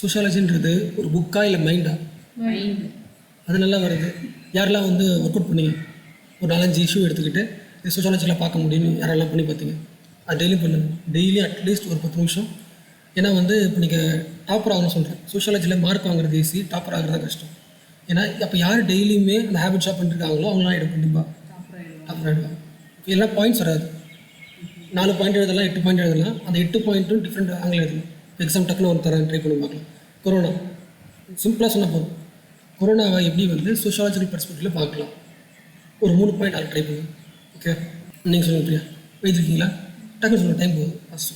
சோஷியாலஜின்றது ஒரு புக்கா இல்லை மைண்டா? அது நல்லா வருது. யாரெல்லாம் வந்து ஒர்க் அவுட் பண்ணீங்க? ஒரு 4-5 இஷ்யூ எடுத்துக்கிட்டு இது சோஷியாலஜியில் பார்க்க முடியும்னு யாரெல்லாம் பண்ணி பார்த்தீங்க? அது டெய்லியும் பண்ணுங்க. டெய்லியும் அட்லீஸ்ட் ஒரு 10 நிமிஷம். ஏன்னா வந்து இப்போ நீங்கள் டாப்பர் ஆகணும்னு சொல்கிறேன். சோஷியாலஜியில் மார்க் வாங்குறது ஈஸி, டாப்பர் ஆகிறது கஷ்டம். ஏன்னா அப்போ யார் டெய்லியுமே அந்த ஹேபிட் ஷாப் பண்ணிருக்காங்களோ அவங்களாம் ஆகிடும், கண்டிப்பாக டாப்பர் ஆகிடுவாங்க. எல்லாம் பாயிண்ட்ஸ் வராது. 4 பாயிண்ட் எழுதலாம், 8 பாயிண்ட் எழுதலாம். அந்த 8 பாயிண்ட்டும் டிஃப்ரெண்ட் ஆங்கிள் எழுதலாம். எக்ஸாம் டக்குன்னு ஒரு தரேன், ட்ரை பண்ணி பார்க்கலாம். கொரோனா சிம்பிளாக சொன்னால் போதும். கொரோனாவை எப்படி வந்து சோஷியாலஜிக்கல் பெர்ஸ்பெக்டிவில் பார்க்கலாம். ஒரு 3 பாயிண்ட் அதை ட்ரை பண்ணுங்க. ஓகே, நீங்கள் சொல்லுங்கள் பிரியா. எழுதிருக்கீங்களா? டக்குன்னு சொல்லுங்கள், டைம் போகுது. ஃபஸ்ட்டு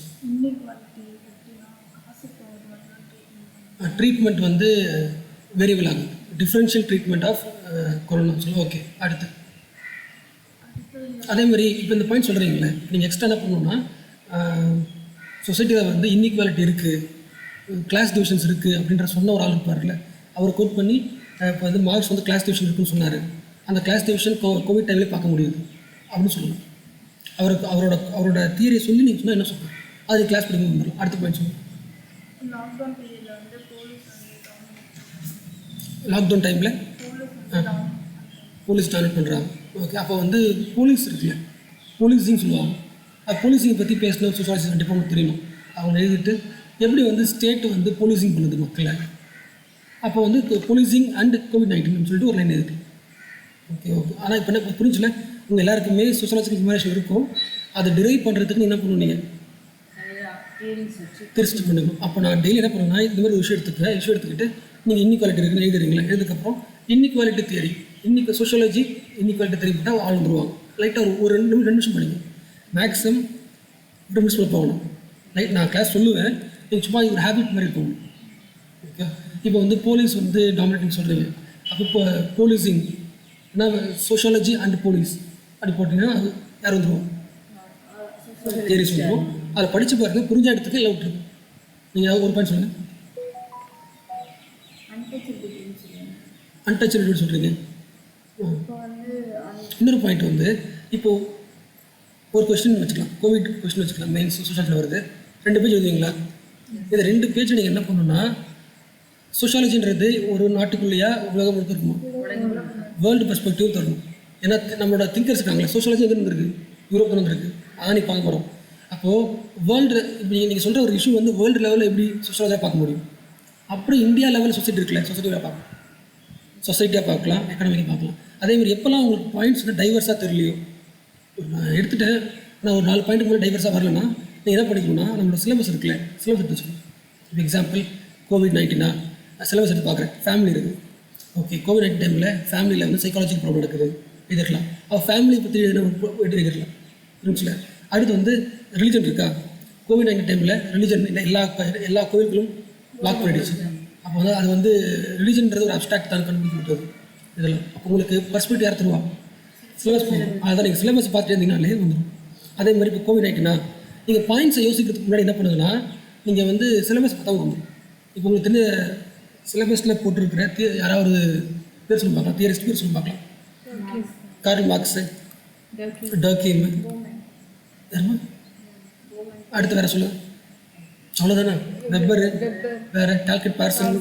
ட்ரீட்மெண்ட் வந்து வேரியபிள் ஆகும். டிஃப்ரென்ஷியல் ட்ரீட்மெண்ட் ஆஃப் கொரோனா சொல்லுங்கள். ஓகே, அடுத்து அதேமாதிரி இப்போ இந்த பாயிண்ட் சொல்கிறீங்களே, நீங்கள் எக்ஸ்ட்ரா என்ன பண்ணணுன்னா சொசைட்டியில் வந்து இன்இக்வாலிட்டி இருக்குது, கிளாஸ் டிவிஷன்ஸ் இருக்குது அப்படின்ற சொன்ன ஒரு ஆள் இருப்பார்ல, அவரை கோட் பண்ணி இப்போ வந்து மார்க்ஸ் வந்து கிளாஸ் டிவிஷன் இருக்குன்னு சொன்னார். அந்த கிளாஸ் டிவிஷன் கோவிட் டைம்லேயே பார்க்க முடியுது அப்படின்னு சொல்லணும். அவரோட தியரியை சொல்லி நீங்கள் சொன்னால் என்ன சொல்லுங்கள், அது கிளாஸ் படிக்க வந்துடலாம். அடுத்த பாயிண்ட் சொல்லுங்கள். லாக்டவுன் டைமில் போலீஸ் டார்கெட் பண்ணுறாங்க. ஓகே, அப்போ வந்து போலீஸ் இருக்குல்ல, போலீஸிங் சொல்லுவாங்க. அது போலீஸிங்கை பற்றி பேசணும், சோஷியாலஜி டிபார்ட்மெண்ட் தெரியணும். அவங்க எழுதிட்டு எப்படி வந்து ஸ்டேட்டு வந்து போலீஸிங் பண்ணுது மக்களை, அப்போ வந்து போலீஸிங் அண்ட் COVID-19 சொல்லிட்டு ஒரு லைன் இருக்குது. Okay okay. ஆனால் இப்போ என்ன புரிஞ்சுல, உங்கள் எல்லாருக்குமே சோஷியாலஜிக்கல் இன்ஃபர்மேஷன் இருக்கும். அதை டிரைவ் பண்ணுறதுக்கு என்ன பண்ணுவீங்க? தெரிச்சுட்டு பண்ணுங்க. அப்போ நான் டெய்லி என்ன பண்ணுவேன்னா, இந்த மாதிரி ஒரு இஷ்யூ எடுத்துக்கிட்டு நீங்கள் இன்இக்வாலிட்டி இருக்குன்னு எழுதுறீங்களா, எழுதுக்கப்புறம் இன்இக்வாலிட்டி தியரி, இன்னைக்கு சோஷியாலஜி இன்இக்வாலிட்டி தியரி போட்டால் ஆள் வந்துருவாங்க. லைட்டாக ஒரு 2 நிமிஷம் பண்ணிங்க. மேக்ஸிமம் 2 நிமிஷத்தில் போகணும். லைட் நான் கிளாஸ் சொல்லுவேன், நீங்கள் சும்மா ஒரு ஹேபிட் மாதிரி இருக்கும். ஓகே, இப்போ வந்து போலீஸ் வந்து டாமினேட்டிங் சொல்கிறீங்க. அப்போ இப்போ போலீஸிங் ஏன்னா சோஷியாலஜி அண்ட் போலீஸ் அப்படி போட்டிங்கன்னா அது யார் வந்துடுவோம்? தியரி சொல்லுவோம். அதை படித்து பாருங்கள், புரிஞ்ச இடத்துக்கு இல்லை விட்டுருங்க. நீங்கள் ஒரு பாயிண்ட் சொல்லுங்கள். அன்டச்சபிலிட்டி சொல்கிறீங்க. இன்னொரு பாயிண்ட் வந்து இப்போது ஒரு கொஸ்டின் வச்சுக்கலாம், கோவிட் கொஸ்டின் வச்சுக்கலாம். மெயின்ஸ் சோஷியாலஜியில் வருது, 2 பேஜ் எழுதுவீங்களா? இது 2 பேஜ் நீங்கள் என்ன பண்ணணும்னா, சோஷியாலஜின்றது ஒரு நாட்டுக்குள்ளேயா உலகம் முழுக்க இருக்குமா? வேர்ல்டு பெர்ஸ்பெக்டிவ் தரணும். ஏன்னா நம்மளோட திங்கர்ஸ் இருக்காங்களே, சோஷியாலஜி எது இருந்திருக்கு? யூரோப்பில் இருந்திருக்கு. அதான் நீ பார்க்க போகிறோம். அப்போது வேர்ல்டு இப்போ நீங்கள் சொல்கிற ஒரு இஷ்யூ வந்து வேர்ல்டு லெவலில் எப்படி சோஷியாலஜியாக பார்க்க முடியும்? அப்புறம் இந்தியா லெவலில் சொசைட்டி இருக்குல்ல, சொசைட்டியாக பார்க்கலாம், சொசைட்டியாக பார்க்கலாம், எக்கனாமிக்காக பார்க்கலாம். அதேமாதிரி எப்போல்லாம் உங்களுக்கு பாயிண்ட்ஸ் வந்து டைவர்ஸாக தெரியலையோ, நான் எடுத்துகிட்டேன், நான் ஒரு 4 பாயிண்ட்டு மேலே டைவர்ஸாக வரலன்னா நீங்கள் என்ன பண்ணிக்கணும்னா, நம்மளோட சிலபஸ் இருக்குல்ல, சிலபஸ் எடுத்து வச்சுக்கணும். இப்போ எக்ஸாம்பிள் COVID-19 சிலபஸ் எடுத்து பார்க்குறேன். ஃபேமிலி இருக்குது. ஓகே, COVID-19 டைமில் ஃபேமிலியில் வந்து சைக்காலஜிக்கல் ப்ராப்ளம் இருக்குது, எழுதிக்கலாம். அவள் ஃபேமிலி பற்றி எழுதிக்கலாம் இருந்துச்சுல. அடுத்து வந்து ரிலிஜன் இருக்கா? COVID-19 டைமில் ரிலிஜன் எல்லா கோவில்களும் லாக் பண்ணிடுச்சு. அப்போ வந்து அது வந்து ரிலிஜன்றது ஒரு அப்ஸ்ட்ராக்ட் தான் கண்டுபிடிக்கிறது இதெல்லாம். அப்போ உங்களுக்கு பர்ஸ்பெக்டிவ் யார் தருவா? சிலபஸ் போகும். அதான் நீங்கள் சிலபஸ் பார்த்துட்டு இருந்தீங்கனாலே வந்துடும். அதே மாதிரி இப்போ COVID-19 நீங்கள் பாயிண்ட்ஸை யோசிக்கிறதுக்கு முன்னாடி என்ன பண்ணுதுன்னா, நீங்கள் வந்து சிலபஸ் பார்த்தா வந்துடும். இப்போ உங்களுக்கு தெரிஞ்ச சிலபஸில் போட்டிருக்கிற யாராவது பேர் சொல்லி பார்க்கலாம், தியரிஸ்ட் பேர் சொல்லி பார்க்கலாம். கார்ல் மார்க்ஸு, டர்கீம், அடுத்து வேறு சொல்லுங்கள், அவ்வளோதானே. வெப்பரு, வேறு டால்கட், பார்சல்,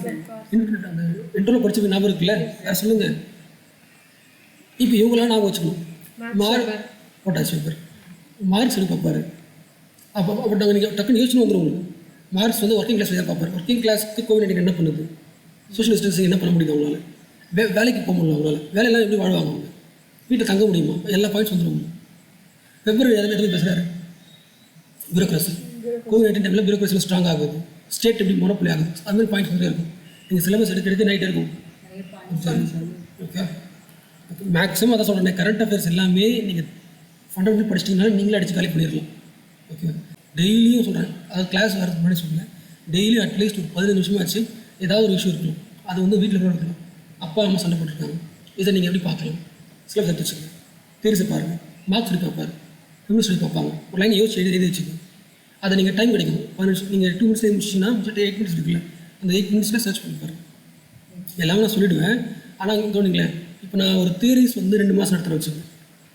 அந்த இன்டர்வியூ படிச்சு ஞாபகம் இருக்குல்ல, வேறு சொல்லுங்கள். இப்போ இவங்களாம் ஞாபகம் வச்சுக்கணும். போட்டாச்சு வெப்பர், மார்க்ஸ் சொல்லி பார்ப்பாரு. அப்போ நீங்கள் டக்குன்னு யோசனை வந்துடும் உங்களுக்கு. மார்க்ஸ் வந்து ஒர்க்கிங் கிளாஸ் பார்ப்பார். ஒர்க்கிங் கிளாஸுக்கு COVID-19 என்ன பண்ணுது? சோஷியல் டிஸ்டன்சிங் என்ன பண்ண முடியுது அவங்களால? வேலைக்கு போக முடியல அவங்களால. வேலையெல்லாம் எப்படி வாழ்வாங்க அவங்க? வீட்டில் தங்க முடியுமா? எல்லா பாயிண்ட்ஸ் வந்துடும். வெப்பர் எதுவுமே பேசுகிறாரு, பியூரோக்ரஸி. COVID-19 டைமில் பியூரோக்ரஸியில் ஸ்ட்ராங் ஆகுது, ஸ்டேட் எப்படி மோனோபொலி ஆகுது, அது மாதிரி பாயிண்ட்ஸ் நிறைய இருக்கும். நீங்கள் சிலபஸ் எடுத்து நைட்டாக இருக்கும். ஓகே, மேக்ஸிமம் அதான் சொல்கிறேன், கரண்ட் அஃபேர்ஸ் எல்லாமே நீங்கள் ஃபண்டமெண்டல் படிச்சிட்டிங்கனால நீங்களே அடித்து காலி பண்ணிடலாம். ஓகே, டெய்லியும் சொல்கிறேன், அதாவது கிளாஸ் வரதுக்கு முன்னாடி சொல்லுங்கள், டெய்லியும் அட்லீஸ்ட் ஒரு 15 நிமிஷமாச்சு ஏதாவது ஒரு இஷ்யூ இருக்கலாம். அது வந்து வீட்டில் கூட இருக்கலாம், அப்பா அம்மா சண்டை போட்டுருக்காங்க, இதை நீங்கள் எப்படி பார்க்கலாம்? சிலபஸ் எடுத்து வச்சுக்கோங்க, தெரிஞ்சு பாருங்கள், மார்க்ஸ் சொல்லி பார்ப்பாரு, நிமிஷம் சொல்லி பார்ப்பாங்க, ஒரு லைன் யோசிச்சு எழுதி வச்சுக்கோங்க. அதை நீங்கள் டைம் கிடைக்கும் 15 நிமிஷம். நீங்கள் 2 மினிட்ஸ் முடிச்சுன்னா 8 மினிட்ஸ் இருக்குல்ல, அந்த 8 மினிட்ஸில் சர்ச் பண்ணி பாருங்கள். எல்லாமே நான் சொல்லிவிடுவேன். ஆனால் கவனிங்களேன், இப்போ நான் ஒரு தியரிஸ் வந்து 2 மாதம் நடத்துகிற வச்சுக்கோங்க,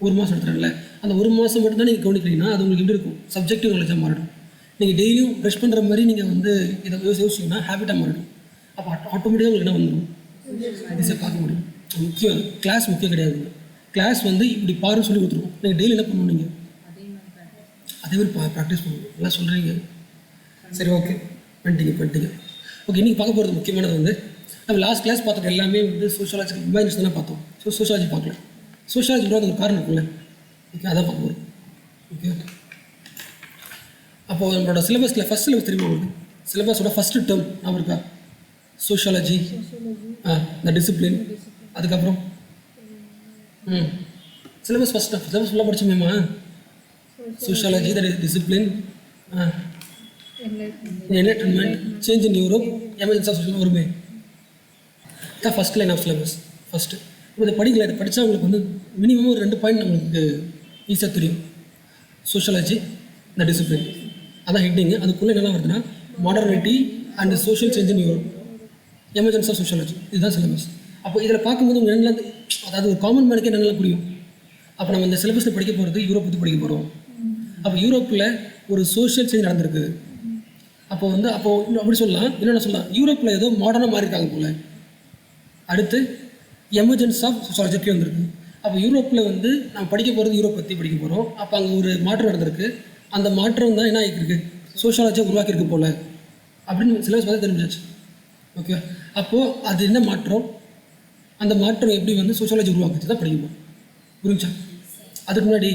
1 மாதம் நடத்துகிறேன்ல, அந்த 1 மாதம் மட்டும் தான் நீங்கள் கவனிக்கிறீங்கன்னா அது உங்களுக்கு எப்படி இருக்கும்? சப்ஜெக்டிவ் நாலேஜாக மாறிடும். நீங்கள் டெய்லியும் ப்ரஷ் பண்ணுற மாதிரி நீங்கள் வந்து இதை யோசிச்சிங்கன்னா ஹேபிட்டாக மாறிடும். அப்போ ஆட்டோமேட்டிக்காக உங்களுக்கு என்ன வந்துடும், ஈஸியாக பார்க்க முடியும். முக்கியம் கிளாஸ் முக்கியம் கிடையாது. கிளாஸ் வந்து இப்படி பாருன்னு சொல்லி கொடுத்துருவோம். நீங்கள் டெய்லி என்ன பண்ணணும், நீங்கள் அதே மாதிரி ப்ராக்டிஸ் பண்ணணும். எல்லாம் சொல்கிறீங்க. சரி, ஓகே, பண்ணிட்டீங்க. ஓகே, இன்றைக்கி பார்க்க போகிறது முக்கியமானது வந்து நம்ம லாஸ்ட் கிளாஸ் பார்த்தது எல்லாமே வந்து சோஷியாலஜி இமேஜினேஷன் தானே பார்த்தோம். சோஷியாலஜி பார்க்கல. சோஷியாலஜி கூட ஒரு காரணம் இருக்குல்ல. ஓகே, அதான் பார்க்க போகிறோம். ஓகே, அப்போது நம்மளோட சிலபஸில் ஃபஸ்ட் சிலபஸ் தெரியுமா உங்களுக்கு? சிலபஸோட ஃபஸ்ட்டு டேர்ம் நான் இருக்கா? சோஷியாலஜி, இந்த டிசிப்ளின், அதுக்கப்புறம் சிலபஸ் சிலபஸ் ஃபுல்லாக படிச்சோமேம்மா. Sociology, that is discipline, enlightenment, change in Europe, emergency of social வருமே. தான் first line of syllabus. First இப்போ இதை படிக்கல. இதை படித்தா உங்களுக்கு வந்து மினிமம் ஒரு 2 பாயிண்ட் நம்மளுக்கு ஈஸியாக தெரியும். சோஷியாலஜி, இந்த டிசிப்ளின், அதான் ஹெட்டிங்கு. அதுக்குள்ளே என்னெல்லாம் வருதுன்னா modernity and social change in Europe, emergency of sociology, இதுதான் சிலபஸ். அப்போ இதில் பார்க்கும்போது உங்களுக்கு என்னெல்லாம், அதாவது ஒரு காமன் மேனுக்கு என்னெல்லாம் புரியும். அப்போ நம்ம இந்த சிலபஸில் படிக்க போகிறது யூரோப் பற்றி படிக்க போகிறோம். அப்போ யூரோப்பில் ஒரு சோஷியல் சேஞ்ச் நடந்திருக்கு. அப்போ வந்து இன்னும் அப்படி சொல்லலாம், என்னென்ன சொல்லலாம், யூரோப்பில் ஏதோ மாடர்னாக மாறியிருக்காங்க போல். அடுத்து எமர்ஜென்சி ஆஃப் சோஷியாலஜிக்கு வந்திருக்கு. அப்போ யூரோப்பில் வந்து நம்ம படிக்க போகிறது யூரோப் பற்றி படிக்க போகிறோம். அப்போ அங்கே ஒரு மாற்றம் நடந்திருக்கு. அந்த மாற்றம் தான் என்ன ஆகிருக்கு, சோஷியாலஜியை உருவாக்கியிருக்கு போல் அப்படின்னு சிலபஸ் பார்த்து தெரிஞ்சிச்சு. ஓகே, அப்போது அது என்ன மாற்றம், அந்த மாற்றம் எப்படி வந்து சோஷியாலஜி உருவாக்குச்சு தான் படிக்கணும். புரிஞ்சா? அதுக்கு முன்னாடி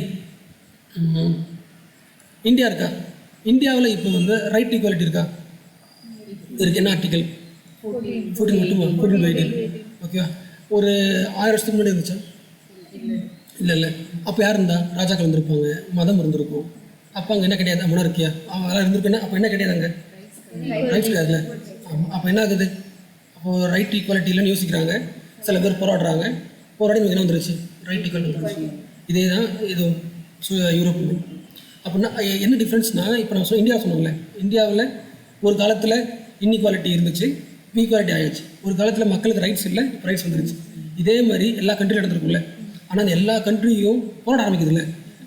இந்தியா இருக்கா? இந்தியாவில் இப்போ வந்து ரைட் ஈக்குவாலிட்டி இருக்கா? இருக்கு. என்ன ஆர்டிக்கல்? 14 மட்டுமா? 14 ரைட்டில். ஓகே, ஒரு 1000 வருஷத்துக்கு முன்னாடி இருந்துச்சா? இல்லை. அப்போ யார் இருந்தா? ராஜாக்கள் இருந்திருப்பாங்க, மதம் இருந்திருக்கும். அப்போ அங்கே என்ன கிடையாது, மொனார்க்கியா அதெல்லாம் இருந்திருக்குன்னா அப்போ என்ன கிடையாது, அங்கே ரைட்ஸ் கிடையாதுல்ல. அப்போ என்ன ஆகுது, அப்போது ரைட் ஈக்குவாலிட்டி இல்லைன்னு யோசிக்கிறாங்க. சில பேர் போராடுறாங்க. போராடி என்ன வந்துருச்சு, ரைட் ஈக்குவாலிட்டி வந்துருச்சு. இதே தான் இது யூரோப். அப்படின்னா என்ன டிஃப்ரென்ஸ்னால், இப்போ நம்ம இந்தியாவில் சொன்னோம்ல, இந்தியாவில் ஒரு காலத்தில் இன்இக்வாலிட்டி இருந்துச்சு, ஈக்குவாலிட்டி ஆகிடுச்சு. ஒரு காலத்தில் மக்களுக்கு ரைட்ஸ் இல்லை, இப்போ ரைட்ஸ் வந்துருச்சு. இதே மாதிரி எல்லா கண்ட்ரியும் நடந்திருக்கும்ல. ஆனால் அந்த எல்லா கண்ட்ரியும் போராட ஆரம்பிக்குதுல்ல.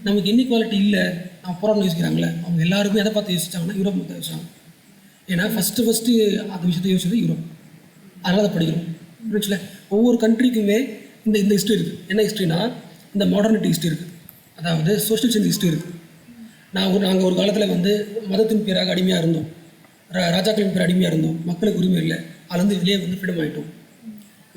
நமக்கு இன்இக்வாலிட்டி இல்லை, நம்ம போராடணும் யோசிக்கிறாங்களே, அவங்க எல்லாருக்கும் எதை பார்த்து யோசிச்சாங்கன்னா யூரோப் பார்த்து யோசிச்சாங்க. ஏன்னா ஃபஸ்ட்டு அந்த விஷயத்தை யோசிச்சது யூரோப். அதனால் அதை படிக்கணும். புரிச்சுல? ஒவ்வொரு கண்ட்ரிக்குமே இந்த ஹிஸ்ட்ரி இருக்குது. என்ன ஹிஸ்ட்ரினா, இந்த மாடர்னிட்டி ஹிஸ்ட்ரி இருக்குது, அதாவது சோஷியல் சேஞ்ச் ஹிஸ்ட்ரி இருக்குது. நாங்கள் ஒரு காலத்தில் வந்து மதத்தின் பேராக அடிமையாக இருந்தோம், ராஜாக்களின் பேர் அடிமையாக இருந்தோம், மக்களுக்கு உரிமை இல்லை, அதுலேருந்து வெளியே வந்து ஃப்ரீடம் ஆகிட்டோம்.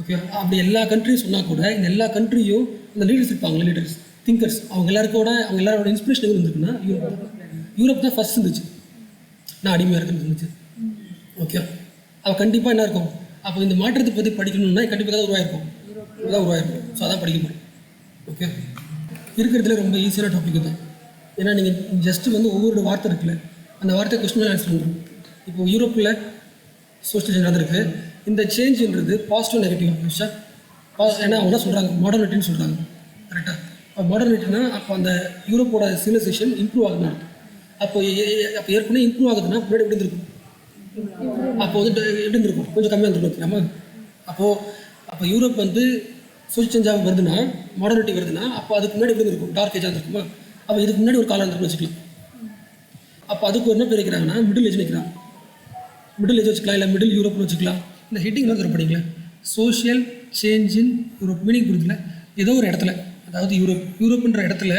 ஓகே, அப்படி எல்லா கண்ட்ரியும் சொன்னால் கூட இந்த எல்லா கண்ட்ரியும் இந்த லீடர்ஸ் இருப்பாங்க, லீடர்ஸ் திங்கர்ஸ், அவங்க எல்லாரோட இன்ஸ்பிரேஷன் எதுவும் இருந்துருக்குன்னா யூரோப் தான் ஃபஸ்ட் இருந்துச்சு. நான் அடிமையாக இருக்குன்னு இருந்துச்சு. ஓகே, அவள் கண்டிப்பாக என்ன இருக்கும், அப்போ இந்த மாற்றத்தை பற்றி படிக்கணும்னா கண்டிப்பாக தான் உருவாயிருக்கும். ஸோ அதான் படிக்க முடியும். ஓகே, இருக்கிறதுல ரொம்ப ஈஸியான டாபிக் தான். ஏன்னா நீங்கள் ஜஸ்ட்டு வந்து ஒவ்வொரு வார்த்தை இருக்குல்ல, அந்த வார்த்தை கொஸ்டின் ஆன்சர் வந்துடும். இப்போது யூரோப்பில் சோஷியல் சேஞ்ச் நடந்திருக்கு. இந்த சேஞ்சுன்றது பாசிட்டிவ் நெகட்டிவ் யூஸா? ஏன்னா அவங்க என்ன சொல்கிறாங்க, மாடர்னிட்டின்னு சொல்கிறாங்க. கரெக்டாக? இப்போ மாடர்னிட்டினா அப்போ அந்த யூரோப்போட சிவிலைசேஷன் இம்ப்ரூவ் ஆகுதுன்னு அர்த்தம். அப்போ ஏற்கனவே இம்ப்ரூவ் ஆகுதுன்னா முன்னாடி எப்படி இருந்திருக்கும், அப்போ வந்து எப்படி இருந்திருக்கும், கொஞ்சம் கம்மியாக இருந்திருக்கும். நம்ம அப்போ யூரோப் வந்து சோஷியல் சேஞ்சாக வருதுன்னா, மாடர்னிட்டி வருதுன்னா, அப்போ அதுக்கு முன்னாடி எப்படி இருக்கும், டார்க் ஏஜாக இருந்திருக்குமா? அப்போ இதுக்கு முன்னாடி ஒரு காலம் இருந்திருக்குன்னு வச்சுக்கலாம். அப்போ அதுக்கு என்ன பேர் வைக்கிறாங்கன்னா மிடில் ஏஜ் வைக்கிறாங்க. மிடில் ஏஜ் வச்சுக்கலாம், இல்லை மிடில் யூரோப்னு வச்சுக்கலாம். இந்த ஹெட்டிங் வந்து படிக்கல, social change in Europe. Meaning புரியுதுல? ஏதோ ஒரு இடத்துல, அதாவது யூரோப்புன்ற இடத்துல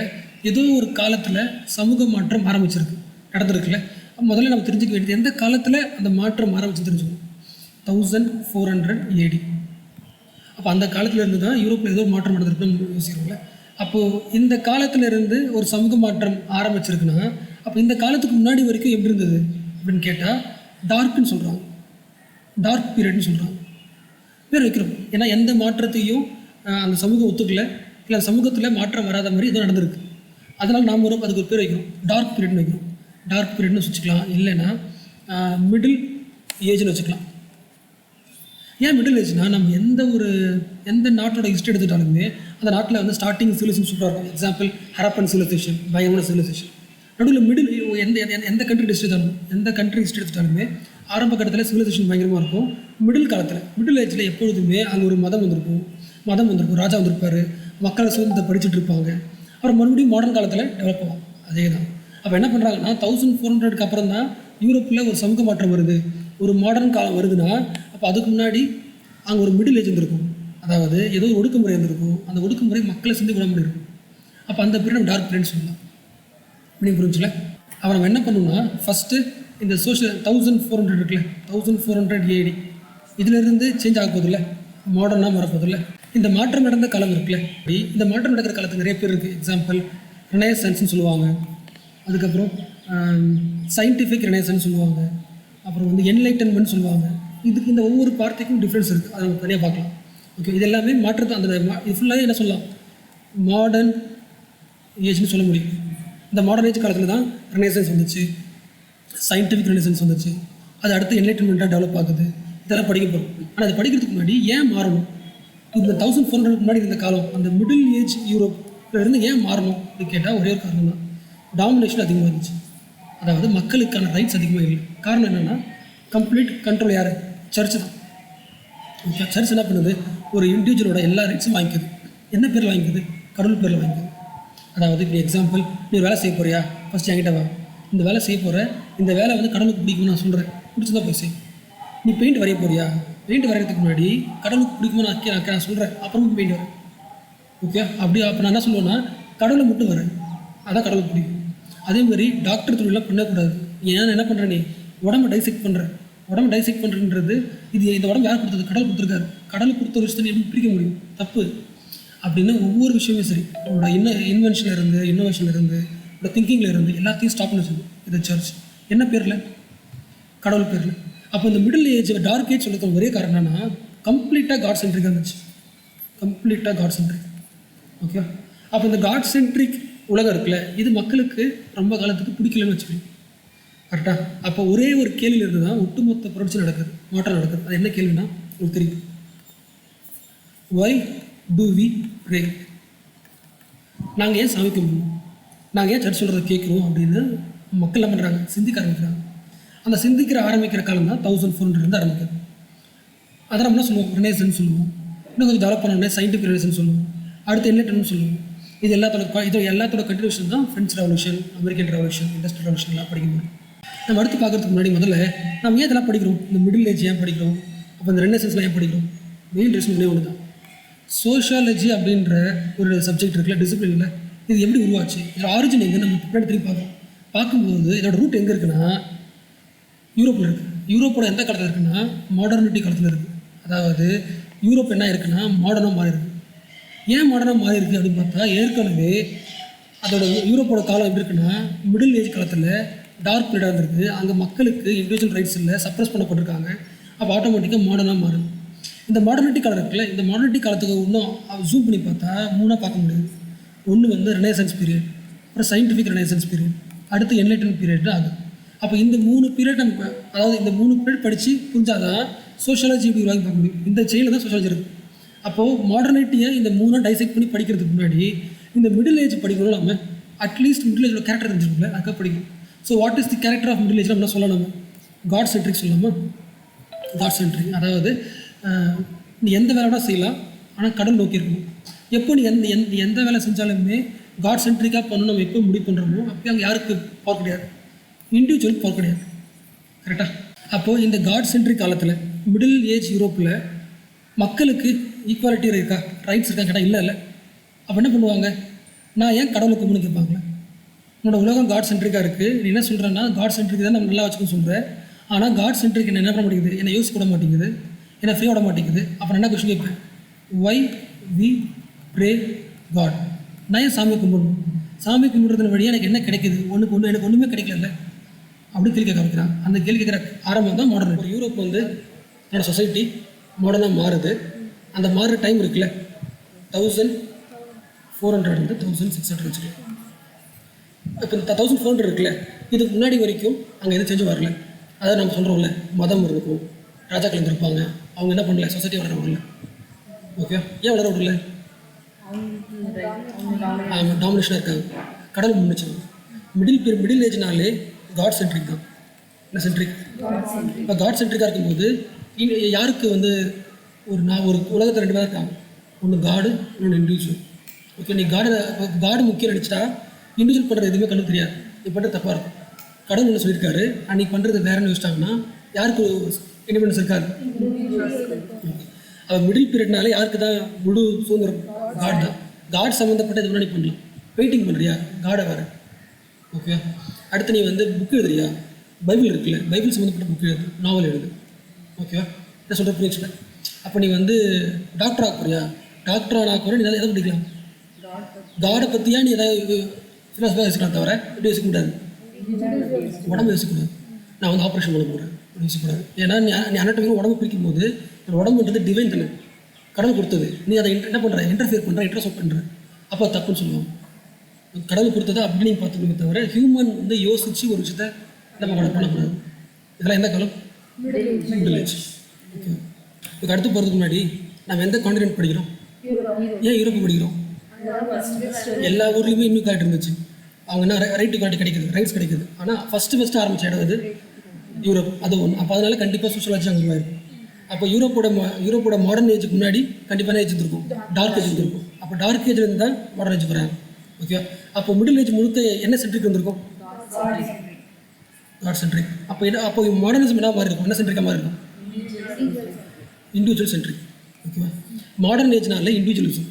ஏதோ ஒரு காலத்தில் சமூக மாற்றம் நடந்திருக்குல்ல. முதல்ல நம்ம தெரிஞ்சுக்க வேண்டியது எந்த காலத்தில் அந்த மாற்றம் ஆரம்பிச்சு தெரிஞ்சுக்கணும். 1400 AD. அப்போ அந்த காலத்தில் இருந்து தான் யூரோப்பில் ஏதோ ஒரு மாற்றம் நடந்திருக்குன்னு யோசிக்கிறோம்ல. அப்போது இந்த காலத்தில் இருந்து ஒரு சமூக மாற்றம் ஆரம்பிச்சிருக்குன்னா, அப்போ இந்த காலத்துக்கு முன்னாடி வரைக்கும் எப்படி இருந்தது அப்படின்னு கேட்டால் டார்க்குன்னு சொல்கிறாங்க, டார்க் பீரியட்னு சொல்கிறாங்க. பேர் வைக்கிறோம். ஏன்னா எந்த மாற்றத்தையும் அந்த சமூகம் ஒத்துக்கல, இல்லை சமூகத்தில் மாற்றம் வராத மாதிரி ஏதோ நடந்திருக்கு. அதனால் நாம் அதுக்கு ஒரு பேர் வைக்கிறோம், டார்க் பீரியட்னு வைக்கிறோம். டார்க் பீரியட்னு வச்சுக்கலாம், இல்லைன்னா மிடில் ஏஜ்னு வச்சுக்கலாம். ஏன் மிடில் ஏஜ்னா, நம்ம எந்த நாட்டோட ஹிஸ்ட்ரி எடுத்துட்டாலுமே அந்த நாட்டில் வந்து ஸ்டார்டிங் சிவிலைசேஷன் சூப்பராக இருக்கும். எக்ஸாம்பிள் ஹரப்பன் சிவிலைசேஷன், பயங்கரமான சிவிலைசேஷன். நடுவில் மிடில் எந்த கண்ட்ரி ஹிஸ்ட்ரி எடுத்துட்டாலுமே ஆரம்ப கட்டத்தில் சிவிலைசேஷன் பயங்கரமாக இருக்கும். மிடில் ஏஜில் எப்பொழுதுமே அங்கே ஒரு மதம் வந்திருக்கும், ராஜா வந்திருப்பார், மக்களை சுதந்திரத்தை படிச்சுட்டு இருப்பாங்க. அப்புறம் மறுபடியும் மாடர்ன் காலத்தில் டெவலப் ஆகும். அதே தான். அப்போ என்ன பண்ணுறாங்கன்னா 1400க்கு அப்புறம் தான் யூரோப்பில் ஒரு சமூக மாற்றம் வருது, ஒரு மாடர்ன் காலம் வருதுன்னா, அப்போ அதுக்கு முன்னாடி அங்கே ஒரு மிடில் ஏஜ் இருந்திருக்கும், அதாவது ஏதோ ஒரு ஒடுக்குமுறை இருந்திருக்கும். அந்த ஒடுக்குமுறை மக்களை சிந்தி விடாமல் இருக்கும். அப்போ அந்த பீரியட் நம்ம டார்க் பீரியட்னு சொல்லலாம். மீனிங் புரிஞ்சுல? அவன் நம்ம என்ன பண்ணணும்னா ஃபஸ்ட்டு இந்த சோஷியல் 1400 இருக்குல்ல, 1400 AD இதிலிருந்து சேஞ்ச் ஆக போதில்லை, மாடர்னாக வரப்போதில்லை. இந்த மாற்றம் நடந்த காலம் இருக்குல்ல, இந்த மாற்றம் நடக்கிற காலத்துக்கு நிறைய பேர் இருக்குது. எக்ஸாம்பிள் ரெனேசன்ஸ்னு சொல்லுவாங்க, அதுக்கப்புறம் சயின்டிஃபிக் ரெனேசன்ஸ் சொல்லுவாங்க, அப்புறம் வந்து என்லைட்டன்மெண்ட் சொல்லுவாங்க. இதுக்கு இந்த ஒவ்வொரு பார்ட்டிக்கும் டிஃப்ரென்ஸ் இருக்குது, அதை நம்ம தனியாக பார்க்கலாம். ஓகே, இது எல்லாமே மாற்றத்தை அந்த இது ஃபுல்லாகவே என்ன சொல்லலாம், மாடர்ன் ஏஜ்னு சொல்ல முடியும். இந்த மாடர்ன் ஏஜ் காலத்தில் தான் ரெனேசன்ஸ் வந்துச்சு, சயின்டிஃபிக் ரெனேசன்ஸ் வந்துச்சு, அது அடுத்து என்லைட்டன்மெண்ட்டாக டெவலப் ஆகுது. இதெல்லாம் படிக்க போகிறோம். ஆனால் அது படிக்கிறதுக்கு முன்னாடி ஏன் மாறணும், இந்த 1400 முன்னாடி இருந்த காலம் அந்த மிடில் ஏஜ் யூரோப்பில் இருந்து ஏன் மாறணும் அப்படின்னு கேட்டால் ஒரே ஒரு காரணம் தான், டாமினேஷன் அதிகமாக இருந்துச்சு. அதாவது மக்களுக்கான ரைட்ஸ் அதிகமாக இல்லை. காரணம் என்னென்னா கம்ப்ளீட் கண்ட்ரோல் யார், சர்ச்சு தான். சர்ச் என்ன பண்ணுது, ஒரு இண்டிவிஜுவலோட எல்லா ரைட்ஸும் வாங்கிக்குது. என்ன பேரில் வாங்கிக்குது, கடவுள் பேரில் வாங்கிக்குது. அதாவது இப்படி எக்ஸாம்பிள், நீ ஒரு வேலை செய்ய போறியா, ஃபஸ்ட்டு என்கிட்ட வா, இந்த வேலை செய்ய போகிற, இந்த வேலை வந்து கடவுளுக்கு பிடிக்கும்னு நான் சொல்கிறேன், பிடிச்சதான் போய் செய். நீ பெயிண்ட் வரைய போறியா, பெயிண்ட் வரைகிறதுக்கு முன்னாடி கடவுளுக்கு பிடிக்கும்னு நான் சொல்கிறேன், அப்புறமும் பெயிண்ட் வரேன். ஓகே, அப்படி அப்போ நான் என்ன சொல்லுவேன்னா கடவுளை மட்டும் வரேன், அதான் கடவுளுக்கு பிடிக்கும். அதேமாதிரி டாக்டர் தொழிலாம் பண்ணக்கூடாது. ஏன் என்ன பண்ணுற, நீ உடம்பை டைசெக்ட் பண்ணுற, உடம்பு டைசெக்ட் பண்ணுறது இது இந்த உடம்பு யார் கொடுத்தது, கடவுள் கொடுத்துருக்காரு. கடவுள் கொடுத்த விஷயத்தை எப்படி பிடிக்க முடியும், தப்பு. அப்படின்னா ஒவ்வொரு விஷயமே சரி, உங்களோட இன்வென்ஷனில் இருந்து, இன்னோவேஷனில் இருந்து, உங்களோட திங்கிங்கில் இருந்து எல்லாத்தையும் ஸ்டாப் பண்ணி வச்சுக்கணும். இது சர்ச் என்ன பேரில், கடவுள் பேரில். அப்போ இந்த மிடில் ஏஜ் டார்க் ஏஜ் சொல்லுறது ஒரே காரணம் என்னன்னா கம்ப்ளீட்டாக காட் சென்ட்ரிக்காக இருந்துச்சு, கம்ப்ளீட்டாக காட் சென்ட்ரிக். ஓகே, அப்போ இந்த காட் சென்ட்ரிக் உலகம் இருக்குல்ல, இது மக்களுக்கு ரொம்ப காலத்துக்கு பிடிக்கலன்னு வச்சுக்கணும். கரெக்டாக? அப்போ ஒரே ஒரு கேள்வியிலிருந்து தான் ஒட்டுமொத்த புரட்சி நடக்குது, மாற்றம் நடக்குது. அது என்ன கேள்வினா உங்களுக்கு தெரியும், why do we pray? நாங்கள் ஏன் சாமி கும்பிடுவோம், நாங்கள் ஏன் சர்ச் சொல்கிறத கேட்குறோம் அப்படின்னு மக்கள் என்ன பண்ணுறாங்க, சிந்திக்க ஆரம்பிக்கிறாங்க. அந்த சிந்திக்கிற ஆரம்பிக்கிற காலம் தான் 1400 ஆரம்பிக்கிறது. அதை நம்ம என்ன சொல்லுவோம், ரெனேசன்ஸ் சொல்லுவோம். இன்னும் கொஞ்சம் டெவலப் பண்ணோடனே சயின்டிஃபிக் ரெனேசன்ஸ் சொல்லுவோம், அடுத்து என்லைட்டன்மெண்ட் சொல்லுவோம். இது எல்லாத்தோட கண்டினியூஷன் தான் French revolution, American revolution, industrial revolution எல்லாம் படிக்கணும். நம்ம அடுத்து பார்க்குறதுக்கு முன்னாடி முதல்ல நம்ம ஏன் இதெல்லாம் படிக்கிறோம், இந்த மிடில் ஏஜ் ஏன் படிக்கிறோம், அப்போ இந்த ரெனேசன்ஸ்லாம் ஏன் படிக்கிறோம், மெயின் ரீசன் ஒன்று தான். சோஷியாலஜி அப்படின்ற ஒரு சப்ஜெக்ட் இருக்குல்ல, டிசிப்ளினில், இது எப்படி உருவாச்சு, இதோட ஆரிஜின் எங்கே நம்ம பின்னாடி திரும்பி பார்க்கும்போது இதோட ரூட் எங்கே இருக்குன்னா யூரோப்பில் இருக்குது. யூரோப்போட எந்த காலத்தில் இருக்குன்னா மாடர்னிட்டி காலத்தில் இருக்குது. அதாவது யூரோப் என்ன இருக்குன்னா மாடர்னாக மாறி இருக்குது. ஏன் மாடர்னாக மாறி இருக்குது அப்படின்னு பார்த்தா, ஏற்கனவே அதோட யூரோப்போட காலம் எப்படி இருக்குன்னா மிடில் ஏஜ் காலத்தில் டார்க் பீரியடாக இருந்திருக்கு. அங்கே மக்களுக்கு இண்டிவிஜுவல் ரைட்ஸ் இல்லை, சப்ரஸ் பண்ணப்பட்டிருக்காங்க. அப்போ ஆட்டோமேட்டிக்காக மாடர்னாக மாறும். இந்த மாடர்னிட்டி காலம் இருக்குல்ல, இந்த மாடர்னிட்டி காலத்துக்கு இன்னும் ஜூம் பண்ணி பார்த்தா மூணாக பார்க்க முடியாது. ஒன்று வந்து ரெனேசன்ஸ் பீரியட், அப்புறம் சயின்டிஃபிக் ரெனேசன்ஸ் பீரியட், அடுத்து என்லைட்டன் பீரியட் ஆகும். அப்போ இந்த 3 பீரியட் நம்ம, அதாவது இந்த 3 பீரியட் படித்து புரிஞ்சாதான் சோஷியாலஜி இப்படி உருவாக்கி பார்க்க முடியும். இந்த செயலில் தான் சோஷியாலஜி இருக்குது. அப்போது மாடர்னிட்டியை இந்த 3 டைசெக்ட் பண்ணி படிக்கிறதுக்கு முன்னாடி இந்த மிடில் ஏஜ் படிக்கணும். நம்ம அட்லீஸ்ட் மிடில் ஏஜோட கேரக்டர் தெரிஞ்சுக்கல, அதுக்காக படிக்கணும். So what is the character of middle age நம்ம சொல்லலாம், காட் சென்ட்ரிக் சொல்லலாமா. காட் சென்ட்ரிக் அதாவது நீ எந்த வேலை வேணால் செய்யலாம், ஆனால் கடவுள் நோக்கி இருக்கணும். எப்போ நீ எந்த வேலை செஞ்சாலுமே காட் சென்ட்ரிக்காக பண்ணணும் நம்ம எப்போ முடிவு பண்ணுறோமோ அப்போ அங்கே யாருக்கு பவர் கிடையாது, இண்டிவிஜுவல் பவர் கிடையாது. கரெக்டாக? அப்போது இந்த காட் சென்ட்ரிக் காலத்தில் மிடில் ஏஜ் யூரோப்பில் மக்களுக்கு ஈக்குவாலிட்டி இருக்கா, ரைட்ஸ் இருக்கா கேட்டால் இல்லை. அப்போ என்ன பண்ணுவாங்க, நான் ஏன் கடவுளுக்கு கும்பிட்டு கேட்பாங்களே, என்னோடய உலகம் காட் சென்ட்ரிக்காக இருக்குது, நீ என்ன சொல்கிறேன்னா காட் சென்ட்ரிக் தான் நம்ம நல்லா வச்சுக்கணும்னு சொல்கிறேன். ஆனால் காட் சென்ட்ரிக் என்ன பண்ண மாட்டேங்குது, என்னை யோசிக்க விட மாட்டேங்குது, என்னை ஃப்ரீ விட மாட்டேங்குது. அப்போ என்ன கொஸ்டின் கேட்பேன், ஒய் வி ப்ரே காட். நான் ஏன் சாமி கும்பிடணும், சாமி கும்பிடுறதுல வழியாக எனக்கு என்ன கிடைக்குது, எனக்கு ஒன்றுமே கிடைக்கல அப்படி கேள்வி கேட்க ஆரம்பிக்கிறாங்க. அந்த கேள்வி கேட்குற ஆரம்பம் தான் மாடர்ன். ஒரு யூரோப் வந்து என்னோடய சொசைட்டி மாடர்னாக மாறுது. அந்த மாறுற டைம் இருக்குல்ல 1400 1600 வச்சுக்கலாம். இப்போ இந்த 1400 இருக்குல்ல, இதுக்கு முன்னாடி வரைக்கும் அங்கே எதுவும் செஞ்சு வரல. அதாவது நம்ம சொல்கிறோம்ல, மதம் இருக்கும், ராஜாக்கள் இருந்திருப்பாங்க, அவங்க என்ன பண்ணல, சொசைட்டி வளர விடல. ஓகே, ஏன் வளர விடல, டாமினேஷனாக இருக்காங்க, கடவுள் முன்னிச்சாங்க. மிடில் ஏஜ்னாலே காட் சென்ட்ரிக் தான். என்ன சென்ட்ரிக், இப்போ காட் சென்ட்ரிக்காக இருக்கும்போது யாருக்கு வந்து ஒரு உலகத்தில் 2 பேர் இருக்காங்க, ஒன்று காடு, இன்னொன்று இண்டிவிஜுவல். ஓகே, நீ காடு முக்கியம் நினச்சிட்டா இண்டிவிஜுவல் பண்ணுறது எதுவுமே கண்ணு தெரியாது, நீ பண்ணுறது தப்பாக இருக்கும். கடவுள் என்ன சொல்லியிருக்காரு, அன்றைக்கி பண்ணுறது வேறன்னு வச்சுட்டாங்கன்னா யாருக்கு இண்டிபெண்டன்ஸ் இருக்காது. அவர் மிடில் பீரியட்னாலே யாருக்கு தான் முழு சுதந்திரம்? காட் தான். காட் சம்மந்தப்பட்ட இது முன்னாடி பண்ணலாம். பெயிண்டிங் பண்ணுறியா, காடை வேறு. ஓகே, அடுத்து நீ வந்து புக் எழுதுறியா, பைபிள் இருக்குல்ல, பைபிள் சம்மந்தப்பட்ட புக் எழுது, நாவல் எழுது. ஓகேவா, என்ன சொல்கிற புரியுச்சுல? அப்போ நீ வந்து டாக்டர் ஆக போறியா, டாக்டர் ஆனா கூட நீ எதை படிக்கலாம்? காடை பற்றியா நீ எதாவது ஃபிலாசபியாக யோசிக்கலாம், தவிர எப்படி யோசிக்கக்கூடாது? உடம்பு யோசிக்கக்கூடாது. நான் வந்து ஆப்ரேஷன் பண்ண போகிறேன் யோசிக்கக்கூடாது. ஏன்னா நீ அனட்டமிக்கு உடம்பு பிரிக்கும் போது உடம்புன்றது டிவைன் தானே, கடவுள் கொடுத்தது. நீ அதை என்ன பண்ணுற, இன்டர்ஃபியர் பண்ணுற, இன்ட்ரெஸ்ட் பண்ணுற, அப்போ தப்புன்னு சொல்லுவாங்க. கடவுள் கொடுத்ததை அப்படி நீங்கள் பார்த்துக்கணுமே தவிர ஹியூமன் வந்து யோசித்து ஒரு விஷயத்தை நம்ம பண்ணக்கூடாது. இதெல்லாம் எந்த காலம்? Middle age. ஓகே, இப்போ அடுத்து போகிறதுக்கு முன்னாடி நம்ம எந்த கான்டினென்ட் படிக்கிறோம்? ஏன் யூரோப்பு படிக்கிறோம்? எல்லா ஊர்லேயுமே இன்னும் கரெக்ட் இருந்துச்சு. அவங்க என்ன ரைட் டு கிடைக்குது, ரைட்ஸ் கிடைக்குது. ஆனால் ஃபஸ்ட்டு ஆரம்பிச்ச இடம் அது யூரோப். அது ஒன்று. அப்போ அதனால் கண்டிப்பாக சோஷியலாஜி அங்கே உருவாயிருக்கும். அப்போ யூரோப்போட மாடர்ன் ஏஜுக்கு முன்னாடி கண்டிப்பாக ஏஜ் இருந்திருக்கும், டார்க் ஏஜ் இருந்திருக்கும். அப்போ டார்க் ஏஜ்லேருந்து தான் மாடர்ன் ஏஜ் வராங்க. ஓகே, அப்போ மிடில் ஏஜ் முழுக்க என்ன சென்ட்ரிக் வந்திருக்கும்? God centric. அப்போ மாடர்னிசம் என்ன மாதிரி இருக்கும்? என்ன சென்ட்ரிக்காக மாதிரி இருக்கும்? Individual centric. ஓகேவா, மாடர்ன் ஏஜ்னால இண்டிவிஜுவலிசம்,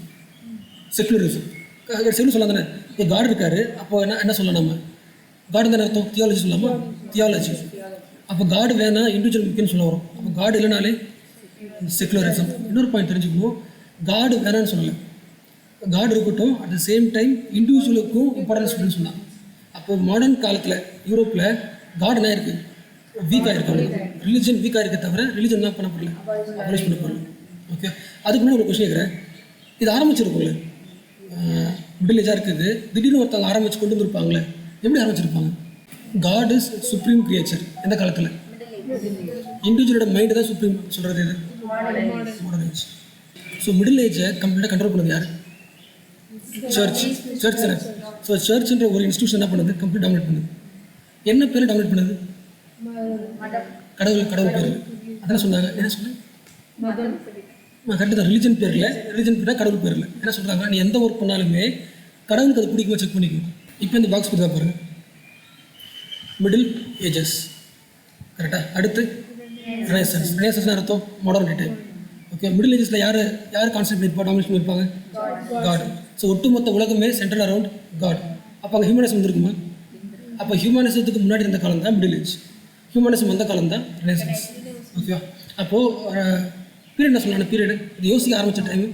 செக்குலரிசம். செக்குலர் சொல்லலாம் தானே. இப்போ காட் இருக்காரு, அப்போ என்ன சொல்லலாம் நம்ம? காடு தானே அர்த்தம், தியாலஜி சொல்லலாமா? தியாலஜி. அப்போ காடு வேணாம், இண்டிவிஜுவல் முக்கியம்னு சொல்ல வரும். அப்போ காடு இல்லைனாலே செக்குலரிசம். இன்னொரு பாயிண்ட் தெரிஞ்சுக்கணும், காடு வேணான்னு சொல்லலை, காடு இருக்கட்டும், அட் த சேம் டைம் இண்டிவிஜுவலுக்கும் இம்பார்ட்டன்ஸ் கொடுன்னு சொன்னாங்க. அப்போ மாடர்ன் காலத்தில் யூரோப்பில் காடு என்ன இருக்குது? வீக்காக இருக்காங்க. ரிலிஜன் வீக்காக இருக்க தவிர ரிலிஜன் என்ன பண்ண போடல, அப்ரோச் பண்ண போடல. ஓகே, அதுக்கு முன்னாடி ஒரு கொஸ்டின் கேட்குறேன். இது ஆரம்பிச்சிருக்கும்ல, மிடில் ஏஜாக இருக்குது, திடீர்னு ஒருத்தவங்க ஆரம்பிச்சு கொண்டு வந்துருப்பாங்களே, எப்படி ஆரம்பிச்சிருப்பாங்க? God is supreme creature. எந்த காலத்தில்? இண்டிவிஜுவலோட மைண்டு தான் சுப்ரீம் சொல்கிறது. இது மாடர்ன் ஏஜ். ஸோ மிடில் ஏஜை கம்ப்ளீட்டாக கண்ட்ரோல் பண்ணது யார்? சர்ச் தானே. ஸோ சர்ச்ன்ற ஒரு இன்ஸ்டியூஷன் என்ன பண்ணுது? கம்ப்ளீட் டாமினேட் பண்ணுது. என்ன பேர் டாமினேட் பண்ணுது? கடவுள் பேர். அதான் சொன்னாங்க. என்ன சொன்னேன்? கரெக்டு தான். ரிலிஜன் பேரில் கடவுள் பேரில் என்ன சொல்கிறாங்க? நீ எந்த ஒர்க் பண்ணாலுமே கடவுளுக்கு அது பிடிக்குமா செக் பண்ணிக்கணும். இப்போ இந்த பாக்ஸ் கொடுத்தா பாருங்கள், மிடில் ஏஜஸ். கரெக்டாக. அடுத்து ரெனேசன்ஸ் அர்த்தம் மாடர்ன் டைம். ஓகே, மிடில் ஏஜஸில் யார் கான்செப்ட் பண்ணியிருப்பா, டாமினேஷன் பண்ணியிருப்பாங்க? காட். ஸோ ஒட்டுமொத்த உலகமே சென்ட்ரல் அரவுண்ட் காட். அப்போ அங்கே ஹியூமனிசம் வந்துருக்குமா? அப்போ ஹியூமனிசத்துக்கு முன்னாடி இருந்த காலம் தான் மிடில் ஏஜ், ஹியூமனிசம் வந்த காலம் தான் ரெனேசன்ஸ். ஓகேவா, அப்போது பீரியட் என்ன சொல்லலாம்? பீரியட் இது யோசிக்க ஆரம்பித்த டைம்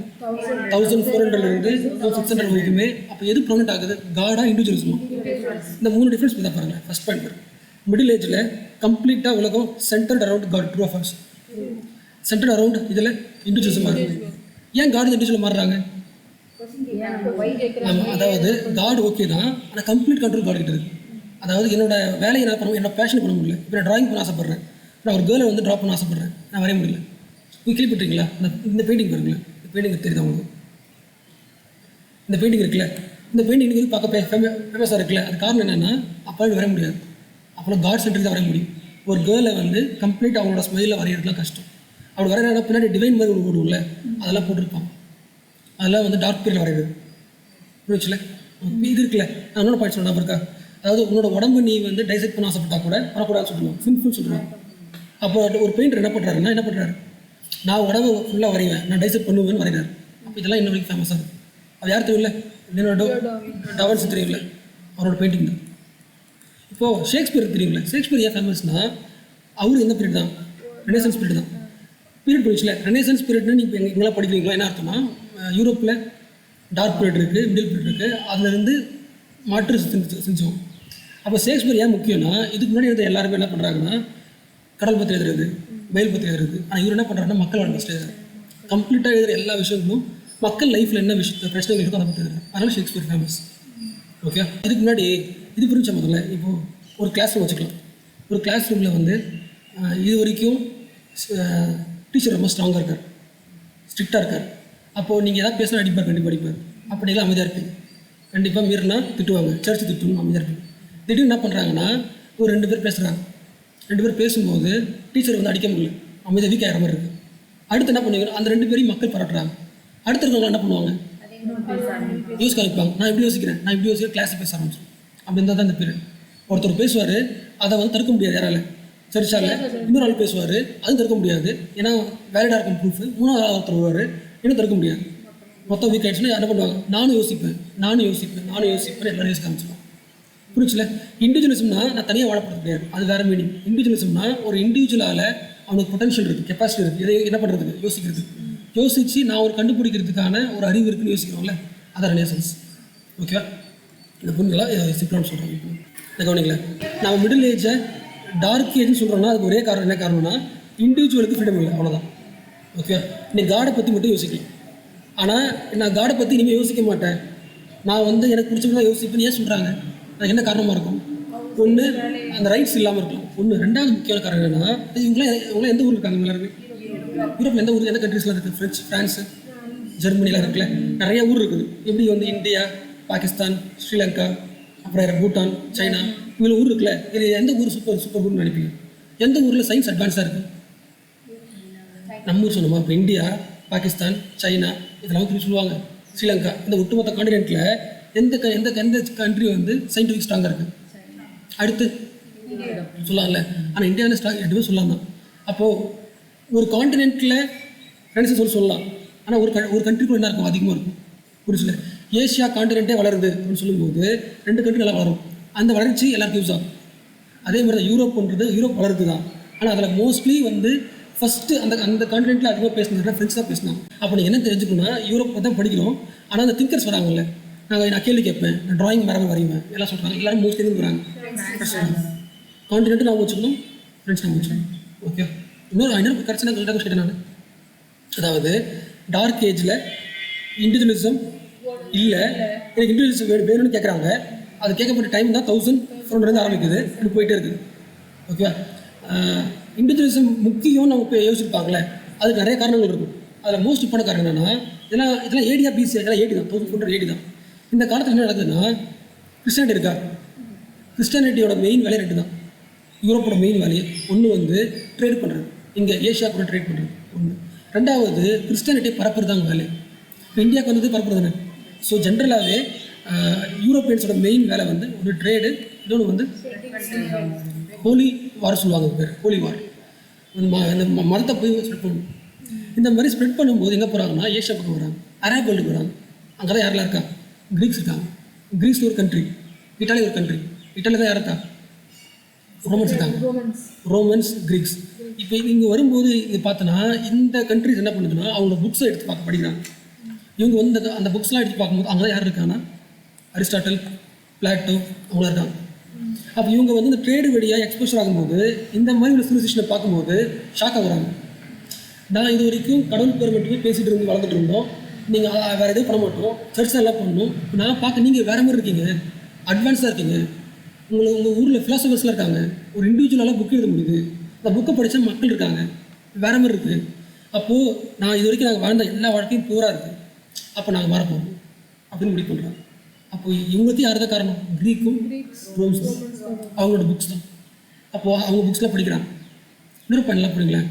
1400 1600 வரைக்குமே. அப்போ எது ப்ரொமனெண்ட் ஆகுது? காடாக இண்டிவிஜுவலிசமா? இந்த 3 டிஃப்ரென்ஸ் தான் பாருங்கள். ஃபஸ்ட் பாயிண்ட் பாருங்கள், மிடில் ஏஜில் கம்ப்ளீட்டாக உலகம் centered around God. True of false? Centered around இதில் இண்டிவிஜுவலிசம் மாறுது. ஏன் காடு இண்டிவிஜுவல் மாறுறாங்க? ஆமாம், அதாவது காடு ஓகே தான், ஆனால் கம்ப்ளீட் கண்ட்ரோல் காடு கிட்ட இருக்குது. அதாவது என்னோட வேலையை நான் பண்ண, என்னோட பேஷன் பண்ண முடியல. இப்போ நான் ட்ராயிங் பண்ண ஆசைப்பட்றேன், நான் ஒரு கேர்ளை வந்து ட்ரா பண்ண ஆசைப்பட்றேன், நான் வரைய முடியல. நீங்கள் கேள்விப்பட்டிருக்கீங்களா? இந்த பெயிண்டிங் பாருங்களேன், இந்த பெயிண்டிங் தெரியுது உங்களுக்கு? இந்த பெயிண்டிங் இருக்குல்ல, இந்த பெயிண்டிங் வந்து பார்க்க ஃபேமஸாக இருக்குல்ல, அது காரணம் என்னென்னா அப்போ வரைய முடியாது. அப்போலாம் காட் சென்டருக்கு தான் வரைய முடியும். ஒரு கேர்ளை வந்து கம்ப்ளீட் அவங்களோட ஸ்மைலில் வரைகிறதுலாம் கஷ்டம். அப்படி வரையா பின்னாடி டிவைன் மாதிரி ஒரு ஓடும்ல, அதெல்லாம் போட்டிருப்பாங்க. அதெல்லாம் வந்து டார்க் பீரியட் வரைகிறது புரிச்சுல. இது இருக்குல்ல, நான் இன்னொரு பாயிண்ட் சொன்னால் இருக்கா, அதாவது உன்னோட உடம்பு நீ வந்து டைசெக்ட் பண்ண ஆசைப்பட்டா கூட வரக்கூடாதுன்னு சொல்லுவாங்க, சிம்பிள் சொல்லுவாங்க. அப்போ ஒரு பெயிண்டர் என்ன பண்ணுறாரு, நான் உடம்பு ஃபுல்லாக வரைவேன், நான் டைசெக்ட் பண்ணுவேன்னு வரைகிறார். அப்போ இதெல்லாம் இன்னும் வரைக்கும் ஃபேமஸாக இருக்குது. அது யார் தெரியல? லியோனார்டோ டா வின்சி தெரியுங்களா, அவரோட பெயிண்டிங் தான். இப்போது ஷேக்ஸ்பியர் தெரியுங்களா? ஷேக்ஸ்பியர் ஏன் ஃபேமஸ்னால் அவர் எந்த பீரியட் தான்? ரெனேசன்ஸ் பீரியட் தான். பீரியட் படிச்சுல, ரெனேசன்ஸ் பீரியட்னு நீங்கள் இப்போ எங்கெல்லாம் படிக்கிறீங்களா? என்ன அர்த்தம்னா யூரோப்பில் டார்க் பீரியட் இருக்குது, மிடில் பீரியட் இருக்குது, அதுலேருந்து மாற்று செஞ்சோம். அப்போ ஷேக்ஸ்பியர் ஏன் முக்கியம்னா, இதுக்கு முன்னாடி வந்து எல்லாருமே என்ன பண்ணுறாங்கன்னா கடல் பற்றி எழுதுறது, பயில் பற்றி எழுதுறது. ஆனால் இவர் என்ன பண்ணுறாருன்னா மக்கள் வாழ்க்கை ஃபஸ்ட்டு எழுதுறாரு. கம்ப்ளீட்டாக எழுதுகிற எல்லா விஷயங்களும் மக்கள் லைஃப்பில் என்ன பிரச்சனைகள் இருக்கோ அதை பற்றி எழுதுறாரு. அதனால் ஷேக்ஸ்பியர் ஃபேமஸ். ஓகே, இதுக்கு முன்னாடி இது புரிஞ்ச முதல்ல இப்போது ஒரு கிளாஸ் ரூம் வச்சுக்கலாம். ஒரு கிளாஸ் ரூமில் வந்து இது வரைக்கும் டீச்சர் ரொம்ப ஸ்ட்ராங்காக இருக்கார், ஸ்ட்ரிக்டாக இருக்கார். அப்போது நீங்கள் எதாவது பேசினா கண்டிப்பாக அடிப்பார். அப்படிலாம் அமைதியாக இருப்பீங்க. கண்டிப்பாக மீறினா திட்டுவாங்க, சர்ச்சு திட்டணும், அமைதியாக இருப்பீங்க. திடீர்னு என்ன பண்ணுறாங்கன்னா ஒரு 2 பேர் பேசுகிறாங்க. 2 பேர் பேசும்போது டீச்சர் வந்து அடிக்க முடியல, அமைதியாக வீக் ஆகிற மாதிரி இருக்குது. அடுத்து என்ன பண்ணுவீங்க? அந்த 2 பேரையும் மக்கள் பாராட்டுறாங்க. அடுத்த இருக்கவங்க என்ன பண்ணுவாங்க? யோசிக்க ஆரம்பிப்பாங்க. நான் இப்படி யோசிக்கிறேன், கிளாஸில் பேச ஆரம்பிச்சோம். அப்படி இருந்தால் தான் இந்த பீரியட். ஒருத்தர் பேசுவார், அதை வந்து தடுக்க முடியாது யாரால, சர்ச்சால இன்னொரு ஆள் பேசுவார், அதுவும் தடுக்க முடியாது. ஏன்னா வேலிடாக இருக்கும் ப்ரூஃப். மூணாவது ஒருத்தர் வருவார், இன்னும் தடுக்க முடியாது. மொத்தம் வீக் ஆகிடுச்சுன்னா என்ன பண்ணுவாங்க, நானும் யோசிப்பேன் எல்லாரும் யோசிக்க ஆரம்பிச்சிடும். புரிச்சுல? இண்டிவிஜுவலிசம்னா நான் தனியாக வாழப்படுறது கிடையாது, அது வேறு மீனிங். இண்டிவிஜுவலிசம்னா ஒரு இண்டிவிஜுவலால் அவனுக்கு பொட்டன்ஷியல் இருக்குது, கெப்பாசிட்டி இருக்குது, இதை என்ன பண்ணுறதுக்கு யோசித்து நான் ஒரு கண்டுபிடிக்கிறதுக்கான ஒரு அறிவு இருக்குன்னு யோசிக்கிறோம்ல, அதான் ரெனேசன்ஸ். ஓகேவா? இந்த பொண்ணுலாம் சிம்பிளானு சொல்கிறோம். இப்போ இந்த கவனிங்களேன், நம்ம மிடில் ஏஜை டார்க் ஏஜ்னு சொல்கிறோன்னா அதுக்கு ஒரே காரணம், என்ன காரணம்னா இண்டிவிஜுவலுக்கு ஃப்ரீடம் இல்லை, அவ்வளோதான். ஓகே, நீ காடை பற்றி மட்டும் யோசிக்கலாம். ஆனால் நான் காடை பற்றி இனிமேல் யோசிக்க மாட்டேன், நான் எனக்கு பிடிச்சது தான் யோசிப்பேன்னு ஏன் சொல்கிறாங்க? அதுக்கு என்ன காரணமாக இருக்கும்? ஒன்று, அந்த ரைட்ஸ் இல்லாமல் இருக்கலாம். ஒன்று. ரெண்டாவது முக்கியமான காரணம் என்னென்னா, இவங்களாம் எந்த ஊரில் இருக்காங்க? எல்லாருமே யூரோப்பில் எந்த ஊர், எந்த கண்ட்ரீஸ்லாம் இருக்குது? ஃப்ரான்ஸு, ஜெர்மனிலாம் இருக்குல்ல, நிறைய ஊர் இருக்குது. எப்படி இந்தியா, பாகிஸ்தான், ஸ்ரீலங்கா, அப்புறம் பூட்டான், சைனா, இவ்வளோ ஊர் இருக்குல்ல. இது எந்த ஊர் சூப்பர் ஊர்னு நினைப்பீங்க? எந்த ஊரில் சயின்ஸ் அட்வான்ஸாக இருக்குது? நம்ம ஊர் சொன்னோமா? இப்போ இந்தியா, பாகிஸ்தான், சைனா, இதெல்லாம் திருப்பி சொல்லுவாங்க. ஸ்ரீலங்கா, இந்த ஒட்டுமொத்த காண்டினென்ட்டில் எந்த கண்ட்ரி சயின்டிஃபிக் ஸ்ட்ராங்காக இருக்குது? அடுத்து சொல்லலாம்ல. ஆனால் இந்தியாவில் ஸ்ட்ராங் ரெண்டுமே சொல்லலாம் தான். அப்போது ஒரு காண்டினென்ட்டில் ரெண்டு சொல்லலாம். ஆனால் ஒரு கண்ட்ரிக்குள்ள என்ன இருக்கும்? அதிகமாக இருக்கும். புரிச்சுல? ஏஷியா காண்டினென்ட்டே வளருது அப்படின்னு சொல்லும்போது 2 கண்ட்ரி நல்லா வளரும். அந்த வளர்ச்சி எல்லாருக்கும் யூஸ் ஆகும். அதே மாதிரி தான் யூரோப் வளருது தான். ஆனால் அதில் மோஸ்ட்லி ஃபஸ்ட்டு அந்த காண்டினென்ட்டில் அதிகமாக பேசினாங்க ஃப்ரெண்ட்ஸ் தான் பேசினாங்க. அப்போ நீங்கள் என்ன தெரிஞ்சுக்கணும்னா, யூரோப் தான் படிக்கிறோம். ஆனால் அந்த திங்கர்ஸ் வராங்கல்ல, நான் கேள்வி கேட்பேன், நான் ட்ராயிங் மரபு வரைவேன், எல்லாம் சொல்கிறாங்க. எல்லாரும் மோஸ்ட்லி வராங்க. காண்டினென்ட்டு நான் வச்சுக்கணும், ஃப்ரெண்ட்ஸ் நான் வச்சுக்கணும். ஓகே, இன்னொரு கரெக்டாக கேட்டேன் நான். அதாவது டார்க் ஏஜில் இண்டிவிஜுவலிசம் இல்லை, எனக்கு இண்டிவிஜுவலிசம் வேணும்னு கேட்குறாங்க. அது கேட்கப்பட்ட டைம் தான் 1400 ஆரம்பிக்குது, இப்படி போயிட்டே இருக்குது. ஓகே, இண்டிவிஜுவலிசம் முக்கியம் நமக்கு யோசிச்சிருப்பாங்களே, அதுக்கு நிறைய காரணங்கள் இருக்கும். அதில் மோஸ்ட் இம்பார்ட்டன் காரணம் என்னென்னா, இதெல்லாம் ஏடியா பிசி, இதெல்லாம் ஏடி தான், 1400 ஏடி தான். இந்த காலத்தில் என்ன நடக்குதுன்னா, கிறிஸ்டியானிட்டி இருக்கா? கிறிஸ்டியானிட்டியோட மெயின் வேலையை 2 தான். யூரோப்போட மெயின் வேலையை ஒன்று ட்ரேட் பண்ணுறது, இங்கே ஏஷியா கூட ட்ரேட் பண்ணுறது ஒன்று. ரெண்டாவது கிறிஸ்டியானிட்டியை பரப்புறதாங்க வேலை. இப்போ இந்தியாவுக்கு பரப்புறது தானே. ஸோ ஜென்ரலாகவே யூரோப்பியன்ஸோட மெயின் வேலை ஒரு ட்ரேடு, இன்னொன்று ஹோலி வார் சொல்லுவாங்க. பேர் ஹோலி வார். இந்த மதத்தை போய் ஸ்ப்ரெட் பண்ணணும். இந்த மாதிரி ஸ்ப்ரெட் பண்ணும்போது எங்கே போகிறாங்கன்னா, ஏஷியா பக்கம் வராங்க, அரேப் வேர்ல்டுக்கு வராங்க. அங்கே தான் யாரெல்லாம் இருக்கா? கிரீக்ஸ் இருக்காங்க. கிரீஸ் ஒரு கண்ட்ரி, இட்டாலி ஒரு கண்ட்ரி. இட்டாலி தான் யார் இருக்கா? ரோமன்ஸ் இருக்காங்க. Romans, Greeks. இப்போ இங்கே வரும்போது இங்கே பார்த்தோன்னா, இந்த கண்ட்ரிஸ் என்ன பண்ணுதுன்னா, அவங்களோட புக்ஸை எடுத்து படிக்கிறாங்க. இவங்க அந்த புக்ஸ்லாம் எடுத்து பார்க்கும்போது அங்கே தான் யார் இருக்காங்கன்னா, அரிஸ்டாட்டில், பிளாட்டோ, அவங்களாம் இருக்காங்க. அப்போ இவங்க இந்த ட்ரேடு வழியாக எக்ஸ்போஷர் ஆகும்போது இந்த மாதிரி ஒரு சிவிலைசேஷனை பார்க்கும்போது ஷாக் ஆகுறாங்க. நான் இது வரைக்கும் கடவுள் பேர் மட்டுமே பேசிகிட்டு இருந்து வளர்ந்துட்டு இருந்தோம், நீங்கள் வேறு எதுவும் பண்ண மாட்டோம், சர்ச் எல்லாம் பண்ணணும். நான் பார்க்க நீங்கள் வேறு மாதிரி இருக்கீங்க, அட்வான்ஸாக இருக்கீங்க. உங்கள் ஊரில் ஃபிலாசபர்ஸ்லாம் இருக்காங்க, ஒரு இண்டிவிஜுவலாக புக் எழுத முடியுது, அந்த புக்கை படித்தா மக்கள் இருக்காங்க, வேறு மாதிரி இருக்குது. அப்போது நான் இது வரைக்கும் நாங்கள் வாழ்ந்த எல்லா வாழ்க்கையும் பூரா இருக்குது, அப்போ நாங்கள் மாறப்போம் அப்படின்னு முடிவு பண்ணுறாங்க. அப்போ இவங்களுக்கு யார் தான் காரணம்? கிரீக்கும் ரோம்ஸும், அவங்களோட புக்ஸ் தான். அப்போது அவங்க புக்ஸ்லாம் படிக்கிறாங்க. இன்னொரு பண்ணலாம் படிங்களேன்,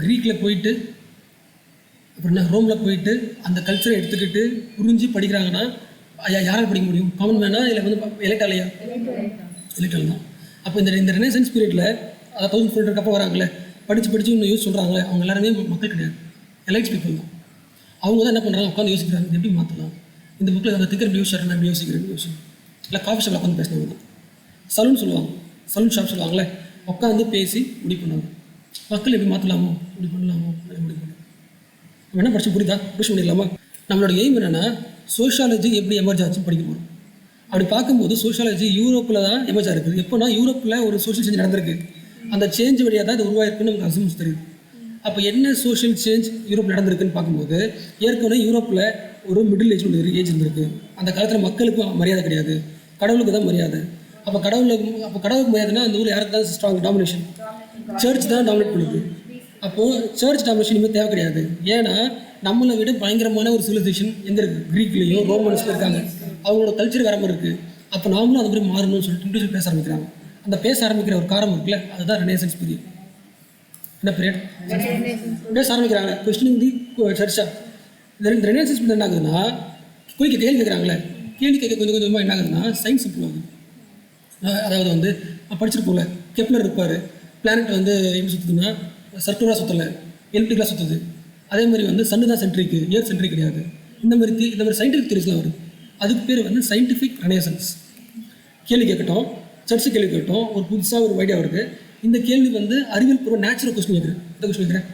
க்ரீக்கில் போயிட்டு அப்படின்னா ரோமில் போயிட்டு அந்த கல்ச்சரை எடுத்துக்கிட்டு புரிஞ்சு படிக்கிறாங்கன்னா யாரால் படிக்க முடியும்? காமன் மேனா இல்லை எலக்டாலையா? எலக்டால் தான். அப்போ இந்த ரெனசன்ஸ் பீரியடில் 1400 அப்புறம் வராங்களே, படித்து இன்னும் யூஸ் சொல்கிறாங்களே, அவங்க எல்லாருமே மக்கள் கிடையாது, எலைட்ஸ் பீப்புள் தான். அவங்க தான் என்ன பண்ணுறாங்க, உட்காந்து யோசிக்கிறாங்க, இது எப்படி மாற்றலாம், இந்த புக்கில் அந்த திக்கர் எப்படி யூஸ் எப்படி யோசிக்கிறேன் இல்லை காஃபி ஷாப்பில் உட்காந்து பேசினவங்க தான். சலூன் சொல்லுவாங்க, சலூன் ஷாப் சொல்லுவாங்களே, உட்காந்து பேசி முடிவு பண்ணுவாங்க, மக்கள் எப்படி மாற்றலாமோ, இப்படி பண்ணலாமோ, முடிவு பண்ணுவாங்க. நம்ம என்ன படிச்சு புரியுதா? புஷ் பண்ணிடலாமா? நம்மளோட எய்ம் என்னென்னா, சோஷியாலஜி எப்படி எமர்ஜ் ஆச்சுன்னு படிக்க போகிறோம். அப்படி பார்க்கும்போது சோஷியாலஜி யூரோப்பில் தான் எமர்ஜாக இருக்குது. எப்போனா யூரோப்பில் ஒரு சோஷியல் சேஞ்ச் நடந்திருக்கு, அந்த சேஞ்ச் வழியாக தான் இது உருவாயிருக்குன்னு நமக்கு அசம்ஸ் தெரியுது. அப்போ என்ன சோஷியல் சேஞ்ச் யூரோப்பில் நடந்திருக்குன்னு பார்க்கும்போது, ஏற்கனவே யூரோப்பில் ஒரு மிடில் ஏஜ் ஒரு ஏஜ் இருந்திருக்கு. அந்த காலத்தில் மக்களுக்கு மரியாதை கிடையாது, கடவுளுக்கு தான் மரியாதை. அப்போ கடவுளுக்கு மரியாதைன்னா அந்த ஊரில் யாருக்கு தான் ஸ்ட்ராங் டாமினேஷன்? சர்ச் தான் டாமினேட் பண்ணுது. அப்போது சர்ச் டாமினேஷன் இனிமேல் தேவை கிடையாது. ஏன்னா நம்மளை விட பயங்கரமான ஒரு சிவிலைசேஷன் எங்கே இருக்குது? க்ரீக்லேயும் ரோமன்ஸில் இருக்காங்க, அவங்களோட கல்ச்சர் வேற மாதிரி இருக்குது. அப்போ நாமளும் அந்த மாதிரி மாறணும்னு சொல்லிட்டு இண்டிவிஜுவல் பேச ஆரம்பிக்கிறாங்க. அந்த பேச ஆரம்பிக்கிற ஒரு காரணம் இருக்குல்ல, அதுதான் ரெனேசன்ஸ் பீரியட். என்ன பீரியட்? பேச ஆரம்பிக்கிறாங்க, கொஸ்டினிங் தி சர்ச்சா. இந்த ரெனேசன்ஸ் பீரியட் என்ன ஆகுதுன்னா, கேள்வி கேட்குறாங்களே, கேள்வி கேட்க கொஞ்சம் கொஞ்சமாக என்ன ஆகுதுன்னா சயின்ஸ் இம்ப்ரூவ் ஆகுது. அதாவது வந்து படிச்சுட்டு போகல, கெப்லர் இருப்பார், பிளானட் வந்து எப்படி சுற்றுதுன்னா சர்க்குலராக சுற்றலை, எலிப்டிக்கலாக சுற்றுது. அதே மாதிரி வந்து சன்னு தான் சென்ட்ரிக்கு, ஏர் சென்ட்ரிக் கிடையாது. இந்த மாதிரி சயின்டிஃபிக் தியரிஸ்லாம் வருது. அதுக்கு பேர் வந்து சயின்டிஃபிக் ரெனேசன்ஸ். கேள்வி கேட்கட்டும், சர்ச்சு கேள்வி கேட்டோம், ஒரு புதுசாக ஒரு ஐடியா வருது. இந்த கேள்வி வந்து அறிவியல் பூர்வ நேச்சுரல் கொஸ்டின் கேட்குறேன். எந்த கொஸ்டின் கேட்குறேன்?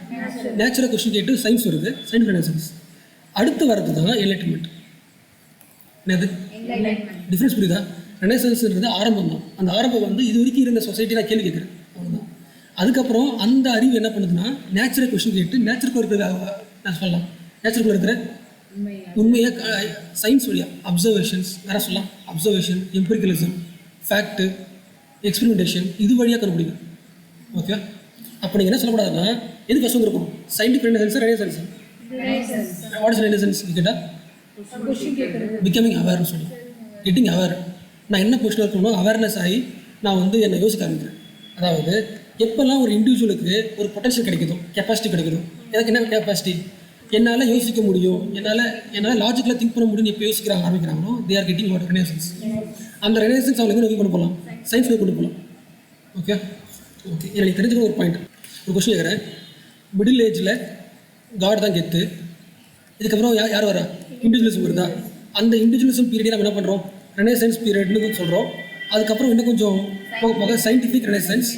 நேச்சுரல் கொஸ்டின் கேட்டு சயின்ஸ் வருது, சயின்ஸ் ரெனேசன்ஸ். அடுத்து வரது தான் என்லைட்டன்மெண்ட். என்னது டிஃப்ரென்ஸ் புரியுதா? ரெனேசன்ஸ்ன்றது ஆரம்பம் தான். அந்த ஆரம்பம் வந்து இது வரைக்கும் இருந்த சொசைட்டி நான் கேள்வி கேட்குறேன், அவ்வளோதான். அதுக்கப்புறம் அந்த அறிவு என்ன பண்ணுதுன்னா நேச்சுரல் கொஸ்டின் கேட்டு நேச்சுரல் இருக்கிற நான் சொல்லலாம், நேச்சுரல் இருக்கிற உண்மையாக சயின்ஸ் வழியாக அப்சர்வேஷன்ஸ் வேறு சொல்லலாம், அப்சர்வேஷன், எம்பிரிக்கலிசம், ஃபேக்ட்டு, எக்ஸ்பெரிமெண்டேஷன், இது வழியாக கண்டுபிடிக்கும். ஓகே, அப்போ நீங்கள் என்ன சொல்லக்கூடாதுன்னா எது ஃபஸ்ட் வந்துருக்கும்? சயின்டிஃபிக் ரெனேசன்ஸா ரெனேசன்ஸா? வாட் இஸ் ரெனேசன்ஸ் கேட்டால் பிகமிங் அவேர்னு சொல்லி, கெட்டிங் அவேர். நான் என்ன பொசிஷனில் இருக்கணும் அவேர்னஸ் ஆகி நான் வந்து என்னை யோசிக்க ஆரம்பிக்கிறேன். அதாவது எப்போல்லாம் ஒரு இண்டிவிஜுவலுக்கு ஒரு பொட்டன்ஷியல் கிடைக்குதோ, கெப்பாசிட்டி கிடைக்குதோ, எனக்கு என்ன கெப்பாசிட்டி, என்னால் யோசிக்க முடியும், என்னால் லாஜிக்கலாக திங்க் பண்ண முடியும்னு எப்போ யோசிக்கிறாங்க ஆரம்பிக்கிறாங்களோ they are getting what renaissance. அந்த ரெனேசன்ஸ் அவங்க எங்கே கொண்டு போகலாம்? சயின்ஸ் கொண்டு போகலாம். ஓகே ஓகே, எனக்கு தெரிஞ்சுக்கிற ஒரு பாயிண்ட், ஒரு கொஸ்டின் கேட்குறேன். மிடில் ஏஜில் காட் தான் கெத்து, இதுக்கப்புறம் யார் வரா? இண்டிவிஜுவலிசம் வருதா? அந்த இண்டிவிஜுவலிசம் பீரியடே நம்ம என்ன பண்ணுறோம்? ரெனேசன்ஸ் பீரியட்னு சொல்கிறோம். அதுக்கப்புறம் இன்னும் கொஞ்சம் போக போக சயின்டிஃபிக் ரெனேசன்ஸ்,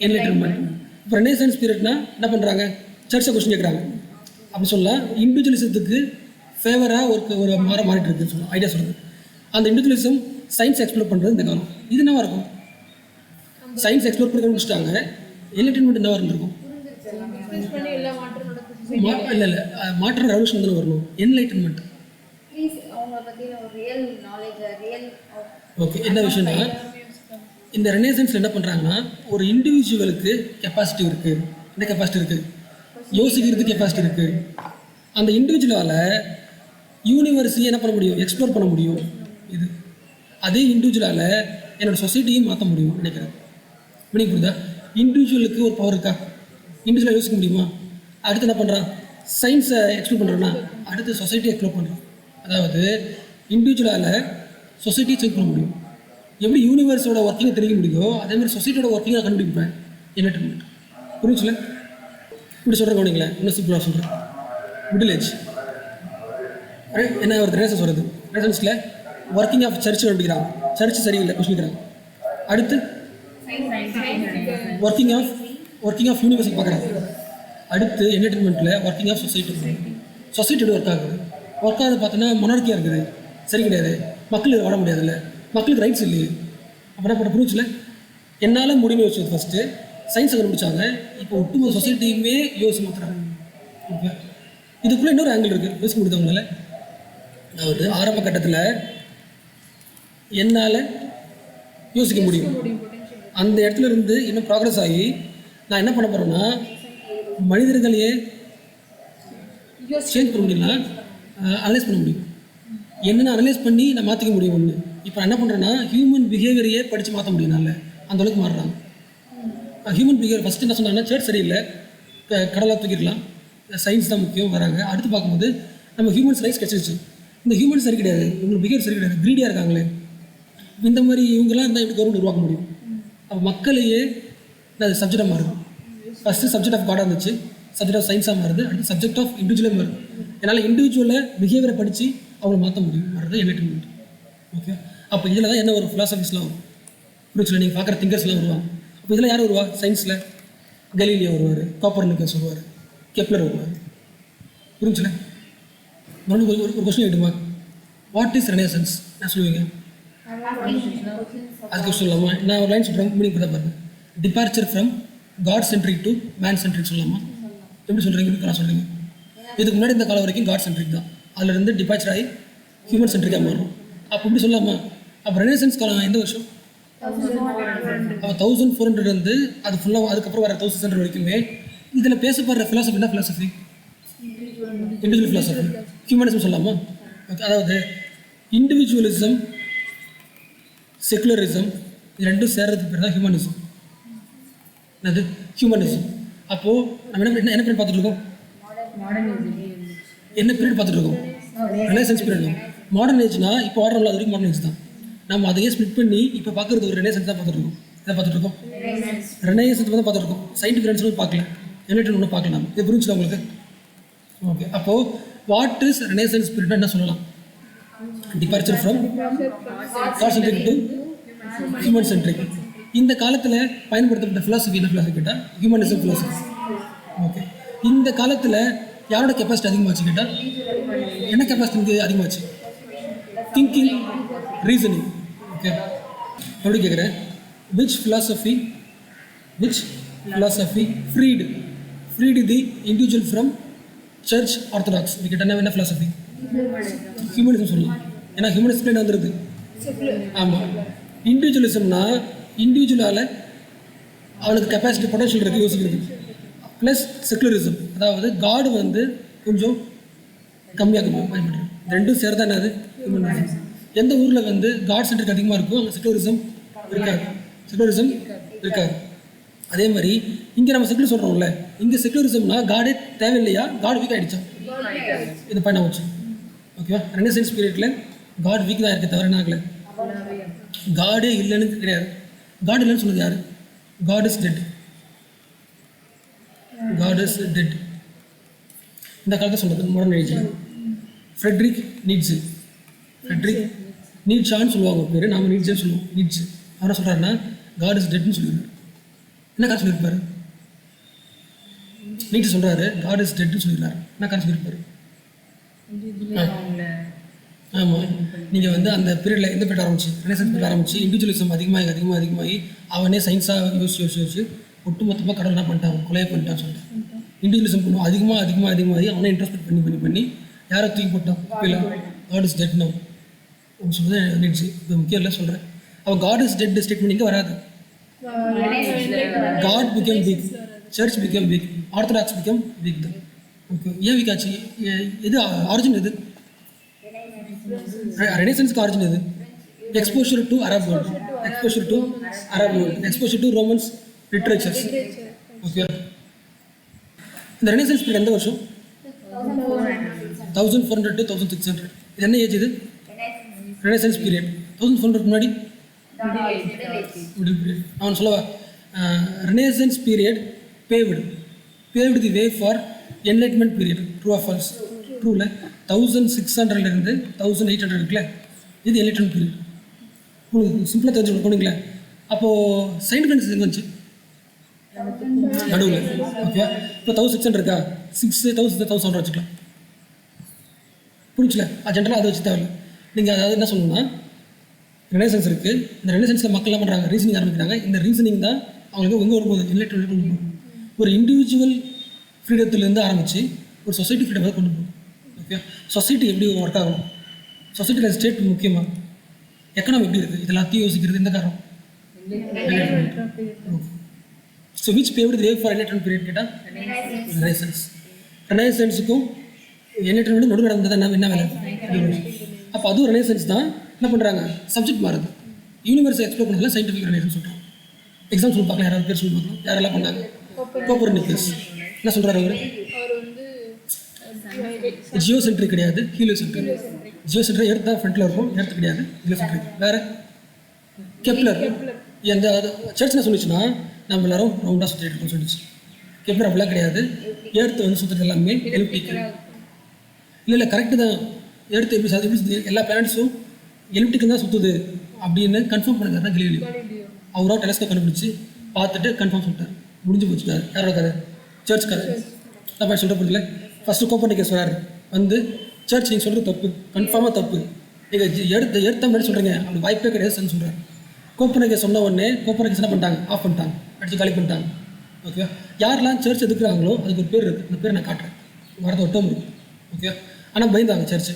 என்லைட்டன்மெண்ட். இப்போ ரெனேசன்ஸ் பீரியட்னா என்ன பண்ணுறாங்க? சர்ச்சை கொஸ்டின் கேட்குறாங்க. அப்படி சொல்லலாம் இண்டிவிஜுவலிசத்துக்கு ஃபேவராக ஒரு மாறிட்டு இருக்குன்னு சொல்லலாம், ஐடியா சொல்லுது. அந்த இண்டிவிஜுவலிசம் சயின்ஸ் எக்ஸ்ப்ளோர் பண்ணுறது இந்த காலம். இது என்னவா இருக்கும்? சயின்ஸ் எக்ஸ்ப்ளோர் பண்ணி முடிச்சிட்டாங்க, என்லைட்டன்மெண்ட் என்னவா இருந்திருக்கும்? இல்லை மாற்றம் ரெவல்யூஷன் தானே வரணும், என்லைட்டன்மெண்ட். ஓகே, என்ன விஷயம்னா இந்த ரெனேசன்ஸில் என்ன பண்ணுறாங்கன்னா ஒரு இண்டிவிஜுவலுக்கு கெப்பாசிட்டி இருக்குது. என்ன கெப்பாசிட்டி இருக்குது? யோசிக்கிறதுக்கு கெப்பாசிட்டி இருக்குது. அந்த இண்டிவிஜுவலால் யூனிவர்ஸையும் என்ன பண்ண முடியும்? எக்ஸ்ப்ளோர் பண்ண முடியும். இது அதே இண்டிவிஜுவலால் என்னோடய சொசைட்டியும் மாற்ற முடியும் நினைக்கிறேன். இப்படி புரியுதா? இண்டிவிஜுவலுக்கு ஒரு பவர் இருக்கா? இண்டிவிஜுவலாக யோசிக்க முடியுமா? அடுத்து என்ன பண்ணுறான்? சயின்ஸை எக்ஸ்ப்ளோர் பண்ணுறோன்னா அடுத்து சொசைட்டியை எக்ஸ்ப்ளோர் பண்ணுறான். அதாவது இண்டிவிஜுவலால் சொசைட்டியை செக் பண்ண முடியும். எப்படி யூனிவர்ஸோட ஒர்க்கிங்கை தெரிய முடியுதோ அதேமாதிரி சொசைட்டியோட ஒர்க்கிங்கை நான் கண்டுபிடிப்பேன். என்லைட்டன்மெண்ட் புரிஞ்சுல? இப்படி சொல்கிறேன் கவனிங்களேன், இன்னும் சிம்பிளாக சொல்கிறேன். மிடில் ஏஜ் என்ன ஒரு ரெனேசன்ஸ் வருது. ரெனேசன்ஸில் ஒர்க்கிங் ஆஃப் சர்ச் கண்டுபிடிக்கிறாங்க, சர்ச் சரியில்லை கொஸ்டிக்கிறாங்க. அடுத்து ஒர்க்கிங் ஆஃப் யூனிவர்ஸை பார்க்குறாங்க. அடுத்து என்டர்டெயின்மெண்ட்டில் ஒர்க்கிங் ஆஃப் சொசைட்டியோட ஒர்க் ஆகுது. ஒர்க் ஆகுது பார்த்தோன்னா மொனார்க்கியாக இருக்குது, சரி கிடையாது, மக்களுக்கு வாழ முடியாதுல்ல, மக்களுக்கு ரைட்ஸ் இல்லையே. அப்புறம் பண்ண புரிஞ்சில்ல? என்னால் முடிவு யோசிச்சது ஃபஸ்ட்டு சயின்ஸை கண்டுபிடிச்சாங்க, இப்போ ஒட்டுமொத்த சொசைட்டியுமே யோசிச்சு மாற்றுறாங்க. ஓகே, இதுக்குள்ளே இன்னொரு ஆங்கிள் இருக்குது, யோசிக்க முடியுதவங்களால. அதாவது ஆரம்ப கட்டத்தில் என்னால் யோசிக்க முடியும், அந்த இடத்துல இருந்து இன்னும் ப்ராக்ரஸ் ஆகி நான் என்ன பண்ண போகிறேன்னா மனிதர்களையே சேஞ்ச் பண்ண முடியும்னா அனலைஸ் பண்ண முடியும். என்னென்ன அனலைஸ் பண்ணி நான் மாற்றிக்க முடியும் ஒன்று. இப்போ நான் என்ன பண்ணுறேன்னா ஹியூமன் பிஹேவியரையே படித்து மாற்ற முடியும்னால அந்தளவுக்கு மாறுறாங்க. ஹியூமன் பிஹேவியர் ஃபஸ்ட்டு என்ன சொன்னாங்கன்னா சர்ச் சரியில்லை, கடலாக தூக்கிடலாம், சயின்ஸ் தான் முக்கியம் வராங்க. அடுத்து பார்க்கும்போது நம்ம ஹியூமன்ஸ் ரைட்ஸ் கிடச்சிருச்சு. இந்த ஹியூமன்ஸ் சரி கிடையாது, இவங்களுக்கு பிஹேவியர் சரி கிடையாது, க்ரீடியாக இருக்காங்களே, இந்த மாதிரி இவங்கெல்லாம் இருந்தால் எப்படி கவர்மெண்ட் உருவாக்க முடியும்? அப்போ மக்களையே அது சப்ஜெக்டாக மாறுது. ஃபஸ்ட்டு சப்ஜெக்ட் ஆஃப் காடாக இருந்துச்சு, சப்ஜெக்ட் ஆஃப் சயின்ஸாக மாறுது, அடுத்து சப்ஜெக்ட் ஆஃப் இண்டிவிஜுவலே மாறுது. என்னால் இண்டிவிஜுவலை பிஹேவியரை படித்து அவங்கள மாற்ற முடியும், மாறுறது என்லைட்டன்மெண்ட். ஓகே, அப்போ இதில் தான் என்ன ஒரு ஃபிலாசபிஸ்லாம் வரும், புரிச்சுல? நீங்கள் பார்க்குற திங்கர்ஸ்லாம் வருவாங்க. அப்போ இதில் யார் வருவா? சயின்ஸில் கலீலியோ வருவார், கோப்பர்னிக்கஸ் வருவார், கெப்லர் வருவார், புரிஞ்சுல? ஒரு கொஸ்டின் கேட்டுமா, வாட் இஸ் ரெனேசன்ஸ் என்ன சொல்லுவீங்க? அதுக்கு சொல்லலாமா? நான் ஒரு லைன் சொல்கிறேன், மீனிங் பண்ண பாருங்க. Departure from god centric to man centric சொல்லலாமா? எப்படி சொல்கிறீங்க? இப்போ நான் சொல்கிறீங்க, இதுக்கு முன்னாடி இந்த காலம் வரைக்கும் காட் சென்ட்ரிக் தான், அதில் இருந்து டிபார்ச்சர் ஆகி ஹியூமன் சென்ட்ரிக்காக மாறும். அப்போ இப்படி சொல்லலாமா? அப்போ ரெனேசன்ஸ் காலம் எந்த வருஷம்? அப்போ 1400 இருந்து அது ஃபுல்லாக அதுக்கப்புறம் வர 1600 வரைக்குமே இதில் பேசப்படுற ஃபிலாசபி என்ன ஃபிலாசபி? இண்டிவிஜுவல் ஃபிலாசபி, ஹியூமனிசம் சொல்லலாமா? அதாவது இண்டிவிஜுவலிசம், செக்குலரிசம், இது ரெண்டும் சேர்றதுக்கு பேர் தான் ஹியூமனிசம். என்னது ஹியூமனிசம்? அப்போது நம்ம என்ன பீரியட் பார்த்துட்டு இருக்கோம்? என்ன பீரியட் பார்த்துட்டு இருக்கோம்? Renaissance period. மாடர்ன் ஏஜ்னா இப்போ ஆர்டர் இல்லாத வரைக்கும் மாடர்ன் ஏஜ் தான். நம்ம அதையே ஸ்பிளிட் பண்ணி இப்போ பார்க்குறது ஒரு ரெனேசன்ஸ் தான் பார்த்துட்டு இருக்கோம். இதை பார்த்துட்டு இருக்கோம், ரெனேசன்ஸ் தான் பார்த்துட்டு இருக்கோம். சயின்டிஃபிக் ரெனேசன்ஸ் பார்க்கல, என்லைட்மென்ட் ஒன்றும் பார்க்கல. நம்ம இது புரிஞ்சுக்கலாம் உங்களுக்கு? ஓகே. அப்போது வாட் இஸ் ரெனேசன்ஸ் பீரியட்னா என்ன சொல்லலாம்? Departure from god centric to human centric. இந்த காலத்தில் பயன்படுத்தப்பட்ட ஃபிலாசபி என்ன ஃபிலாசபி கேட்டால் ஹியூமனிசம் ஃபிலாசபி. ஓகே. இந்த காலத்தில் யாரோட கெப்பாசிட்டி அதிகமாச்சு கேட்டால் என்ன கெப்பாசிட்டி அதிகமாச்சு? Thinking, reasoning. ஓகே. எப்படி கேட்குறேன்? Which philosophy freed the individual from church orthodox? இது கேட்டால் என்ன ஃபிலாசபி? ஹியூமனிசம் சொல்லலாம். ஏன்னா ஹியூமனிசம் என்ன வந்துடுது? ஆமாம். இண்டிவிஜுவலிசம்னா இண்டிவிஜுவலால் அவனுக்கு கெப்பாசிட்டி பொட்டன்ஷியல் இருக்குது யோசிக்கிறது. ப்ளஸ் செக்குலரிசம், அதாவது காடு வந்து கொஞ்சம் கம்மியாக பயன்படுறது. ரெண்டும் சேர்ந்தா என்னது? ஹியூமனிசம். எந்த ஊரில் வந்து காட் சென்டருக்கு அதிகமாக இருக்கும் அங்கே செக்குலரிசம் இருக்காது. அதே மாதிரி இங்கே நம்ம செக்குலர் சொல்கிறோம்ல, இங்கே செக்குலரிசம்னா காடே தேவையில்லையா? காட் வீக் ஆகிடுச்சா? இது பண்ண வச்சு. ஓகேவா? ரெனசன்ஸ் பீரியடில் காட் வீக் தான் இருக்க தவிர என்ன ஆகலை, காடே இல்லைன்னு கிடையாது. காட் இல்லைன்னு சொன்னது யார்? God is dead. இந்த காலத்தை சொல்கிறது மாடர்ன் ஏஜில். ஃப்ரெட்ரிக் நீட்ஷான்னு சொல்லுவாங்க பேர், நாம் நீட்ஸே சொல்லுவோம். நீட்ஸ் அவரை சொல்கிறாருன்னா காட் இஸ் டெட்னு சொல்லிடுறாரு. என்ன காரணம் சொல்லியிருப்பாரு? நீட்ஸ் சொல்கிறாரு காட் இஸ் டெட்னு சொல்லிடுறாரு. என்ன காரணம் சொல்லியிருப்பாரு? ஆமாம். நீங்கள் வந்து அந்த பீரியடில் எந்த பீரியட் ஆரம்பிச்சு? ரெனசன்ஸ் பீரியட் ஆரம்பிச்சு இண்டிவிஜுவலிசம் அதிகமாகி அவனே சயின்ஸாக யோசிச்சு ஒட்டுமொத்தமாக கடவுள் என்ன பண்ணிட்டான்? கொலையை பண்ணிட்டான்னு சொல்லிட்டான். இண்டிவிஜுவலிசம் பண்ணுவோம் அதிகமாகி அவனே இன்ட்ரெஸ்ட் பண்ணி யாரை தூக்கி போட்டான்? இல்லை, காட் இஸ் டெட் நோ அப்படின்னு சொல்லுறது நீட்ஸ். இது முக்கியம் இல்லை சொல்கிறேன். அவன் காட் இஸ் டெட் ஸ்டேட்மெண்ட் இங்கே வராது. God become weak, church become weak, orthodox become weak தான். ஓகே. ஏன் வீக் ஆச்சு? எது ஆரிஜின்? எது ரெனசன்ஸ்க்கு ஆரிஜின்? எது? Exposure to Arab world, exposure to romance literatures. Okay. இந்த ரெனசன்ஸ் பீரியட் எந்த வருஷம்? 1400 to 1600. இது என்ன ஏஜ்? இது ரெனசன்ஸ் பீரியட். 1400 முன்னாடி மிடில் பீரியட். அவன் சொல்லவா? Renaissance period paved the way for enlightenment period. True or false? ட்ரூவில் 1600 1800 இருக்குல்ல, இது என்லைட்மென்ட் பீரியட். உங்களுக்கு சிம்பிளாக தெரிஞ்சு போனீங்களே. அப்போது சயின்டிஃபிக் எங்கே வந்துச்சு? நடுவில். ஓகே. இப்போ 1600 இருக்கா? 6000 வச்சுக்கலாம். புரிஞ்சுல? ஜென்ரலாக அதை வச்சு தேவையில்லை. நீங்கள் அதாவது என்ன சொல்லணும்னா, ரெனசன்ஸ் இருக்குது. இந்த ரெனசன்ஸில் மக்கள் என்ன பண்ணுறாங்க? ரீசனிங் ஆரம்பிக்கிறாங்க. இந்த ரீசனிங் தான் அவங்களுக்கு எங்கே வரும்போது என்லைட்மென்ட் கொண்டு போகும். ஒரு இண்டிவிஜுவல் ஃப்ரீடத்துலேருந்து ஆரம்பித்து ஒரு சொசைட்டி ஃப்ரீடம் கொண்டு போகும். ஓகே. சொசைட்டி எப்படி ஒர்க் ஆகணும்? சொசைட்டியில் ஸ்டேட் முக்கியமாக, எக்கனாமி எப்படி இருக்குது, இதெல்லாத்தையும் யோசிக்கிறது இந்த காரணம். So which paved the way for enlightenment period கேட்டால் ரெனசன்ஸுக்கும் என்லைட்மென்ட் நடுவில் நடந்தது என்ன வேலை? அப்போ அதுவும் ரெனசன்ஸ் தான். என்ன பண்ணுறாங்க? சப்ஜெக்ட் மாறுது. யூனிவர்ஸை எக்ஸ்ப்ளோர் பண்ணல சயின்டிஃபிக் ரெனசன்ஸ் சொல்கிறோம். எக்ஸாம் சொல்லி பார்க்கலாம், யாராவது பேர் சொல்லி பார்க்கலாம். யாரெல்லாம் பண்ணாங்க? கோப்பர்னிக்கஸ். என்ன சொல்கிறாரு அவர்? ஜியோசென்ட்ரிக் கிடையாது, ஹீலியோசென்ட்ரிக். ஜியோசென்ட்ரிக் எர்த் தான் ஃப்ரண்ட்டில் இருக்கும், எர்த் கிடையாது, ஹீலியோசென்ட்ரிக். வேறு கெப்லர். அந்த சர்ச் என்ன சொல்லிச்சுன்னா நம்ம எல்லாரும் ரவுண்டாக சுற்றிட்டு இருக்கோம் சொல்லிச்சு. கெப்லர் அப்படிலாம் கிடையாது. எர்த் வந்து சுற்றுறது எல்லாமே எலிப்டிக்கல். இல்லை கரெக்டு தான். எர்த் எப்படி சுற்றுது? எல்லா பிளானட்ஸும் எலிப்டிக்கல் தான் சுற்றுது அப்படின்னு கன்ஃபார்ம் பண்ணுறாரு தான் கலீலியோ. அவராக டெலஸ்கோப் கண்டுபிடிச்சி பார்த்துட்டு கன்ஃபார்ம் சொல்லிட்டார். முடிஞ்சு போச்சுக்காரு. யாரோட கதை? சர்ச் கதை. தப்பா சொல்கிற போதில்ல. ஃபஸ்ட்டு கோப்பர்னிக்கஸ் சொல்கிறார் வந்து, சர்ச் நீங்கள் சொல்கிறது தப்பு, கன்ஃபார்மாக தப்பு. நீங்கள் எடுத்த மாதிரி சொல்கிறீங்க, அப்படி வாய்ப்பே கிடையாதுன்னு சொல்கிறார். கோப்பர்னிக்கஸ் சொன்ன உடனே கோப்பர்னிக்கஸ் என்ன பண்ணிட்டாங்க? ஆஃப் பண்ணிட்டாங்க, அடித்து காலி பண்ணிட்டாங்க. ஓகே. யாரெல்லாம் சர்ச் எதுக்குறாங்களோ அதுக்கு ஒரு பேர் இருக்குது. அந்த பேர் நான் காட்டுறேன். வரது ஒரு டேர்ம் இருக்குது. ஓகே. ஆனால் பயந்தாங்க சர்ச்சு.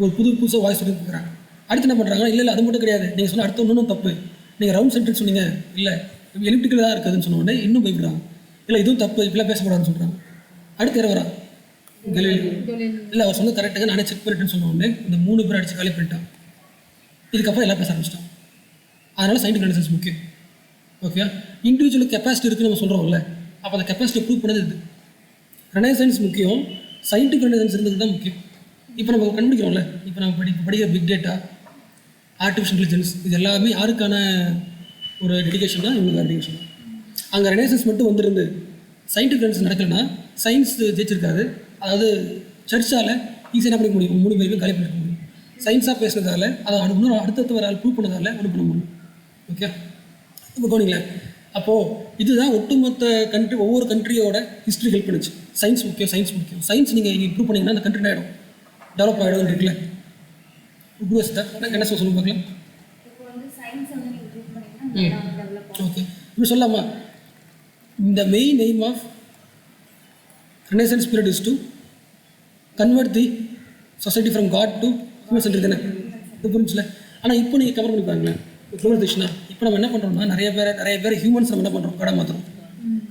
ஒரு புதுசாக வாய்ஸ் சொல்லி கொடுக்குறாங்க. அடுத்து என்ன பண்ணுறாங்க? இல்லை அது மட்டும் கிடையாது, நீங்கள் சொன்ன அடுத்த ஒன்றும் தப்பு. நீங்கள் ரவுண்ட் சென்ட்ரிக் சொன்னீங்க, இல்லை எலிப்டிக்கல் தான் இருக்குதுன்னு சொன்ன உடனே இன்னும் பயப்படுறாங்க. இல்லை இதுவும் தப்பு, இப்படிலாம் பேசக்கூடாதுன்னு சொல்கிறாங்க. அடுத்து யார் வரா? கலீலியோ. இல்லை அவர் சொன்ன கரெக்டாக நானே செக் பண்ணிட்டேன்னு சொன்ன உடனே இந்த 3 பேர் அடித்து காலி பண்ணிட்டான். இதுக்கப்புறம் எல்லாம் பேச ஆரம்பிச்சிட்டான். அதனால் சயின்டிஃபிக் ரெனசன்ஸ் முக்கியம். ஓகே. இண்டிவிஜுவல் கெப்பாசிட்டி இருக்குன்னு நம்ம சொல்கிறோம்ல, அப்போ அந்த கெப்பாசிட்டி ப்ரூவ் பண்ணது இது. ரெனசன்ஸ் முக்கியம், சயின்டிஃபிக் ரெனசன்ஸ் இருந்தது தான் முக்கியம். இப்போ நம்ம கண்டுபிடிக்கிறோம்ல, இப்போ நம்ம படிக்கிற பிக் டேட்டா, ஆர்டிஃபிஷியல் இன்டெலிஜென்ஸ், இது எல்லாமே யாருக்கான ஒரு டெடிகேஷன் தான், இவங்களுக்கு டெடிகேஷன் தான். அங்கே ரெனேசன்ஸ் மட்டும் வந்துருந்து சயின்டிஃபிக் ரெனேசன்ஸ் நடக்கலைன்னா சயின்ஸ் ஜெயிச்சிருக்காது. அதாவது சர்ச்சால் ஈஸியாக என்ன பண்ணிக்க முடியும், 3 பேருமே காலி பண்ணிக்க முடியும். சயின்ஸாக பேசுனதால அதை இன்னும் அடுத்தடுத்து வர ஆள் ப்ரூவ் பண்ணதால ஒன்று பண்ண முடியும். ஓகே, இப்போ கவனிங்களேன். அப்போது இதுதான் ஒட்டுமொத்த கண்ட்ரி, ஒவ்வொரு கண்ட்ரியோட ஹிஸ்ட்ரி ஹெல்ப் பண்ணுச்சு. சயின்ஸ் முக்கியம், சயின்ஸ் முக்கியம். சயின்ஸ் நீங்கள் இம்ப்ரூவ் பண்ணிங்கன்னா அந்த கண்ட்ரி ஆகிடும், டெவலப் ஆகிடும் இருக்குல்ல. என்ன சொல்லுங்க பார்க்கலாம். ஓகே, இப்படி சொல்லலாமா? இந்த main aim of renaissance period is to convert the society from god to human centric தானே, இது புரிஞ்சுல. ஆனால் இப்போ நீங்கள் கவர் பண்ணி பாருங்களேன், குளோபலைசேஷனா இப்போ நம்ம என்ன பண்ணுறோம்னா நிறைய பேர் ஹியூமன்ஸ் நம்ம என்ன பண்ணுறோம், கடை மாற்றுறோம்.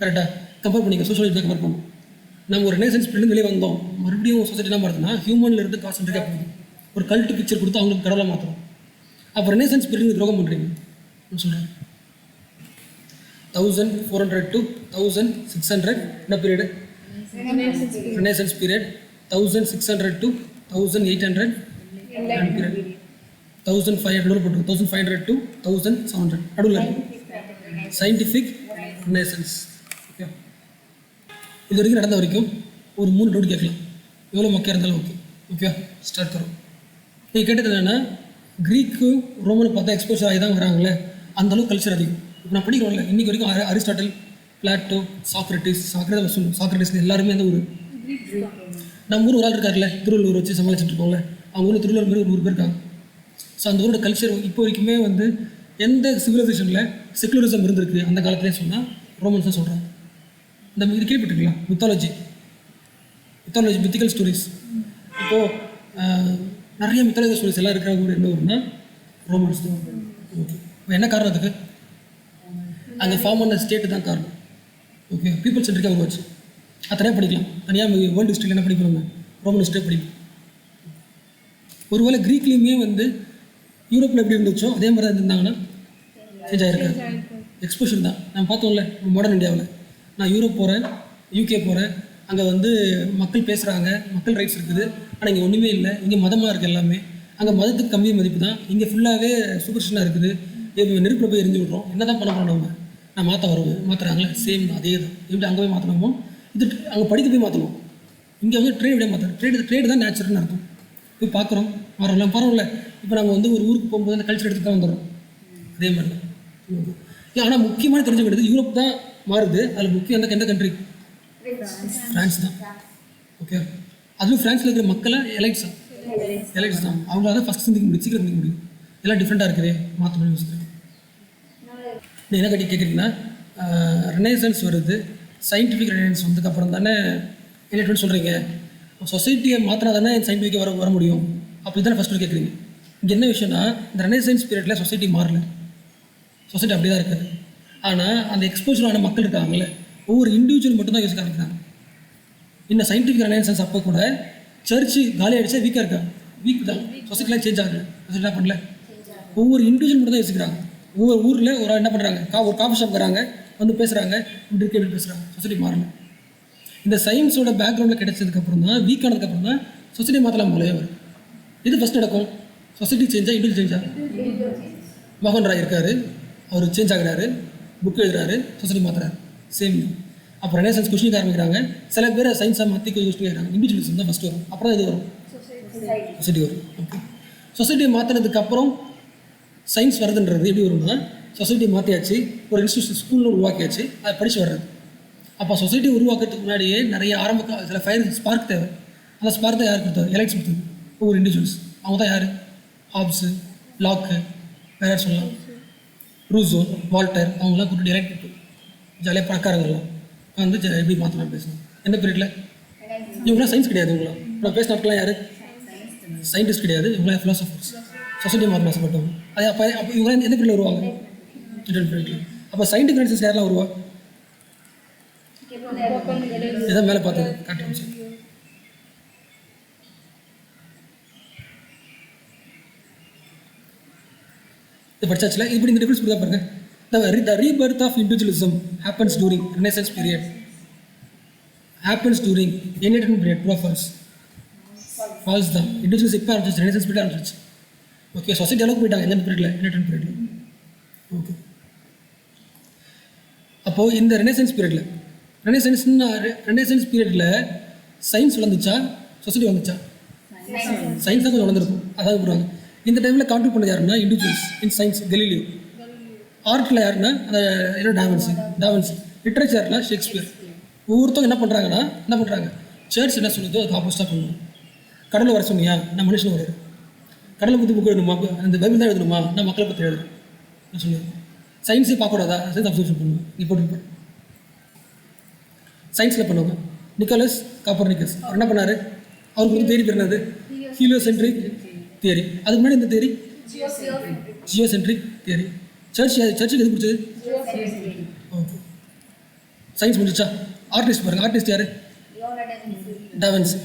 கரெக்டாக கம்பேர் பண்ணிக்க, சோஷியல் கம்பேர் பண்ணுவோம். நம்ம ஒரு ரெனேசன்ஸ் பீரியட்லேருந்து வெளியே வந்தோம், மறுபடியும் சொசைட்டி என்ன மாறுதுன்னா ஹியூமன்லேருந்து கான்சென்ட்ரேட்டாக போகுது. ஒரு கல்ட்டு பிக்சர் கொடுத்து அவங்களுக்கு கடவுளாக மாற்றுறோம். அப்போ ரெனேசன்ஸ் பீரியட் துரோகம் பண்ணுறீங்க சொல்கிறேன். 1400 to 1600 என்ன period? Renaissance period. 1600 to 1800 period. 1500 போட்டு 1500 to 1700 நடுவில் சயின்டிஃபிக் ரெனேசன்ஸ். ஓகே, இது வரைக்கும் நடந்த வரைக்கும் ஒரு 3 டவுட் கேட்கலாம், எவ்வளோ மொக்கையாக இருந்தாலும். ஓகே ஓகே, ஸ்டார்ட் தரும். நீங்கள் கேட்டது என்னென்னா, க்ரீக்கு ரோமனு பார்த்தா எக்ஸ்போஷர் ஆகி தான் வராங்களே, அந்தளவுக்கு கல்ச்சர் அதிகம். இப்போ நான் படிக்கிறோம்ல, இன்றைக்கி வரைக்கும் அரிஸ்டாட்டில், பிளாட்டோ, சாக்ரட்டிஸ் எல்லாருமே அந்த ஊர். நம்ம ஊர் ஒரு ஆள் இருக்கார்ல, திருவள்ளூர் வச்சு சமாளிச்சுட்டு இருக்கோம்ல, அவங்க ஊரில் திருவள்ளூர் மாதிரி ஒரு 100 பேர் இருக்காங்க. ஸோ அந்த ஊரோட கல்ச்சர் இப்போ வரைக்குமே வந்து எந்த சிவிலைசேஷனில் செக்குலரிசம் இருந்திருக்கு அந்த காலத்துலேயே சொன்னால் ரோமன்ஸ் தான் சொல்கிறாங்க. இந்த இது கேள்விப்பட்டிருக்கலாம், மித்தாலஜி, மித்திக்கல் ஸ்டோரிஸ். இப்போது நிறைய மித்தாலஜி ஸ்டோரிஸ் எல்லாம் இருக்கிற ஊர் என்ன ஊர்னா ரோமன்ஸ் தான். ஓகே, இப்போ என்ன காரணம் அதுக்கு? அங்கே ஃபார்ம் பண்ண ஸ்டேட்டு தான் காரணம். ஓகே, பீப்புள் சென்ட்ரிக்காக உருவாச்சு. அது தனியாக படிக்கலாம், தனியாக வேர்ல்டு ஹிஸ்ட்ரியில் என்ன படிக்கணும், ரோமன் ஹிஸ்ட்ரியை படிக்கலாம். ஒருவேளை க்ரீக்லேயுமே வந்து யூரோப்பில் எப்படி இருந்துச்சோ அதே மாதிரி தான் இருந்தாங்கன்னா சேஞ்ச் ஆகிருக்காது. எக்ஸ்போஷர் தான் நம்ம பார்த்தோம்ல மாடர்ன் இந்தியாவில். நான் யூரோப் போகிறேன், யூகே போகிறேன், அங்கே வந்து மக்கள் பேசுகிறாங்க, மக்கள் ரைட்ஸ் இருக்குது, ஆனால் இங்கே ஒன்றுமே இல்லை. இங்கே மதமாக இருக்குது எல்லாமே. அங்கே மதத்துக்கு கம்மி மதிப்பு தான், இங்கே ஃபுல்லாகவே சூப்பர்ஸ்டிஷனாக இருக்குது. நெருப்பில் போய் எரிஞ்சு விட்றோம், என்ன தான் பண்ண போகிறோம் நம்ம? நான் மாற்ற வருவேன், மாற்றுறாங்களே, சேம் தான், அதே தான். எப்படி அங்கே போய் மாற்றணுமோ இது அங்கே படிக்க போய் மாற்றணும். இங்கே வந்து ட்ரேட் விட மாற்றணும். ட்ரேடு தான் நேச்சுரல்னு அர்த்தம். போய் பார்க்குறோம், வரோம்ல, பரவாயில்ல. இப்போ நம்ம வந்து ஒரு ஊருக்கு போகும்போது அந்த கல்ச்சர் எடுத்து தான் வந்துடுறோம், அதே மாதிரி தான். ஆனால் முக்கியமான தெரிஞ்ச வேண்டியது யூரோப் தான் மாறுது. அதில் முக்கியம் எந்த கண்ட்ரி? ஃப்ரான்ஸ் தான். ஓகே, அதுவும் ஃப்ரான்ஸில் இருக்கிற மக்களை எலைட்ஸ் தான். அவங்களால தான் ஃபஸ்ட் சிந்திக்க முடியும், சீக்கிரம் சிந்திக்க முடியும். எல்லாம் டிஃப்ரெண்ட்டாக இருக்குது, மாற்றணும்னு யோசிக்கிறேன். நீங்கள் என்ன கேட்குறீங்கன்னா, ரெனேசன்ஸ் வருது, சயின்டிஃபிக் ரெனேசன்ஸ் வந்ததுக்கப்புறம் தானே என்ன சொல்கிறீங்க, சொசைட்டியை மாற்றினா தானே சயின்டிஃபிக்காக வர முடியும், அப்படி தானே ஃபஸ்ட்டு கேட்குறீங்க. இங்கே என்ன விஷயம்னா, இந்த ரெனேசன்ஸ் பீரியடில் சொசைட்டி மாறல, சொசைட்டி அப்படி தான் இருக்குது. ஆனால் அந்த எக்ஸ்போஷரான மக்கள் இருக்காங்களே, ஒவ்வொரு இண்டிவிஜுவல் மட்டும்தான் யோசிக்க ஆரம்பிக்கிறாங்க. இன்னும் சயின்டிஃபிக் ரெனேசன்ஸ் அப்போ கூட சர்ச்சு காலி ஆகிடுச்சா, வீக்காக இருக்கா? வீக் தான். சொசைட்டிலாம் சேஞ்ச் ஆகல, சொசைட்டி என்ன பண்ணல, ஒவ்வொரு இண்டிவிஜுவல் மட்டும் தான் யோசிக்கிறாங்க. ஒவ்வொரு ஊரில் ஒரு என்ன பண்ணுறாங்க, ஒரு காஃபி ஷாப் வராங்க, வந்து பேசுகிறாங்க, இப்படி இருக்க எப்படி பேசுகிறாங்க, சொசைட்டி மாறல. இந்த சயின்ஸோட பேக்ரவுண்டில் கிடைச்சதுக்கப்புறம் தான், வீக் ஆனதுக்கப்புறம் தான் சொசைட்டி மாற்றலாம் போலே வரும். இது ஃபஸ்ட் நடக்கும். சொசைட்டி சேஞ்சாக இண்டிவிஜுவல் சேஞ்சாக. மோகன் ராய் இருக்கார், அவர் சேஞ்ச் ஆகிறாரு, புக் எழுதுறாரு, சொசைட்டி மாற்றுறாரு, சேம். அப்புறம் ரெனேசன்ஸ் கொஸ்டின் ஆரம்பிக்கிறாங்க. சில பேர் சயின்ஸாக மாற்றி கொஸ்டின் ஆகிறாங்க. இண்டிவிஜுவலிசம் தான் ஃபஸ்ட்டு வரும், அப்புறம் இது வரும், சொசைட்டி வரும். ஓகே, சொசைட்டியை மாற்றினதுக்கப்புறம் சயின்ஸ் வருதுன்றது எப்படி வரும்னா, சொசைட்டி மாற்றியாச்சு, ஒரு இன்ஸ்டியூஷன் ஸ்கூல்னு உருவாக்கியாச்சு, அதை படித்து வர்றது. அப்போ சொசைட்டி உருவாக்குறதுக்கு முன்னாடியே நிறைய சில ஃபயர் ஸ்பார்க் தேவை. அந்த ஸ்பார்க் தான் யார் கொடுத்தாரு? எலைட்ஸ் கொடுத்தது, ஒவ்வொரு இண்டிவிஜுவல்ஸ். அவங்க தான் யார்? ஹாப்ஸு, லாக்கு, வேறு யார் சொல்லலாம், ரூசோ, வால்டர், அவங்களாம் கூப்பிட்டு எலைட் கொடுத்து ஜாலியாக பணக்காரங்களாம் வந்து எப்படி மாற்றலாம் பேசணும். எந்த பீரியடில்? இவங்களாம் சயின்ஸ் கிடையாது. இவங்களாம் நான் பேசினாட்கெலாம் யார்? சயின்டிஸ்ட் கிடையாது. இவங்களாம் ஃபிலாசபர்ஸ், சொசைட்டி மாற்ற ஆசைப்பட்டவங்க. அது அப்போ இவங்களாம் எந்த பீரியடில் வருவாங்க? ரிட்டர்ன் பீரியடில். அப்போ சயின்டிஃபிக் ரெனேசன்ஸ் யாரெல்லாம் வருவா? இதான் மேலே பார்த்தது காட்டுச்சு. இது படிச்சாச்சுல, இப்படி இந்த டிஃபரன்ஸ் புரியுதா பாருங்க. The rebirth of individualism happens during Renaissance period. Happens during Enlightenment period. True or false? False தான். இண்டிவிஜுவல்ஸ் எப்போ ஆரம்பிச்சிச்சு? ரெனேசன்ஸ் பீரியட் ஆரம்பிச்சிச்சு. ஓகே, சொசைட்டி அளவுக்கு போயிட்டாங்க எந்த பீரியடில், ரிலேட்டட் பீரியடில். ஓகே, அப்போது இந்த ரெனசன்ஸ் பீரியடில் ரெனசன்ஸ் பீரியடில் சயின்ஸ் வளர்ந்துச்சா சொசைட்டி வந்துச்சா? சயின்ஸ் தான் கொஞ்சம் வளர்ந்துருக்கும். அதாவது போடுவாங்க இந்த டைமில் கான்ட்ரிபியூட் பண்ணது யாருன்னா இண்டிவிஜுவல்ஸ் இன் சயின்ஸ் கெலிலியோ. ஆர்ட்டில் யாருன்னா அந்த டாவின்சி. லிட்ரேச்சர்னா ஷேக்ஸ்பியர். ஒவ்வொருத்தவங்க என்ன பண்ணுறாங்க சர்ச் என்ன சொல்லுதோ அதுக்கு ஆப்போசிட்டாக பண்ணணும். கடலை வர சொன்னியா, நான் மனுஷன் வர்றாரு. கடலை பற்றி புக் எழுதணுமா, அந்த பைபிள் தான் எழுதணுமா, நான் மக்களை பற்றி எழுதுறேன் நான் சொல்லுவேன். சயின்ஸே பார்க்கக்கூடாதா, சயின்ஸ் அப்சர்வேஷன் பண்ணுவேன். இப்போ சயின்ஸில் பண்ணுவாங்க. நிக்கோலஸ் காப்பர்னிக்கஸ் அவர் என்ன பண்ணார்? அவருக்கு வந்து தேரி பேர் என்னது? Heliocentric theory. அதுக்கு முன்னாடி இந்த தியரி ஜியோசென்ட்ரிக் தியரி. சர்ச்சுக்கு எது பிடிச்சது? ஓகே, சயின்ஸ் முடிச்சா. ஆர்டிஸ்ட் பாருங்க, ஆர்டிஸ்ட் யார்? டாவின்சி.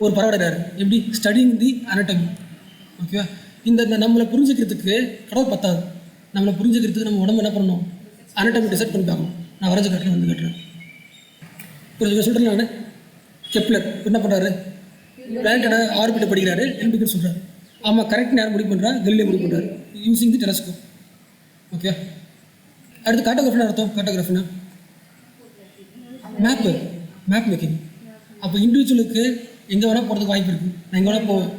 ஒரு பரவாயில்லையாரு எப்படி ஸ்டடிங் தி அனட்டமி. ஓகேவா? இந்த நம்மளை புரிஞ்சுக்கிறதுக்கு கடவுள் பத்தாது. நம்மளை புரிஞ்சுக்கிறதுக்கு நம்ம உடம்பு என்ன பண்ணணும்? அனட்டமி டிசைட் பண்ணி பார்க்கணும். நான் வரைஞ்சு கட்டுறேன். இப்போ சொல்கிறேன் நான். கெப்லர் என்ன பண்ணுறாரு? பிளானட்டோட ஆர்பிட்டை படிக்கிறாரு. என்ன சொல்கிறாரு? ஆமாம், கரெக்ட். யார் முடிவு பண்ணுறா? கெலிலியோ முடிவு பண்ணுறாரு யூஸிங் தி டெலஸ்கோப். ஓகே, அடுத்து கார்ட்டோகிராஃபினா அர்த்தம்? கார்ட்டோகிராஃபினா மேப் மேக்கிங். அப்போ இண்டிவிஜுவலுக்கு எங்கே வேணால் போகிறதுக்கு வாய்ப்பு இருக்குது. நான் எங்கே வேணால் போவேன்.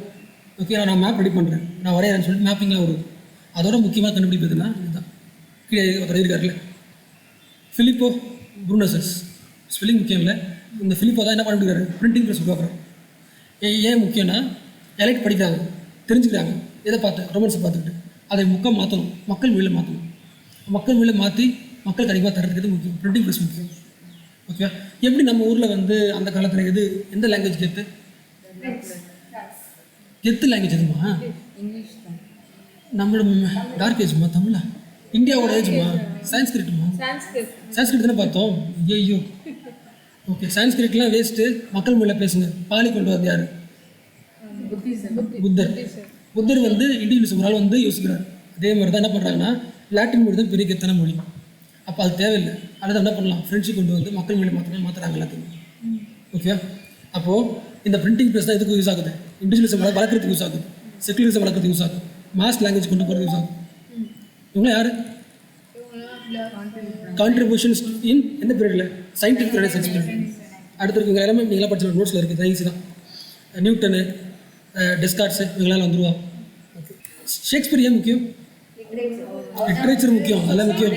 ஓகே, நான் மேப் ரெடி பண்ணுறேன், நான் வரையறேன்னு சொல்லிட்டு மேப்பிங்லாம் வரும். அதோட முக்கியமாக கண்டுபிடிப்பதுன்னா இதுதான். கீழே ஒருத்தர் இருக்காருல்ல, ஃபிலிப்போ ப்ரூனசஸ். ஸ்பெல்லிங் முக்கியம் இல்லை. இந்த ஃபிலிப்போ தான் என்ன பண்ணிருக்காரு? பிரிண்டிங் ப்ரெஸ் உருவாக்குறோம். ஏன் முக்கியம்னா எலைட் படிக்கிறாங்க, தெரிஞ்சுக்கிறாங்க. எதை பார்த்து? ரொமன்ஸை பார்த்துக்கிட்டு அதை மாற்றணும், மக்கள் மொழியில் மாற்றணும். மக்கள் மொழியில் மாற்றி மக்கள் கண்டிப்பாக தரதுக்கு முக்கியம். பிரிண்டிங் ப்ரெஸ் முக்கியம். ஓகே, எப்படி நம்ம ஊரில் வந்து அந்த காலத்தில் எந்த லாங்குவேஜ் கெத்து லாங்குவேஜ் எதுமா? நம்மளோட டார்க் ஏஜ்மா, தமிழா? இந்தியாவோட ஏஜ்மா? சான்ஸ்கிரிட் தானே பார்த்தோம். ஐயோ, ஓகே, சான்ஸ்கிரிட்லாம் வேஸ்ட்டு. மக்கள் மொழியில் பேசுங்க. பாலி கொண்டு வந்து யார்? புத்தர் வந்து இண்டிவிஜுவல்ஸ் ஒரு ஆள் வந்து யோசிக்கிறார். அதே மாதிரி தான் என்ன பண்ணுறாங்கன்னா லாட்டின் மொழி தான் பெரிய கெத்தான மொழி. அப்போ அது தேவையில்லை. அதை என்ன பண்ணலாம்? ஃப்ரெண்ட்ஷிப் கொண்டு வந்து மக்கள் மொழி மாற்றுறாங்க எல்லாத்தையும். ஓகே, அப்போது இந்த பிரிண்டிங் ப்ரெஸ் தான் எதுக்கு யூஸ் ஆகுது? இண்டிவிஜுவலிசம் வளர்க்குறதுக்கு யூஸ் ஆகுது, செக்குலரிசம் வளர்க்குறதுக்கு யூஸ் ஆகுது, மாஸ் லாங்குவேஜ் கொண்டு போகிறது யூஸ் ஆகுது. இவங்களாம் யார்? கான்ட்ரிபியூஷன்ஸ் இன் எந்த பீரியடில்? Scientific renaissance period. அடுத்து இவங்க எல்லாமே நீங்களாம் படிச்ச நோட்ஸில் இருக்குது. ஈஸி தான். நியூட்டனு, டெஸ்கார்ட்ஸு இவங்களால வந்துருவா. ஓகே, ஷேக்ஸ்பியர் ஏன் முக்கியம்? லிட்ரேச்சர் முக்கியம், அதெல்லாம் முக்கியம்.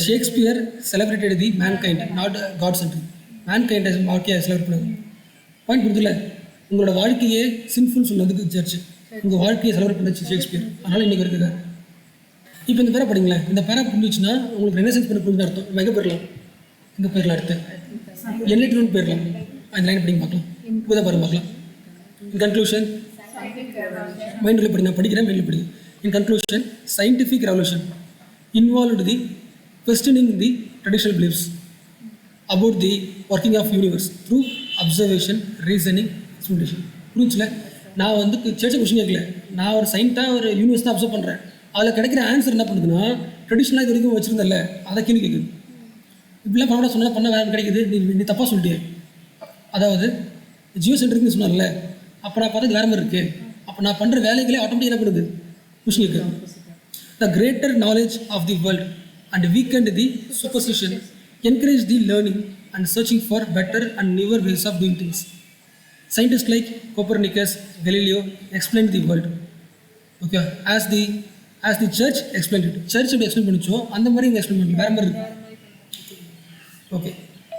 Shakespeare celebrated the mankind, not God centric. மேன்கைண்டை வாழ்க்கையை செலிப்ரேட் பண்ணுது. பாயிண்ட் புரியுதுல்ல? உங்களோட வாழ்க்கையே சின்ஃபுல் சொன்னதுக்கு சர்ச்சு, உங்கள் வாழ்க்கையை செலிப்ரேட் பண்ணது ஷேக்ஸ்பியர். அதனால் இன்றைக்கி இருக்குது. இப்போ இந்த பேரை படிங்களேன். இந்த பேரை புரிஞ்சிச்சுன்னா உங்களுக்கு ரெனசன்ஸ் பண்ண புரிஞ்சு அர்த்தம். நம்ம எங்கே போயிடலாம்? இங்கே போயிடலாம். அடுத்து என்லைட்மெண்ட் போயிடலாம். அந்த லைன் படிங்க பார்க்கலாம், புதை பாருங்க பார்க்கலாம். இன் கன்க்ளூஷன், மைண்டில் படிங்க, படிக்கிறேன், மைண்டில் படிங்க. In conclusion, scientific revolution involved the questioning the traditional beliefs about the working of universe through observation, reasoning, experimentation. புரிஞ்சுல? நான் வந்து சேர்ச்ச கொஸ்டின் கேட்கல. நான் ஒரு சயின்ட்டாக ஒரு யூனிவர்ஸ் தான் அப்சர்வ் பண்ணுறேன். அதில் கிடைக்கிற ஆன்சர் என்ன பண்ணுதுன்னா ட்ரெடிஷ்னலாக இது வரைக்கும் வச்சுருந்தல அதை கேள்வி கேட்குது. இப்படிலாம் பண்ண சொன்னால் பண்ண வேறு கிடைக்குது. நீ தப்பாக சொல்லிட்டே. அதாவது ஜியோ சென்டருக்குன்னு சொன்னார்ல, அப்போ நான் பார்த்தது வேறு மாதிரி இருக்குது. அப்போ நான் பண்ணுற வேலைகளே ஆட்டோமேட்டிக் என்ன பண்ணுது? The greater knowledge of the world and weakened the superstition, encouraged the learning and searching for better and newer ways of doing things. Scientists like Copernicus, Galileo explained the world. Okay, as the church explained it. Church எப்படி explain பண்ணிச்சோ அந்த மாதிரி இங்கே explain பண்ணி வேறு மாதிரி இருக்கு. Okay,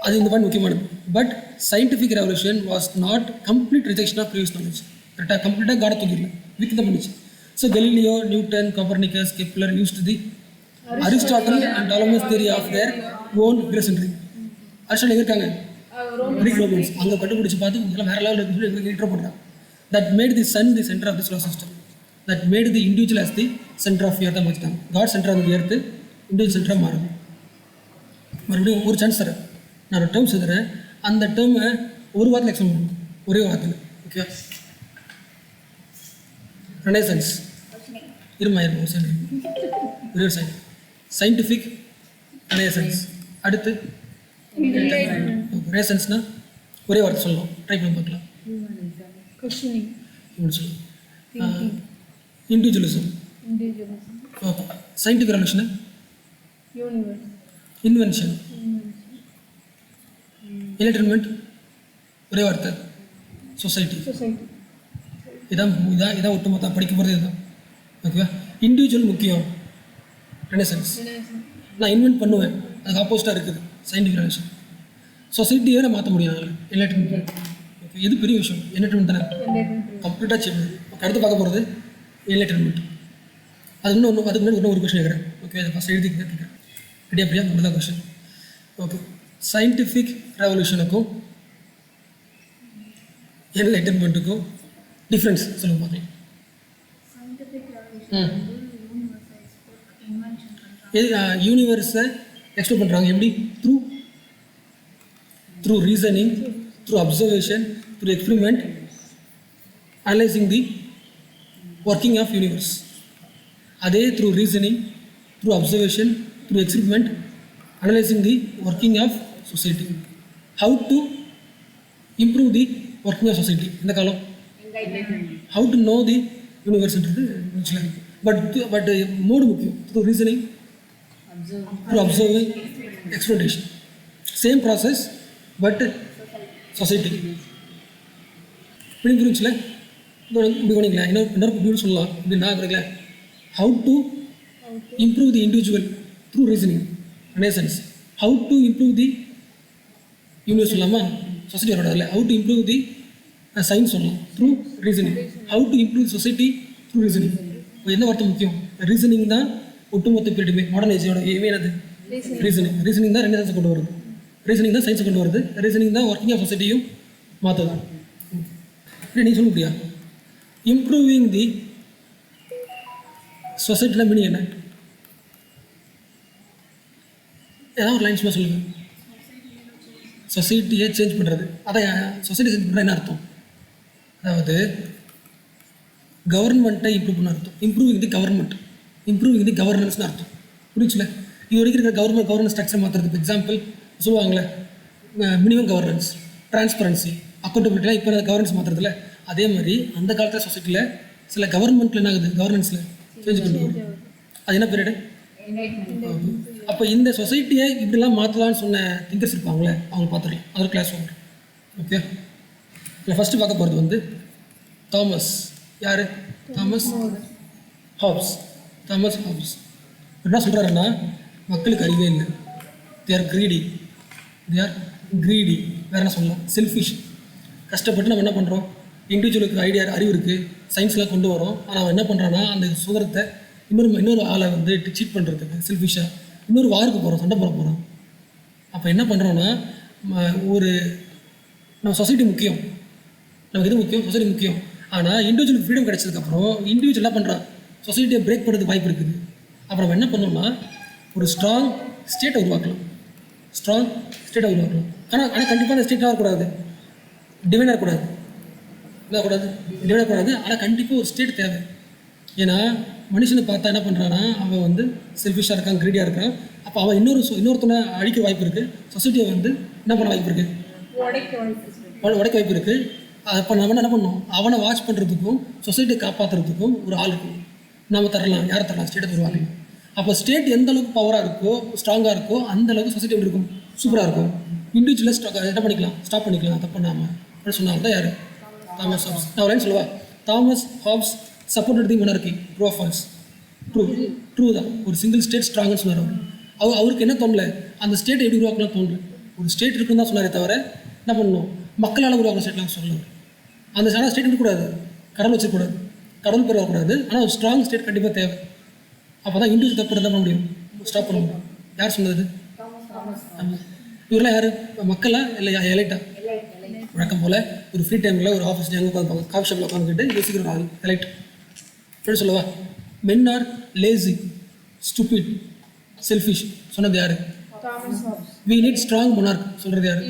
அது இந்த பாயிண்ட் முக்கியமானது. But scientific revolution was not complete rejection of previous knowledge. கரெக்டாக கம்ப்ளீட்டாக காட தூக்கிடல, வீக் தான் பண்ணிச்சு. So Galileo, Newton, Copernicus, Kepler used the Aristotle and Ptolemy's theory of their own heliocentric. Aristotle எங்கே இருக்காங்க? Greek Romans. அங்கே கண்டுபிடிச்சி பார்த்து இதெல்லாம் வேறு லெவலில் இன்ட்ரோ பண்ணுறாங்க. That made the sun the center of the solar system. That made the individual as the center of earth. மாற்றிட்டாங்க. God center of the earth, individual center மாறுது. மறுபடியும் ஒரு சான்ஸ் தரேன். நான் ஒரு டேர்ம்ஸ் எழுதுறேன். அந்த டேர்மை ஒரு வாரத்தில் எக்ஸ்பிளைன் பண்ணணும். ஒரே வாரத்தில். Okay, renaissance scientific renaissance. அடுத்து ரெனசன்ஸ்னா ஒரே வார்த்தை சொல்லலாம், ட்ரை பண்ணி பார்க்கலாம். சொல்லலாம். Individualism. Okay. Scientific revolution, invention, entertainment, ஒரே வார்த்தை சொசைட்டி. இதான் இதான் இதான் ஒட்டுமொத்தம் படிக்க போகிறது இதுதான். ஓகேவா? இண்டிவிஜுவல் முக்கியம், ரெனசன்ஸ். நான் இன்வென்ட் பண்ணுவேன், அதுக்கு ஆப்போசிட்டாக இருக்குது சயின்டிஃபிக் ரெவல்யூஷன். சொசைட்டியே நான் மாற்ற முடியும் அதில் என்டர்டைன்மெண்ட். ஓகே, இது பெரிய விஷயம். என்டர்டைன்மெண்ட் தானே கம்ப்ளீட்டாக சேஞ்ச். ஓகே, அடுத்து பார்க்க போகிறது என்டர்டைன்மெண்ட். அதுக்கு இன்னும் ஒரு கொஸ்டின் கேட்குறேன். ஓகே, அதை ஃபஸ்ட் எழுதி கேட்குறேன். ரெடியா மட்டும் தான் கொஸ்டின். ஓகே, சயின்டிஃபிக் ரெவல்யூஷனுக்கும் என்லைட்டன்மெண்ட்டுக்கும் டிஃப்ரென்ஸ் சொல்லுங்க பார்க்கலாம். யூனிவர்ஸை எக்ஸ்ப்ளோர் பண்ணுறாங்க எப்படி? Through reasoning, through observation, through experiment, analysing the working of universe. அதே through reasoning, through observation, through experiment, analysing the working of society. How to improve the working of society இந்த காலம். How to know the யூனிவர்ஸ்ன்றது but mode முக்கியம். Through reasoning, through observing, exploration. Same process but society. இப்படி புரிஞ்சுல இப்படி பண்ணிக்கலாம். இன்னொரு சொல்லலாம் இப்படி நான் கிடைக்கல. How to improve the individual through reasoning, renaissance. How to improve the universe சொல்லலாமா? சொசைட்டி வரோட இல்லை. How to improve the science சொல்லலாம் through reasoning. How to improve society through reasoning. இப்போ என்ன வார்த்தை முக்கியம்? ரீசனிங் தான் ஒட்டுமொத்த பீரியடுமே. மாடர்ன் ஏஜோட எதுவுமே என்னது? ரீசனிங். ரீசனிங் தான் ரெண்டு கொண்டு வருது. ரீசனிங் தான் சயின்ஸை கொண்டு வருது. ரீசனிங் தான் ஒர்க்கிங் ஆஃப் சொசைட்டியும் மாற்றுது. இல்லை நீ சொல்ல முடியா? இம்ப்ரூவிங் தி சொசைட்டியில் மீனிங் என்ன? ஏதாவது ஒரு லைன்ஸ்மாக சொல்லுங்கள். சொசைட்டியை சேஞ்ச் பண்ணுறது. அதான் சொசைட்டி சேஞ்ச் பண்ணுறது என்ன அர்த்தம்? அதாவது கவர்மெண்ட்டை இம்ப்ரூவ் பண்ண அர்த்தம். இம்ப்ரூவிங் தி கவர்மெண்ட், இம்ப்ரூவிங் தி கவர்னன்ஸ்னு அர்த்தம். புரிச்சுல? இது வரைக்கும் இருக்கிற கவர்னன்ஸ் ஸ்ட்ரக்சர் மாற்றுறதுக்கு எக்ஸாம்பிள் சொல்லுவாங்களே, மினிமம் கவர்னன்ஸ், டிரான்ஸ்பரன்சி, அக்கௌண்டபிலிட்டிலாம். இப்போ கவர்னன்ஸ் மாற்றுறதுல அதே மாதிரி அந்த காலத்தில் சொசைட்டியில் சில கவர்மெண்ட்டில் என்ன ஆகுது? கவர்னன்ஸில் சேஞ்ச் கொண்டு வருது. அது என்ன பீரியடு? அப்போ இந்த சொசைட்டியை இப்படிலாம் மாற்றலான்னு சொன்ன திங்கர்ஸ் இருப்பாங்களே, அவங்க பார்த்துக்கலாம். அது கிளாஸ் ஒன்று. ஓகே, இல்லை ஃபஸ்ட்டு பார்க்க போகிறது வந்து தாமஸ். யார்? Thomas hops. தாமஸ் ஹாப்ஸ் என்ன சொல்கிறாருன்னா, மக்களுக்கு அறிவே இல்லை. They are greedy. வேறு என்ன சொல்லலாம்? செல்ஃபிஷ். கஷ்டப்பட்டு நம்ம என்ன பண்ணுறோம்? இண்டிவிஜுவலுக்கு ஐடியா அறிவு இருக்குது, சயின்ஸ்லாம் கொண்டு வரோம். ஆனால் அவன் என்ன பண்ணுறான்னா, அந்த சுதந்திரத்தை இன்னொரு ஆளை வந்து சீட் பண்ணுறதுக்கு செல்ஃபிஷாக இன்னொரு வாருக்கு போகிறோம், சண்டை போட போகிறோம். அப்போ என்ன பண்ணுறோன்னா, நம்ம சொசைட்டி முக்கியம், நமக்கு எது முக்கியம்? சொசைட்டி முக்கியம். ஆனால் இண்டிவிஜுவலுக்கு ஃப்ரீடம் கிடைச்சதுக்கப்புறம் இண்டிவிஜுவல் என்ன பண்ணுறான்? சொசைட்டியை பிரேக் பண்ணுறதுக்கு வாய்ப்பு இருக்குது. அப்புறம் நம்ம என்ன பண்ணோம்னா, ஒரு ஸ்ட்ராங் ஸ்டேட்டை உருவாக்கலாம். ஆனால் கண்டிப்பாக அந்த ஸ்டேட்டாக இருக்கக்கூடாது, டிவைனாக இருக்கக்கூடாது. ஆனால் கண்டிப்பாக ஒரு ஸ்டேட் தேவை. ஏன்னா மனுஷனை பார்த்தா என்ன பண்ணுறான்னா, அவன் வந்து செல்ஃபிஷாக இருக்கான், கிரீடியாக இருக்கான். அப்போ அவன் இன்னொருத்தனை அழிக்க வாய்ப்பு இருக்குது. சொசைட்டியை வந்து என்ன பண்ண வாய்ப்பு இருக்குது? உடைக்க வாய்ப்பு இருக்குது. அப்போ நம்ம என்ன பண்ணணும்? அவனை வாட்ச் பண்ணுறதுக்கும் சொசைட்டியை காப்பாற்றுறதுக்கும் ஒரு ஆள் இருக்கும். நம்ம தரலாம். யாரை தரலாம்? ஸ்டேட்டை தருவாங்க. அப்போ ஸ்டேட் எந்த அளவுக்கு பவராக இருக்கோ, ஸ்ட்ராங்காக இருக்கோ, அந்த அளவுக்கு சொசைட்டி எப்படி இருக்கும்? சூப்பராக இருக்கும். இண்டிவிஜுவலாக என்ன பண்ணிக்கலாம்? ஸ்டாப் பண்ணிக்கலாம், தப்பு பண்ணாமல். அப்படின்னு சொன்னாங்க தான் யார்? Thomas Hobbes. நான் ஒரு லைன் சொல்லுவா. Thomas Hobbes supported the monarchy. True of false? True தான். ஒரு சிங்கிள் ஸ்டேட் ஸ்ட்ராங்குன்னு சொன்னார் அவருக்கு என்ன தோணல? அந்த ஸ்டேட்டை எப்படி உருவாக்கலாம் தோணு. ஒரு ஸ்டேட் இருக்குன்னு தான் சொன்னாரே தவிர என்ன பண்ணணும்? மக்களால் உருவாக்கின ஸ்டேட்லாம் சொல்லணும். அந்த ஸ்டேட் இருக்கக்கூடாது, கடவுள் வச்சிருக்கூடாது, கடவுள் பேர் வரக்கூடாது. ஆனால் ஒரு ஸ்ட்ராங் ஸ்டேட் கண்டிப்பாக தேவை. அப்போ தான் இண்டிவிஜுவல் தப்பு பண்ண முடியும், ஸ்டாப் பண்ண முடியும். யார் சொன்னது? இவரெல்லாம் யார்? மக்களா இல்லை எலைட்டா? வழக்கம் போல் ஒரு ஃப்ரீ டைமில் ஒரு ஆஃபீஸ் எங்கே உட்காந்து காஃபி ஷாப்பில் உட்காந்துக்கிட்டு யோசிக்கிற ஆள் எலைட். எப்படி சொல்லவா? மென் ஆர் லேசி, ஸ்டூபிட், செல்ஃபிஷ் சொன்னது யார்? வி நீட் ஸ்ட்ராங் மொனார்க் சொல்கிறது யார்?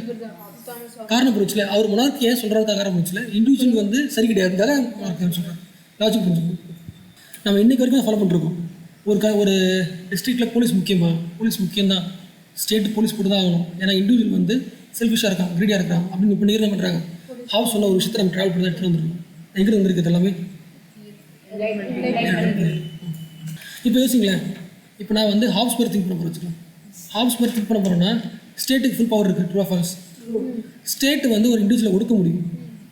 காரணம் புரிச்சுல. அவர் மொனார்க் ஏன் சொல்கிறதுக்காக காரணம் புரிச்சுல. இண்டிவிஜுவல் வந்து சரி கிடையாதுக்காக மொனார்க் சொல்கிறார். லாஜிக் புரிஞ்சுக்கணும். நம்ம இன்றைக்கு வரைக்கும் ஃபாலோ பண்ணிருக்கோம். ஒரு டிஸ்ட்ரிக்டில் போலீஸ் முக்கியமா? போலீஸ் முக்கியம்தான். ஸ்டேட் போலீஸ் போட்டு தான் ஆகணும். ஏன்னா இண்டிவிஜுவல் வந்து செல்ஃபிஷாக இருக்கான், கிரீடியாக இருக்கான் அப்படின்னு இப்போ நிகழ்ச்சி பண்ணுறாங்க. ஹவுஸ் சொன்ன ஒரு விஷயத்தை நம்ம ட்ராவல் பண்ணி தான் எடுத்துகிட்டு வந்துருக்கோம். எங்கே வந்துருக்குது எல்லாமே இப்போ யோசிங்களேன், இப்போ நான் வந்து ஹாப்ஸ் பர் திங்க் பண்ண போகிறேன் வச்சுக்கலாம். ஹாப்ஸ் பர் திங்க் பண்ண போகிறேன்னா ஸ்டேட்டுக்கு ஃபுல் பவர் இருக்குது. True or falls? ஸ்டேட் வந்து ஒரு இண்டிவிஜுவலை ஒடுக்க முடியும்.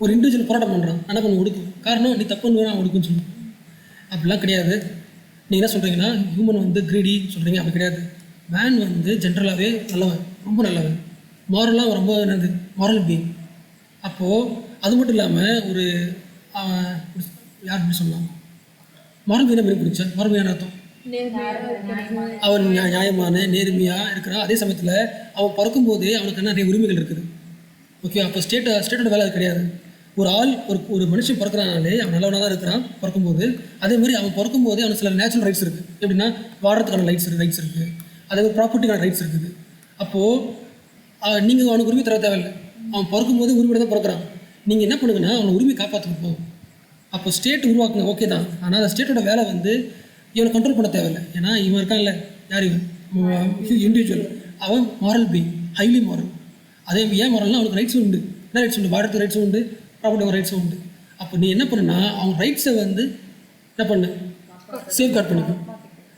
ஒரு இண்டிவிஜுவல் போராட்டம் பண்ணுறான், ஆனால் கொஞ்சம் ஒடுக்கும். காரணம், நீ தப்புன்னு நான் ஒடுக்குன்னு சொல்லுவேன். அப்படிலாம் கிடையாது. நீங்கள் என்ன சொல்கிறீங்கன்னா ஹியூமன் வந்து கிரீடி சொல்கிறீங்க, அப்படி கிடையாது. மேன் வந்து ஜென்ரலாகவே நல்லவன், ரொம்ப நல்லவன். மாரலாக ரொம்ப என்னது, மாரல் பீயிங். அப்போது அது மட்டும் இல்லாமல் ஒரு யார் எப்படி சொல்லலாம், மாரல் பீயிங் எப்படி பிடிச்சா? மாரல் பீயிங் அர்த்தம் அவன் நியாயமான நேர்மையாக இருக்கிறான். அதே சமயத்தில் அவன் பிறக்கும்போதே அவனுக்கு நிறைய உரிமைகள் இருக்குது. ஓகே, அப்போ ஸ்டேட்டோட வேலை அது கிடையாது. ஒரு ஆள் ஒரு மனுஷன் பிறக்கிறானாலே அவன் நல்லவனாக தான் இருக்கிறான் பிறக்கும்போது. அதே மாதிரி அவன் பிறக்கும்போதே அவனுக்கு சில நேச்சுரல் ரைட்ஸ் இருக்குது. எப்படின்னா வாடுறதுக்கான ரைட்ஸ் இருக்குது. அதே மாதிரி ப்ராப்பர்ட்டிக்கான ரைட்ஸ் இருக்குது. அப்போது நீங்கள் அவனுக்கு உரிமை தர தேவையில்லை. அவன் பிறக்கும்போது உரிமை தான் பிறக்கிறான். நீங்கள் என்ன பண்ணுங்கன்னா அவனை உரிமை காப்பாற்றுக்கு போகும். அப்போ ஸ்டேட் உருவாக்குங்க, ஓகே தான். ஆனால் அந்த ஸ்டேட்டோட வேலை வந்து இவனை கண்ட்ரோல் பண்ண தேவையில்லை. ஏன்னா இவன் இருக்கான்ல, யார் இவன், இண்டிவிஜுவல். அவன் மாரல் பீயிங், ஹைலி மாரல். அதே ஏன் மாரல்னா அவனுக்கு ரைட்ஸும் உண்டு. என்ன ரைட்ஸ் உண்டு? வாடுறதுக்கு ரைட்ஸும் உண்டு, ப்ராப்பர்ட்டி ரைட்ஸும் உண்டு. அப்போ நீ என்ன பண்ணுன்னா அவங்க ரைட்ஸை வந்து என்ன பண்ணு, சேஃப்கார்ட் பண்ணிக்கும்.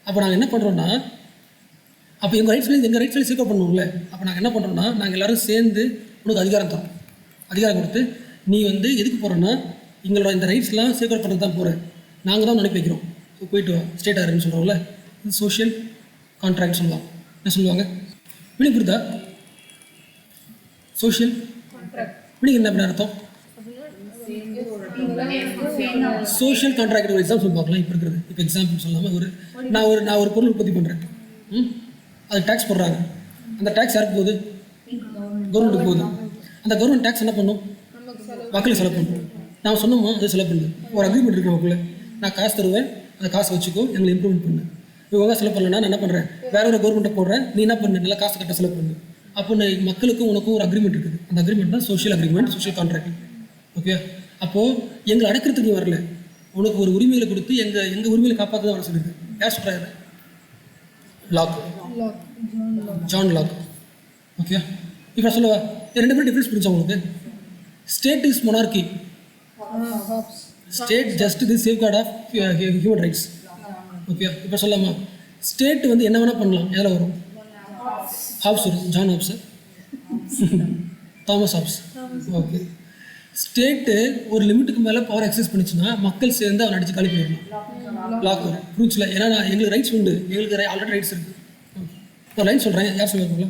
அப்போ நாங்கள் என்ன பண்ணுறோன்னா, அப்போ எங்கள் ரைட்ஸ்லேயும் சேஃப்கார்ட் பண்ணுவோம்ல. அப்போ நாங்கள் என்ன பண்ணுறோன்னா, நாங்கள் எல்லோரும் சேர்ந்து உனக்கு அதிகாரம் தரோம். அதிகாரம் கொடுத்து நீ வந்து எதுக்கு போகிறோன்னா எங்களோட இந்த ரைட்ஸ்லாம் சேஃப்கார்ட் பண்ணுறது தான் போகிறேன், நாங்கள் தான் அனுப்பி வைக்கிறோம். ஸோ போயிட்டு வா ஸ்டேட் ஆருன்னு சொல்கிறோம்ல, இது சோஷியல் கான்ட்ராக்ட் சொல்லலாம். என்ன சொல்லுவாங்க, வினி புரிதா? சோஷியல் வினிக்கு என்ன பண்ண அர்த்தம்? சோஷியல் கான்ட்ராக்ட் ஒரு எக்ஸாம்பிள் பார்க்கலாம். இப்போ இருக்கிறது, இப்போ எக்ஸாம்பிள் சொல்லாமல் நான் ஒரு பொருள் உற்பத்தி பண்ணுறேன், அது டேக்ஸ் போடுறாங்க. அந்த டேக்ஸ் யாருக்கு போகுது? கவர்மெண்ட்டுக்கு போகுது. அந்த கவர்மெண்ட் டேக்ஸ் என்ன பண்ணும்? மக்களுக்கு செலவு பண்ணும். நான் சொன்னோமோ அது செலவு பண்ணுது. ஒரு அக்ரிமெண்ட் இருக்குது மக்கள், நான் காசு தருவேன், அந்த காசை வச்சுக்கோ, எங்களை இம்ப்ரூவ்மெண்ட் பண்ணு. இவங்க செலவு பண்ணலன்னா நான் என்ன பண்ணுறேன், வேற ஒரு கவர்மெண்ட்டை போடுறேன், நீ என்ன பண்ணு, நல்லா காசு கட்ட செலவு பண்ணு. அப்போ மக்களுக்கும் உனக்கும் ஒரு அக்ரிமெண்ட் இருக்குது. அந்த அக்ரிமெண்ட் தான் social agreement, social contract. Okay, அப்போது எங்களை அடக்கிறதுக்கு வரல, உனக்கு ஒரு உரிமைகளை கொடுத்து எங்கள் உரிமையை காப்பாற்ற தான் வர சொல்லியிருக்கு. யார் சொல்கிறாரு? Lock, John lock. ஓகே, இப்போ சொல்லுவா ரெண்டு பேரும் டிஃப்ரென்ஸ் புரிஞ்சா உங்களுக்கு? State is monarchy, state just the safeguard of human rights. Okay, இப்போ சொல்லாமா ஸ்டேட் வந்து என்ன வேணால் பண்ணலாம். எதில் வரும்? ஹாப்ஸ் வரும். John Hobbes, Thomas Hobbes. Okay, state ஒரு லிமிட்டுக்கு மேலே பவர் எக்ஸஸ் பண்ணிச்சுன்னா மக்கள் சேர்ந்து அவனை அடித்து காலி பண்ணிடலாம். லாக் வரும். புரிஞ்சில்ல? ஏன்னா எங்களுக்கு ரைட்ஸ் உண்டு, எங்களுக்கு ஆல்ரெடி ரைட்ஸ் இருக்குது. ஒரு லைன் சொல்கிறேன், யார் சொல்லுவாங்களா?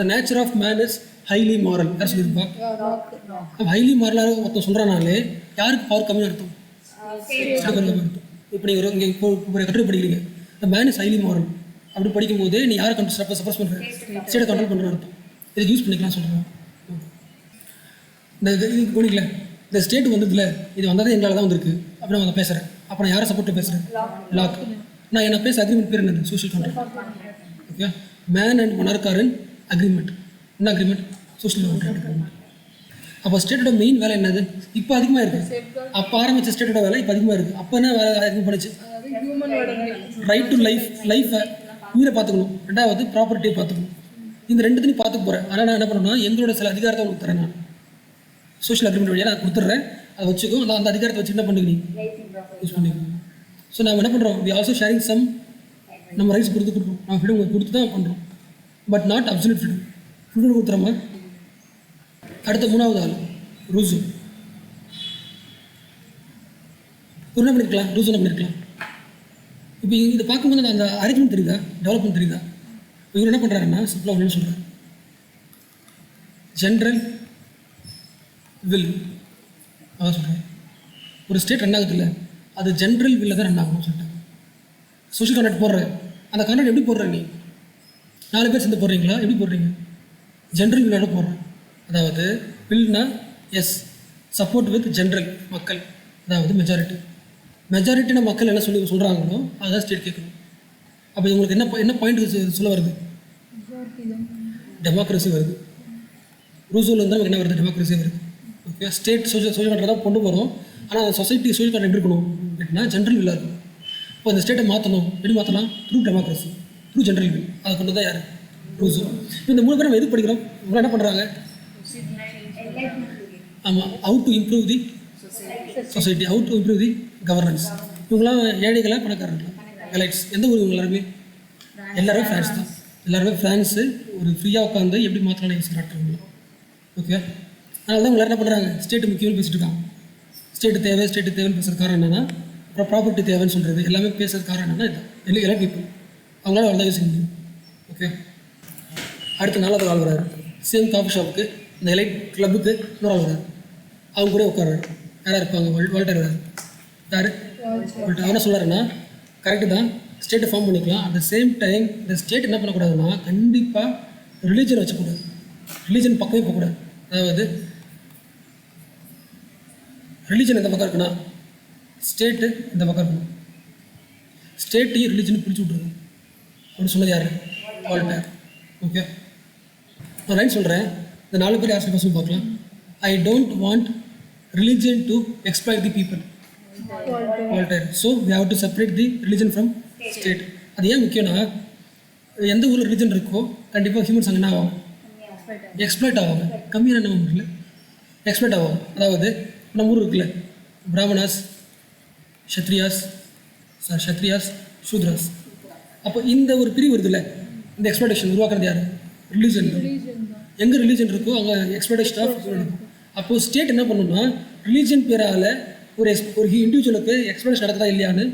The nature of man is highly moral. யார் சொல்லியிருப்பா? ஹைலி மாரலாக ஒருத்தன் சொல்கிறானாலே யாருக்கு பவர் கம்மியாக அர்த்தம்? அர்த்தம். இப்போ நீங்கள் இங்கே இப்போ கட்டுரை படிக்கிறீங்க, the man is highly moral. அப்படி படிக்கும்போது நீ யாரை சப்போஸ் பண்ணுற? ஸ்டேட்டை கண்ட்ரோல் பண்ணுற அர்த்தம். இதுக்கு யூஸ் பண்ணிக்கலாம் சொல்கிறேன். இந்த இது போனீங்களே, இந்த ஸ்டேட் வந்ததில்ல, இது வந்ததே எங்களால் தான் வந்திருக்கு அப்படின்னு நான் பேசுகிறேன். அப்போ நான் யாரை சப்போர்ட்டு பேசுகிறேன்? லாக். நான் என்ன பேச அக்ரிமெண்ட் பேர் என்னது? Social contract. Okay, man and monarch are in agreement. என்ன அக்ரிமெண்ட்? Social contract agreement. அப்போ ஸ்டேட்டோட மெயின் வேலை என்னது? இப்போ அதிகமாக இருக்குது. அப்போ ஆரம்பித்த ஸ்டேட்டோட வேலை இப்போ அதிகமாக இருக்குது. அப்போ என்ன வேலை அதிகம் பண்ணிச்சு? ரைட் டு லைஃப்பை உயிரை பார்த்துக்கணும். ரெண்டாவது ப்ராப்பர்ட்டியை பார்த்துக்கணும். இந்த ரெண்டுத்தையும் பார்த்துக்க போகிறேன். ஆனால் நான் என்ன பண்ணணும்னா எங்களோட சில அதிகாரத்தை உங்களுக்கு தரேன். நான் சோஷியல் அக்ரிமெண்ட் வழியாக நான் கொடுத்துட்றேன், அதை வச்சுக்கோ. நான் அந்த அதிகாரத்தை வச்சு என்ன பண்ணிக்கணும், யூஸ் பண்ணிக்கணும். ஸோ நம்ம என்ன பண்ணுறோம், வி ஆல்சோ ஷேரிங் சம், நம்ம ரைட்ஸ் கொடுக்குறோம், நம்ம ஃப்ரீடம் கொடுத்து தான் பண்ணுறோம். But not absolute freedom. Freedom கொடுத்துறோமா? அடுத்த மூணாவது ஆள் ரூசோ. என்ன பண்ணியிருக்கலாம்? ரூசோ என்ன பண்ணியிருக்கலாம்? இப்போ இதை பார்க்கும்போது அந்த அரேஞ்ச்மெண்ட் தெரியுதா, டெவலப்மெண்ட் தெரியுதா? இவர் என்ன பண்ணுறாருன்னா சிம்பிளாக ஒன்று சொல்கிறார், ஜென்ரல் வில். அதான் சொல்கிறேன், ஒரு ஸ்டேட் ரன் ஆகுது இல்லை, அது ஜென்ரல் வில்ல தான் ரன் ஆகணும்னு சொல்லிட்டாங்க. சோஷியல் கான்ட்ராக்ட் போடுற, அந்த கான்ட்ராக்ட் எப்படி போடுற? நீ 4 பேர் சேர்ந்து போடுறீங்களா? எப்படி போடுறீங்க? ஜென்ரல் வில்லோட போடுறேன். அதாவது வில்னா எஸ், சப்போர்ட் வித் ஜென்ரல், மக்கள், அதாவது மெஜாரிட்டின மக்கள் என்ன சொல்கிறாங்களோ அதுதான் ஸ்டேட் கேட்கணும். அப்போ உங்களுக்கு என்ன பாயிண்ட் சொல்ல வருது? டெமோக்ரஸி வருது. ரூசோவில் இருந்தால் நமக்கு என்ன வருது? டெமோக்ரஸி வருது. ஓகே, ஸ்டேட் சோஷியல் கான்ட்ராக்ட் தான் கொண்டு போகிறோம். ஆனால் அந்த சொசைட்டி சோஷியல் கான்ட்ராக்ட் எப்படி இருக்கணும் அப்படின்னா ஜென்ரல் வில்லாக இருக்கும். இப்போ இந்த ஸ்டேட்டை மாற்றணும், எப்படி மாற்றலாம்? Through democracy, through general will. அதை கொண்டு தான் யார்? ரூசோ. இப்போ இந்த 3 பேர் நம்ம எது படிக்கிறோம்? இவங்க என்ன பண்ணுறாங்க? ஆமாம், how to improve the society, how to improve the governance. இவங்களாம் ஏழைகளா பணக்காரங்களா? எலைட்ஸ். எந்த ஊர் இவங்க எல்லாருமே? எல்லாருமே ஃப்ரான்ஸ் தான். எல்லாருமே ஃப்ரான்ஸு. ஒரு ஃப்ரீயாக உட்காந்து எப்படி மாற்றலாம் யோசிச்சு காட்டுறாங்க. ஓகே, அதனால தான் இவங்க என்ன பண்ணுறாங்க, ஸ்டேட்டு முக்கியம்னு பேசிட்டு இருக்காங்க. ஸ்டேட்டு தேவைன்னு பேசுகிற காரணம் என்னென்னா, அப்புறம் ப்ராப்பர்ட்டி தேவைன்னு சொல்கிறது எல்லாமே பேசுகிற காரணம் என்னென்னா இதுதான். எல்லாம் பீப்புள் அவங்களால அவ்வளோ தான் யோசிக்க முடியும். ஓகே, அடுத்த 4வது ஆள் வராரு. சேம் காஃபி ஷாப்புக்கு, இந்த எலைட் கிளப்புக்கு இன்னொரு ஆள் வராரு. அவங்க கூட உட்காராரு. யாராக இருப்பாங்க? வால்டர் வராரு. யார்? வால்டர். அவனை சொல்கிறாருன்னா கரெக்டு தான், ஸ்டேட்டை ஃபார்ம் பண்ணிக்கலாம். அட் த சேம் டைம் இந்த ஸ்டேட் என்ன பண்ணக்கூடாதுன்னா, கண்டிப்பாக ரிலீஜன் வச்சக்கூடாது. ரிலீஜன் பக்கமே போகக்கூடாது. அதாவது ரிலீஜன் எந்த பக்கம் இருக்குன்னா, ஸ்டேட்டு இந்த பக்கம் இருக்கணும். ஸ்டேட்டையும் ரிலீஜனும் பிடிச்சி விட்ருங்க அப்படின்னு சொன்னது யார்? வால்டர். ஓகே, நான் லைன் சொல்கிறேன். இந்த 4 பேர் யார் சொல்லி பார்க்கலாம். I don't want religion to exploit the people. Voltaire. So we have to separate the religion from state. அது ஏன் முக்கியம்னா, எந்த ஊரில் ரிலீஜன் இருக்கோ கண்டிப்பாக ஹியூமன்ஸ் அங்கே என்ன ஆகும்? எக்ஸ்ப்ளாய்ட் ஆவாங்க. கம்மியான என்ன இல்லை, எக்ஸ்ப்ளாய்ட் ஆவாங்க. அதாவது நம்ம ஊர் இருக்குல்ல, பிராமணாஸ், ஷத்ரியாஸ், சூத்ராஸ். அப்போ இந்த ஒரு பிரிவு வருதுல்ல, இந்த எக்ஸ்ப்ளாய்டேஷன் உருவாக்குறது யார்? ரிலீஜன். எங்கே ரிலீஜன் இருக்கோ அங்கே எக்ஸ்ப்ளாய்டேஷன் ஆஃப் இருக்கும். அப்போது ஸ்டேட் என்ன பண்ணணும்னா, ரிலீஜன் பேரால் ஒரு இண்டிவிஜுவலுக்கு எக்ஸ்ப்ளாய்டேஷன் நடக்குதா இல்லையான்னு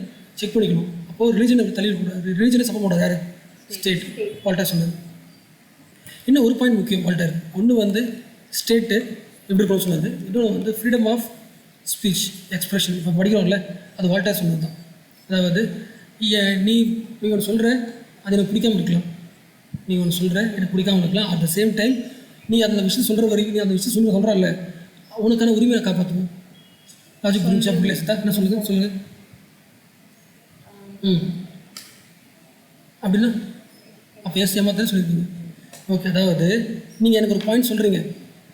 செக் பண்ணிக்கணும். அப்போது ரிலீஜனை தள்ளிடக்கூடாது. ரிலீஜனை சப்போர்ட் பண்ணாது யார்? ஸ்டேட். வால்டர் சொன்னது. இன்னும் ஒரு பாயிண்ட் முக்கியம் வால்டர். ஒன்று ஸ்டேட்டு எப்படி இருக்கணும்னு சொன்னது, இன்னொன்று ஃப்ரீடம் ஆஃப் ஸ்பீச், எக்ஸ்ப்ரெஷன். இப்போ படிக்கிறோம்ல, அது வால்டர் சொன்னது தான். அதாவது நீ ஒன்று சொல்கிற, அது எனக்கு பிடிக்காமல் இருக்கலாம். நீ ஒன்று சொல்கிற, எனக்கு பிடிக்காமல் இருக்கலாம். அட் த சேம் டைம் நீ அந்த விஷயம் சொல்கிற வரைக்கும், நீ அந்த விஷயம் சொல்கிறான்ல, உனக்கான உரிமையை காப்பாற்றுவோம். லாஜிக் புரிஞ்சா புரியல சித்தா? என்ன சொல்லுங்கள். அப்படின்னா அப்போ ஏமாத்தான் சொல்லியிருக்கீங்க. ஓகே, அதாவது நீங்கள் எனக்கு ஒரு பாயிண்ட் சொல்கிறீங்க,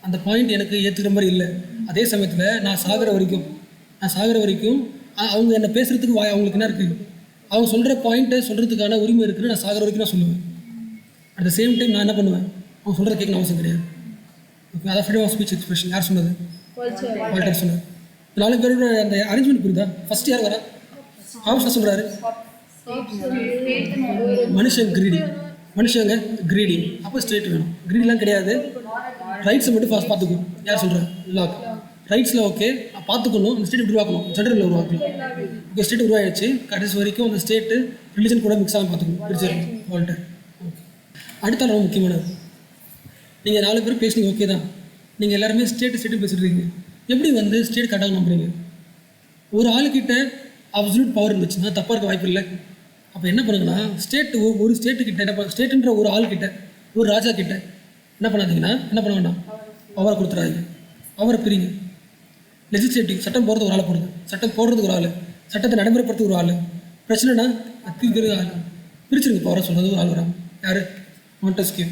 அந்த பாயிண்ட் எனக்கு ஏற்றுக்கிற மாதிரி இல்லை. அதே சமயத்தில் நான் சாகிற வரைக்கும் அவங்க என்னை பேசுகிறதுக்கு அவங்களுக்கு என்ன இருக்குது, அவங்க சொல்கிற பாயிண்ட்டை சொல்கிறதுக்கான உரிமை இருக்குன்னு நான் சாகிற வரைக்கும் நான் சொல்லுவேன். அட் த சேம் டைம் நான் என்ன பண்ணுவேன், அவங்க சொல்கிறத கேட்கணும் அவசியம் கிடையாது. ஓகே, அதான் ஃப்ரீடம் ஆஃப் ஸ்பீச் எக்ஸ்பிரஷன். யார் சொன்னது? வால்டர் சொன்னது. 4 பேரோட அந்த அரேஞ்ச்மெண்ட் புரியுதா? ஃபஸ்ட் யார் வரா? அவர் சொல்கிறாரு, மனுஷங்க கிரீடி. அப்போ ஸ்டேட் வேணும். கிரீடிலாம் கிடையாது, ரைட்ஸை மட்டும் ஃபஸ்ட் பார்த்துக்கணும். யார் சொல்கிறேன்? லாக். ரைட்ஸில் ஓகே பார்த்துக்கணும். அந்த ஸ்டேட் உருவாக்கணும், ஜென்ரலில் உருவாக்கணும். இப்போ ஸ்டேட் உருவாயிடுச்சு, கடைசி வரைக்கும் அந்த ஸ்டேட்டு ரிலிஜன் கூட மிக்ஸ் ஆக பார்த்துக்கணும். பிடிச்சிருக்கு வால்டர். ஓகே, அடுத்த ரொம்ப முக்கியமானது, நீங்கள் 4 பேர் பேசுனீங்க, ஓகே தான். நீங்கள் எல்லாருமே ஸ்டேட்டு பேசிட்டு இருக்கீங்க. எப்படி ஸ்டேட் கரெக்டாக நம்புறீங்க? ஒரு ஆளுக்கிட்ட அப்சல்யூட் பவர் இருந்துச்சுன்னா தப்பாக இருக்க வாய்ப்பு இல்லை. அப்போ என்ன பண்ணுங்கன்னா, ஒரு ஸ்டேட்டுக்கிட்ட என்ன ஸ்டேட்டுன்ற ஒரு ஆள்கிட்ட, ஒரு ராஜா கிட்ட என்ன பண்ணாதீங்கன்னா, என்ன பண்ண வேண்டாம், பவரை கொடுத்துறாதீங்க. பவரை பிரிங்க. லெஜிஸ்லேட்டிவ், சட்டம் போடுறது ஒரு ஆளை போடுது, சட்டம் போடுறதுக்கு ஒரு ஆள், சட்டத்தை நடைமுறைப்படுத்த ஒரு ஆள், பிரச்சனைனா தீர்க்கிறது ஆள். பிரிச்சிருங்க பவரை சொல்கிறது ஒரு ஆள் வராங்க. யார்? மாண்டெஸ்கியூ.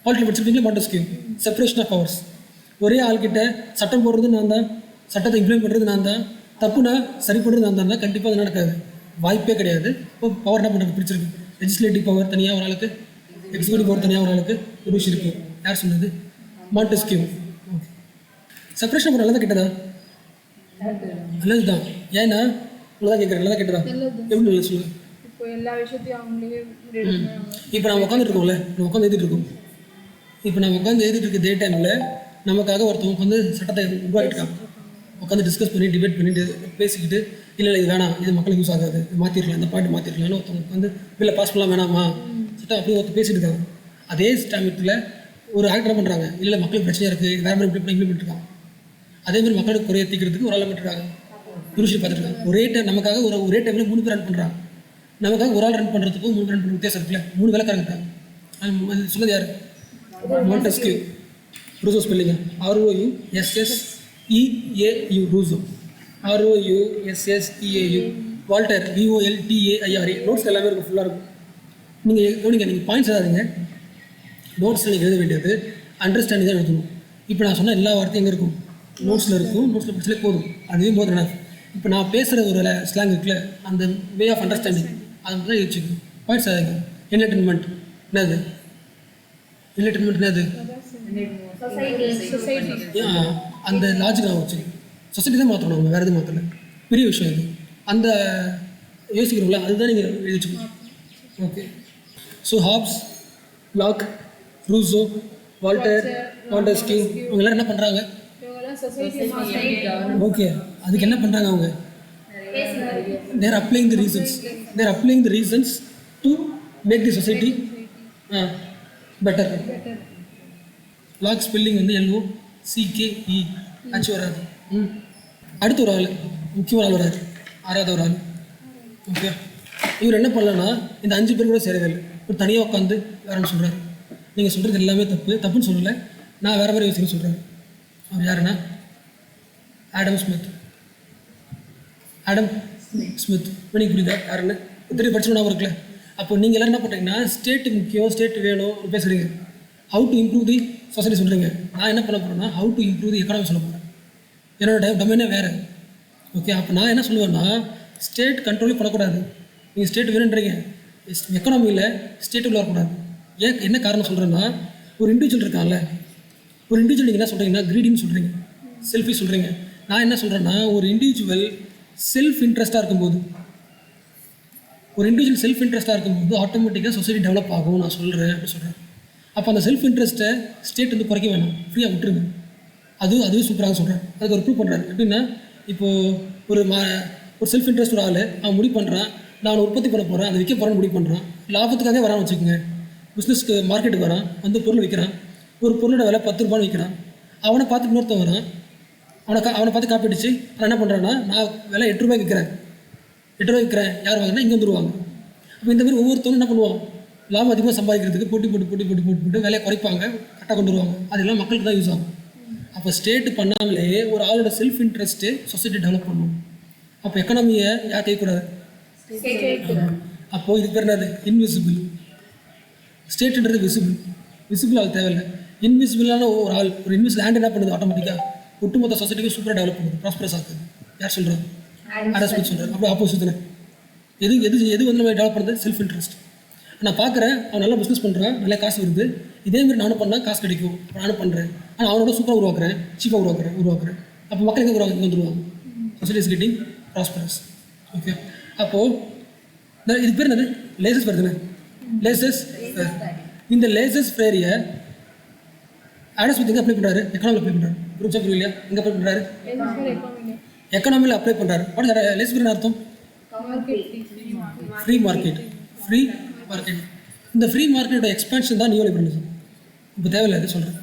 பாலிட்டில் படிச்சிருக்கீங்களா? மாண்டெஸ்கியூ. Separation of powers. ஒரே ஆள்கிட்ட சட்டம் போடுறது நான் தான், சட்டத்தை இம்ப்ளிமெண்ட் பண்ணுறது நான் தான், தப்புனா சரி பண்ணுறது நான் தான், கண்டிப்பாக அது நடக்காது, வாய்ப்பே கிடையாது. இப்போ பவர் என்ன பண்ணுறது? பிரிச்சிருக்கு. லெஜிஸ்லேட்டிவ் பவர் தனியாக ஒரு ஆளுக்கு, எக்ஸிக்யூட்டிவ் பவர் தனியாக ஒரு ஆளுக்கு, ஒரு விஷயம் இருக்குது. யார் சொன்னது? மாண்டெஸ்கியூ. ஓகே, செப்பரேஷன் பவர் நல்லதா கெட்டதா? நல்லது தான். ஏன்னா நல்லதான் கேட்குறேன், நல்லதா கெட்டதா? எப்படி சொல்லுங்கள். இப்போ நம்ம உட்காந்துட்டு இருக்கோம்ல, நம்ம உட்காந்து எழுதிட்டு இருக்கோம். இப்போ நம்ம உட்காந்து எழுதிட்டு இருக்க டே டைமில் நமக்காக ஒருத்தவங்க சட்டத்தை உருவாக்கிட்டாங்க. உட்காந்து டிஸ்கஸ் பண்ணி டிபேட் பண்ணிட்டு பேசிக்கிட்டு, இல்லை இது வேணாம், இது மக்களுக்கு யூஸ் ஆகாது, மாற்றிடலாம், இந்த பாயிண்ட் மாற்றிடலாம்னு ஒருத்தவங்க பில்லை பாஸ் பண்ணலாம் வேணாமா சட்டம் அப்படி ஒருத்தர் பேசிட்டு இருக்காங்க. அதே சமயத்தில் ஒரு ஆக்ட் என்ன பண்ணுறாங்க, இல்லை மக்களுக்கு பிரச்சனையாக இருக்குது, வேறு மாதிரி இம்ப்ளிமெண்ட் இருக்காங்க. அதேமாதிரி மக்களுக்கு குறைய தீக்கிறதுக்கு ஒரு ஆள் பண்ணிருக்காங்க, புருஷன் பார்த்துருக்காங்க. நமக்காக ஒரே டைமில் 3 பேர் ரன் பண்ணுறாங்க. நமக்காக ஒரு ஆள் ரன் பண்ணுறதுக்கும் 3 பேர் ரன் பண்ணுற வித்தியாசம் இருக்குல்ல. 3 வேலைக்காரங்க இருக்காங்க. அது சொல்லுது யார்? மாண்டெஸ்கியூ. ரூசோ ஸ்பெல்லிங்க ROUSSEAU. Rousseau ROUSSEAU. Voltaire VOLTAIRA. Notes எல்லாமே இருக்கும், ஃபுல்லாக இருக்கும். நீங்கள் பாயிண்ட்ஸ் எழுதாதீங்க. நோட்ஸில் நீங்கள் எழுத வேண்டியது அண்டர்ஸ்டாண்டிங் தான் எழுதணும். இப்போ நான் சொன்ன எல்லா வார்த்தையும் எங்கே இருக்கும்? நோட்ஸில் இருக்கும். நோட்ஸில் படிச்சாலே போதும், அதுவே போதும். இப்போ நான் பேசுகிற ஒரு ஸ்லாங் இருக்குல்ல, அந்த வே ஆஃப் அண்டர்ஸ்டாண்டிங் அதை மட்டும் தான் யோசிச்சுக்கணும். பாயிண்ட்ஸ் எழுதாங்க. என்டர்டெயின்மெண்ட் என்னது? அந்த லாஜிக் நான் வச்சுக்கணும். சொசைட்டி தான் மாற்றணும், அவங்க வேறு எதுவும் மாற்றலை. பெரிய விஷயம் இது. அந்த யோசிக்கிறோம்ல, அதுதான் நீங்கள் எழுதிச்சுக்கணும். Okay. So Hobbes, Locke, Rousseau, Voltaire, Montesquieu இவங்க எல்லோரும் என்ன பண்ணுறாங்க? ஓகே, அதுக்கு என்ன பண்ணுறாங்க அவங்க? They are applying the reasons to make the society better. Locke spelling வந்து LOCKE ஆச்சு வராது. அடுத்து ஒரு ஆள், முக்கியமான ஆள் வராது, 6வது ஒரு ஆள். ஓகே, இவர் என்ன பண்ணலன்னா இந்த 5 பேர் கூட சேரவே இல்லை. ஒரு தனியாக உட்காந்து வேறன்னு சொல்கிறாரு. நீங்கள் சொல்கிறது எல்லாமே தப்புன்னு சொல்லலை, நான் வேறு வேறு யோசிக்க சொல்கிறேன். அவர் யாருன்னா ஆடம் ஸ்மித். எனக்கு புரியுதா யாருன்னு? திருப்பி படிச்சுனா இருக்குல்ல. அப்போ நீங்கள் எல்லாம் என்ன பண்ணுறீங்கன்னா ஸ்டேட்டு முக்கியம், ஸ்டேட் வேணும் பேசுகிறீங்க. How to improve the society சொல்கிறீங்க. நான் என்ன பண்ண போகிறேன்னா how to improve the economy சொல்ல போகிறேன். என்னோட டொமைனே வேறு. ஓகே, அப்போ நான் என்ன சொல்லுவேன்னா ஸ்டேட் கண்ட்ரோலே பண்ணக்கூடாது. நீங்கள் ஸ்டேட் வேணுன்றீங்க, எக்கானமியில் ஸ்டேட்டுக்குள்ளே வரக்கூடாது. ஏன் என்ன காரணம் சொல்கிறேன்னா, ஒரு இண்டிவிஜுவல் இருக்கான்ல, ஒரு இண்டிவிஜுவல் நீங்கள் என்ன சொல்கிறீங்கன்னா க்ரீடின்னு சொல்கிறீங்க, செல்ஃபிஷ் சொல்கிறீங்க. நான் என்ன சொல்கிறேன்னா ஒரு இண்டிவிஜுவல் செல்ஃப் இன்ட்ரெஸ்ட்டாக இருக்கும்போது ஆட்டோமேட்டிக்காக சொசைட்டி டெவலப் ஆகும் நான் சொல்கிறேன் அப்படி சொல்கிறேன். அப்போ அந்த செல்ஃப் இன்ட்ரெஸ்ட்டை ஸ்டேட் வந்து குறைக்க வேணாம், ஃப்ரீயாக விட்டுருங்க. அதுவே சூப்பராக சொல்கிறேன். அதுக்கு ஒரு ப்ரூவ் பண்ணுறேன். எப்படின்னா இப்போது ஒரு செல்ஃப் இன்ட்ரெஸ்ட் ஒரு ஆள் அவன் முடிவு பண்ணுறான், நான் உற்பத்தி பண்ண போகிறேன், அதை விற்க போகிறேன்னு முடிவு பண்ணுறான். லாபத்துக்காகவே வரான்னு வச்சுக்கோங்க. பிஸ்னஸ்க்கு மார்க்கெட்டுக்கு வரான், வந்து பொருள் விற்கிறான். ஒரு பொருளோட விலை 10 ரூபான்னு விற்கிறான். அவனை பார்த்து இன்னொருத்தன் வரான், அவனை பார்த்து காப்பிடிச்சு நான் என்ன பண்ணுறேன்னா நான் விலை 8 ரூபாய்க்கு விற்கிறேன், 8 ரூபாய்க்கு விற்கிறேன். யார் வாங்கினா இங்கே வந்துடுவாங்க. அப்போ இந்த மாதிரி ஒவ்வொருத்தரும் என்ன பண்ணுவான், லாபம் அதிகமாக சம்பாதிக்கிறதுக்கு போட்டி போட்டு விலையை குறைப்பாங்க, கரெக்டாக கொண்டு வருவாங்க. அதெல்லாம் மக்களுக்கு தான் யூஸ் ஆகும். அப்போ ஸ்டேட்டு பண்ணாமலே ஒரு ஆளோட செல்ஃப் இன்ட்ரெஸ்ட்டு சொசைட்டி டெவலப் பண்ணணும். அப்போ எக்கனாமியை யார் கேட்கக்கூடாது? அப்போது இதுக்கு பேர் என்னது? இன்விசிபிள். ஸ்டேட்டுன்றது விசிபிள் ஆள் தேவையில்லை. இன்விசிபிளான ஒரு ஆள், ஒரு இன்விசிபிள் ஹேண்ட் என்ன பண்ணுது? ஆட்டோமேட்டிக்காக ஒட்டுமொத்த சொசைட்டிக்கும் சூப்பராக டெவலப் பண்ணுது, ப்ராஸ்பரஸ் ஆகுது. யார் சொல்கிறாங்க? ஆடம் ஸ்மித் சொல்கிறார். அப்போ ஆப்போசிட் தானே. எது வந்து நம்ம டெவலப் பண்ணுறது? Self interest. நான் பார்க்குறேன் அவன் நல்லா பிஸ்னஸ் பண்ணுறான், நல்லா காசு வருது, இதேமாதிரி நானும் பண்ணால் காசு கிடைக்கும், நானும் பண்ணுறேன். ஆனால் அவனோட சூப்பராக உருவாக்குறேன், சீப்பாக உருவாக்குறேன். அப்போ மக்கள் எங்கே வருவாங்க? இங்கே வந்துடுவாங்க. Society is getting prosperous. Okay, அப்போது இது பேர் என்னது? லேசஸ் வருதுண்ணே, லேசஸ். இந்த லேசஸ் ஃபேரியை ஆடம் ஸ்மித் எங்கே அப்ளை பண்ணுறாரு? எக்கனாமியில் அப்ளை பண்ணுறாரு. புரிஞ்சா புரியலையா? எங்கே அப்ளை பண்ணுறாரு? எக்கனாமியில் அப்ளை பண்ணுறாரு. லேசஸ் ஃபேர் அர்த்தம் ஃப்ரீ மார்க்கெட். இந்த ஃப்ரீ மார்க்கெட்டோட எக்ஸ்பான்ஷன் தான் நியோலிபரலிசம். இப்போ தேவையில்லை அது சொல்கிறேன்.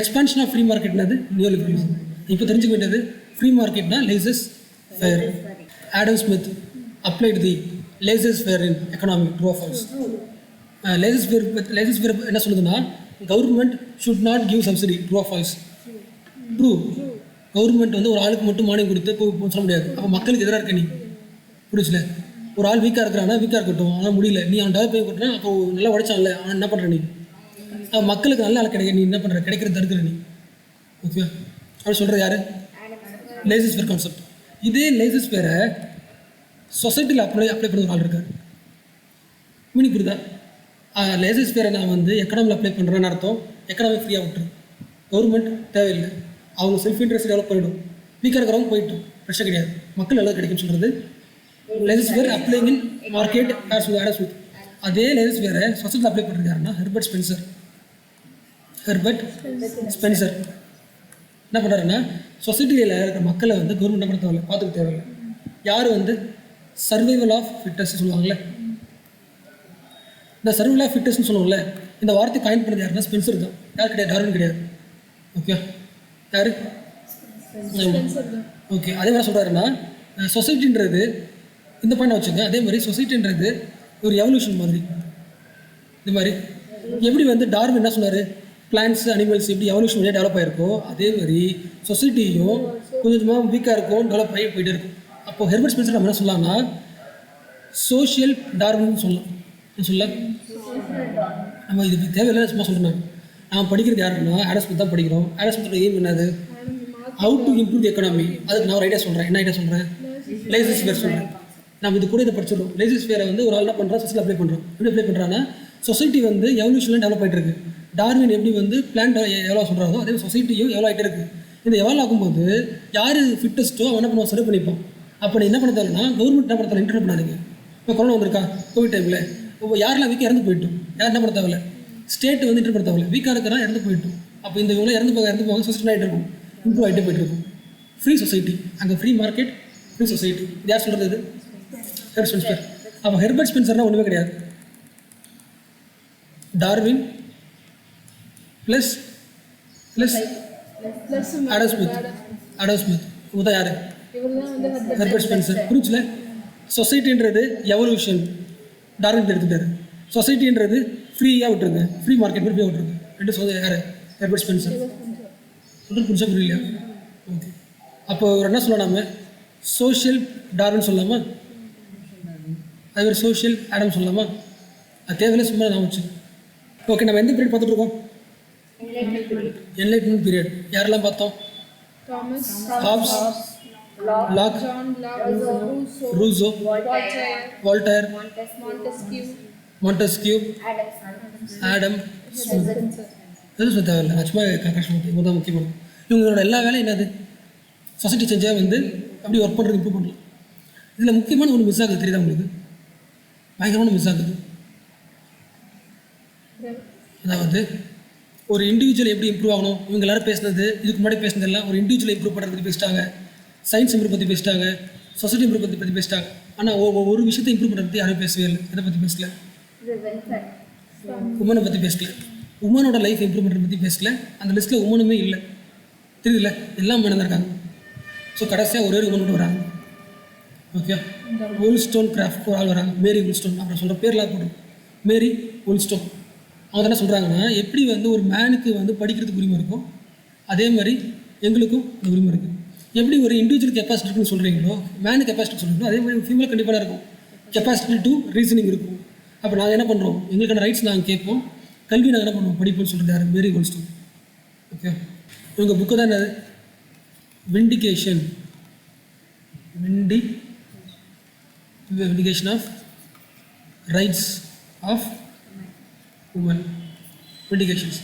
எக்ஸ்பான்ஷன் ஆஃப் ஃப்ரீ மார்க்கெட்னது நியோலிபரலிசம். இப்போ தெரிஞ்சுக்க வேண்டியது ஃப்ரீ மார்க்கெட்னா laissez faire. Adam Smith applied the laissez faire in economy. True or false? Laissez faire என்ன சொல்லுதுன்னா government should not give subsidy. True or false? True. Government வந்து ஒரு ஆளுக்கு மட்டும் மானியம் கொடுத்து சொல்ல முடியாது. அப்போ மக்களுக்கு எதிராக இருக்க நீ புரிச்சுல. ஒரு ஆள் வீக்காக இருக்கட்டும், ஆனால் முடியல, நீ அவன் டெவலப் பண்ணி கொடுத்தா அப்போ நல்லா உடைச்சான்ல, அவன் என்ன பண்ணுற நீ? அவன் மக்களுக்கு நல்ல ஆள் கிடைக்க நீ என்ன பண்ணுற? கிடைக்கிறது தடுக்கிற நீ. ஓகே, அப்படி சொல்கிற யார்? Laissez faire concept. இதே லேசஸ் ஃபேரை சொசைட்டியில் அப்ளை பண்ண ஒரு ஆள் இருக்கார். மீனிங் புரியுதா? லேசஸ் ஃபேரை நான் வந்து எக்கனாமியில் அப்ளை பண்ணுறேன்னு அர்த்தம். எக்கனாமி ஃப்ரீயாக விட்டுரு, கவர்மெண்ட் தேவையில்லை, அவங்க செல்ஃப் இன்ட்ரெஸ்ட் டெவலப் பண்ணிவிடும், வீக்காக இருக்கிறவங்க போயிட்டோம், பிரச்சனை கிடையாது, மக்கள் நல்லா கிடைக்கும்னு சொல்கிறது laissez faire applying in market. Adam Smith. அதே லேசஸ் ஃபேரை சொசைட்டியில் அப்ளை பண்ணுறாருன்னா ஹெர்பர்ட் ஸ்பென்சர் என்ன பண்ணுறாருன்னா சொசைட்டியில் இருக்கிற மக்களை வந்து கவர்மெண்ட் பண்ண தேவையில்லை, பார்த்துக்க தேவையில்லை. யார் வந்து சர்வைவல் ஆஃப் ஃபிட்னஸ் சொல்லுவாங்கள்ல, இந்த சர்வைவல் ஆஃப் ஃபிட்னஸ்ன்னு சொல்லுவோம்ல, இந்த வார்த்தை காயின் பண்ணது யாருன்னா ஸ்பென்சர் தான். யார் கிடையாது? டார்வின் கிடையாது. ஓகே, யார்? ஓகே, அதே மாதிரி சொல்கிறாருன்னா சொசைட்டின்றது இந்த பாயிண்ட் வச்சுங்க. அதே மாதிரி சொசைட்டின்றது ஒரு எவல்யூஷன் மாதிரி. இது மாதிரி எப்படி வந்து டார்வின் என்ன சொன்னார், பிளான்ஸ் அனிமல்ஸ் எப்படி எவல்யூஷன் வழியாக டெவலப் ஆகிருக்கோ அதே மாதிரி சொசைட்டியும் கொஞ்சமாக வீக்காக இருக்கும், டெவலப் ஆகி போயிட்டே இருக்கும். அப்போது ஹெர்பர்ட் ஸ்பென்சர் நம்ம என்ன சொல்லலாம்னா சோஷியல் டார்வின் சொல்லலாம். நம்ம இது தேவையில்லை சும்மா சொல்கிறேன். நான் படிக்கிறது யாருன்னா ஆடம் ஸ்மித் தான் படிக்கிறோம். ஆடம் ஸ்மித்தோட எய்ம் என்னது? How to improve the economy. அதுக்கு நான் ஒரு ஐடியா சொல்கிறேன். என்ன ஐடியா சொல்கிறேன்? லேசஸ் ஃபேர் சொல்கிறேன். நம்ம இது கூட இதை படிச்சிடும். லேசஸ் ஃபேரை வந்து ஒரு ஆள் என்ன பண்ணுறோம், சொசைட்டியில் அப்ளை பண்ணுறோம். எப்படி அப்ளை பண்ணுறாங்கன்னா சொசைட்டி வந்து எவல்யூஷனில் டெவலப் ஆகிட்டு இருக்குது. டார்வின் எப்படி வந்து பிளான்ட் எவ்வளோ சொல்கிறாரோ அதே சொசைட்டியும் எவ்வளோ ஆகிட்டே இருக்குது. இந்த எவால்வ் ஆகும்போது யார் ஃபிட்டஸ்ட்டோ அவன் என்ன பண்ணுவான், செலவு பண்ணிப்பான். அப்போ நீ என்ன பண்ண தேவைன்னா கவர்மெண்ட் என்ன பண்ண தேவை, இன்டர்வியூ பண்ணாதீங்க. இப்போ கொரோனா வந்திருக்கா, கோவிட் டைமில் இப்போ யாரெல்லாம் வீக்காக இறந்து போயிட்டோம், யார் என்ன பண்ண தேவையில்ல, ஸ்டேட் வந்து இன்டர்வியூ பண்ண தேவையில்ல, வீக்காக இருக்கிறா இறந்து போயிட்டோம். அப்போ இந்த இவங்க இறந்து போக சொசைட்டி ஆகிட்டு இருக்கும், இம்ப்ரூவ் ஆகிட்டே போயிட்டு இருக்கும். ஃப்ரீ சொசைட்டி, அங்கே ஃப்ரீ மார்க்கெட், ஃப்ரீ சொசைட்டி. இது யார் சொல்கிறது? இது ஹெர்பர்ட் ஸ்பென்சர். அப்போ ஹெர்பர்ட் ஸ்பென்சர்னால் ஒன்றுமே கிடையாது. Darwin plus Adam Smith. இவங்க தான் யார்? Herbert Spencer. புரிஞ்சுல? சொசைட்டின்றது எவல்யூஷன், டார்வின் எடுத்துட்டாரு. சொசைட்டின்றது ஃப்ரீயாக விட்டுருங்க, ஃப்ரீ மார்க்கெட் மாதிரி ஃப்ரீயாக விட்டுருங்க. ரெண்டு யார்? Herbert Spencer. சொல்கிறது புதுசாக புரியலையா? ஓகே. அப்போ ஒரு என்ன சொல்லலாம், நம்ம சோஷியல் டார்வின் சொல்லலாமா, அது ஒரு சோஷியல் ஆடம் சொல்லலாமா? அது தேவையில்லை, சும்மா நான் வச்சு. ஓகே, நம்ம எந்த பீரியட் பார்த்துட்டு இருக்கோம்? Enlightenment period. யாரெல்லாம் பார்த்தோம்? Hobbes, Locke, Rousseau, Voltaire, Montesquieu, Adam Smith. எதுவும் சொல்ல தேவையில்லை, சும்மா கரெக்டாக இவங்க தான் முக்கியமான. இவங்களோட எல்லா வேலையும் என்னது? சொசைட்டி செஞ்சால் வந்து அப்படி ஒர்க் பண்ணுறது, இம்ப்ரூவ் பண்ணலாம். இதில் முக்கியமான ஒன்று மிஸ் ஆகுது, தெரியுதா உங்களுக்கு? பயங்கரமான மிஸ் ஆகுது. அதாவது ஒரு இண்டிவிஜுவல் எப்படி இம்ப்ரூவ் ஆகணும், இவங்க எல்லாரும் பேசினது, இதுக்கு முன்னாடி பேசினதெல்லாம் ஒரு இண்டிவிஜுவல் இம்ப்ரூவ் பண்ணுறதுக்கு பேசிட்டாங்க, சயின்ஸ் இம்ப்ரூவ் பற்றி பேசிட்டாங்க, சொசைட்டி இம்ப்ரூவ் பற்றி பேசிட்டாங்க. ஆனால் ஒரு விஷயத்தை இம்ப்ரூவ் பண்ணுறது யாரும் பேசவே இல்லை. எதை பற்றி பேசல? உமனை பற்றி பேசல, உமனோட லைஃப் இம்ப்ரூவ் பண்ணுறதை பற்றி பேசல. அந்த லிஸ்ட்டில் உமனுமே இல்லை, தெரியுதுல்ல? எல்லாம் உமன் தான் இருக்காங்க. ஸோ கடைசியாக ஒரே ஒரு உமன் மட்டும் வராங்க. ஓகே, woolstone கிராஃப்ட் ஒரு ஆள் வராங்க, மேரி woolstone. அப்புறம் சொல்கிற பேர்லாம் போடும், மேரி woolstone. அவங்க என்ன சொல்கிறாங்கன்னா, எப்படி வந்து ஒரு மேனுக்கு வந்து படிக்கிறதுக்கு உரிமை இருக்கும், அதே மாதிரி எங்களுக்கும் அந்த உரிமை இருக்குது. எப்படி ஒரு இண்டிவிஜுவல் கெப்பாசிட்டி இருக்குன்னு சொல்கிறீங்களோ, மேனு கெப்பாசிட்டி சொல்கிறீங்களோ, அதே மாதிரி ஃபீமேல் கண்டிப்பாக இருக்கும், கெப்பாசிட்டி டு ரீசனிங் இருக்கும். அப்போ நாங்கள் என்ன பண்ணுறோம், எங்களுக்கான ரைட்ஸ் நாங்கள் கேட்போம், கல்வி நாங்கள் என்ன பண்ணுவோம், படிப்போம்னு சொல்கிறது யார்? Mary woolstone. ஓகே, இவங்க புக்கு தான் என்னது? Vindication of rights of woman. Vindications,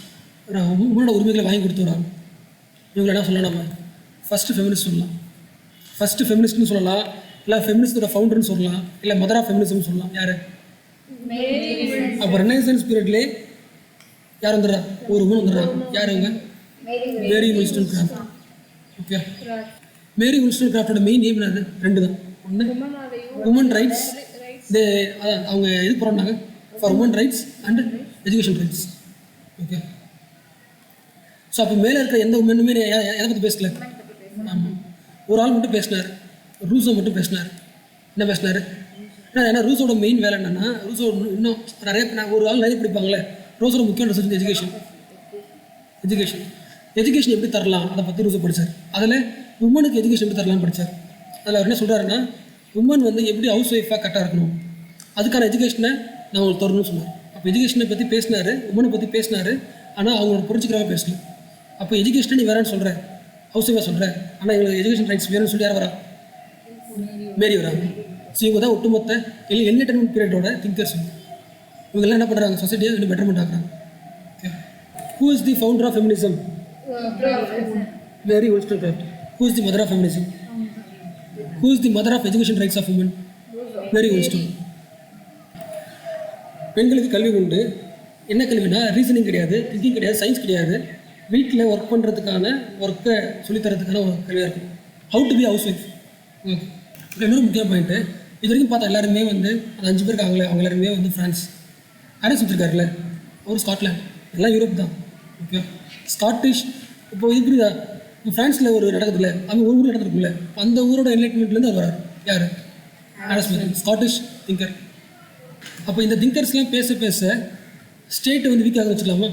உமனோட உரிமைகளை வாங்கி கொடுத்து வராங்க. இவங்களை என்ன சொல்லலாம், நம்ம ஃபஸ்ட்டு ஃபெமினிஸ்ட் சொல்லலாம், ஃபஸ்ட்டு ஃபெமினிஸ்ட்னு சொல்லலாம், இல்லை ஃபெமினிஸ்டோட ஃபவுண்டர்னு சொல்லலாம், இல்லை மதர் ஆஃப் ஃபெமினிசம்னு சொல்லலாம். யார்? அப்போ ரெனசான்ஸ் பீரியட்லேயே யார் வந்துடுறா? ஒரு உமன் வந்துடுறாங்க. யார் இவங்க? மேரி woolstone கிராஃப்ட். ஓகே, மேரி woolstone கிராஃப்டோட மெயின் எய்ம் என்னது? ரெண்டு தான். ஒன்று உமன் ரைட்ஸ், அதான் அவங்க இது போகிறாங்க for women rights and education rights. Okay, so அப்போ மேலே இருக்கிற எந்த உமனுமே எதை பற்றி பேசல. ஆமாம், ஒரு ஆள் மட்டும் பேசினார், ரூசோ மட்டும் பேசினார். என்ன பேசினார்? ஏன்னா ரூசோட மெயின் வேலை என்னென்னா, ரூசோ இன்னும் ஒரு ஆள் நிறைய படிப்பாங்களே, ரூசோட முக்கியமான ரிசர்ச் எஜுகேஷன் எப்படி தரலாம் அதை பற்றி ரூசோ படித்தார். அதில் உமனுக்கு எஜுகேஷன் எப்படி தரலாம்னு படித்தார். அதில் அவர் என்ன சொல்கிறாருன்னா, உமன் வந்து எப்படி ஹவுஸ் ஒய்ஃபாக கரெக்டாக இருக்கணும், அதுக்கான எஜுகேஷனை நான் உங்களுக்கு தரணும்னு சொன்னார். அப்போ எஜுகேஷனை பற்றி பேசினார், உமனை பற்றி பேசினார், ஆனால் அவங்களோட புரிஞ்சுக்கிறவங்க பேசல. அப்போ எஜுகேஷனை நீ வேறான்னு சொல்கிற, ஹவுஸ் ஒய்ஃபாக சொல்கிற, ஆனால் எங்களுக்கு எஜுகேஷன் ரைட்ஸ் வேணும்னு சொல்லி யார் வரா? மேரி வராங்க. ஸோ இவங்க தான் ஒட்டுமொத்த என்லைட்டன்மெண்ட் பீரியடோட திங்கர்ஸ். இவங்கெல்லாம் என்ன பண்ணுறாங்க, சொசைட்டியை இன்னும் பெட்டர்மெண்ட் ஆகுறாங்க. Okay, who is the founder of feminism? Mary woolstone craft. Who is the mother of feminism? Who is the mother of education rights of women? Mary woolstone. பெண்களுக்கு கல்வி உண்டு. என்ன கல்வினா, ரீசனிங் கிடையாது, திங்கிங் கிடையாது, சயின்ஸ் கிடையாது, வீட்டில் ஒர்க் பண்ணுறதுக்கான ஒர்க்கை சொல்லித்தரதுக்கான ஒரு கல்வியாக இருக்கும். How to be housewife. Okay, இன்னொரு முக்கிய பாயிண்ட்டு, இது வரைக்கும் பார்த்தா எல்லாருமே வந்து அந்த 5 பேர் இருக்காங்களே, அவங்க எல்லாருமே வந்து ஃப்ரான்ஸ். ஆடம் ஸ்மித் இருக்காருல்ல, அவர் ஸ்காட்லாண்ட், எல்லாம் யூரோப் தான். Okay, Scottish. இப்போ இது புரியுதா? இப்போ ஃப்ரான்ஸில் ஒரு நடக்குதுல்ல, அவங்க ஒரு ஊர் நடந்துருக்குல்ல, அந்த ஊரோட என்லைட்மெண்ட்லேருந்து அவர் வரார். யார்? Adam Smith, Scottish thinker. அப்போ இந்த திங்கர்ஸ்லாம் பேச ஸ்டேட்டை வந்து வீக்காக வச்சுக்கலாமா?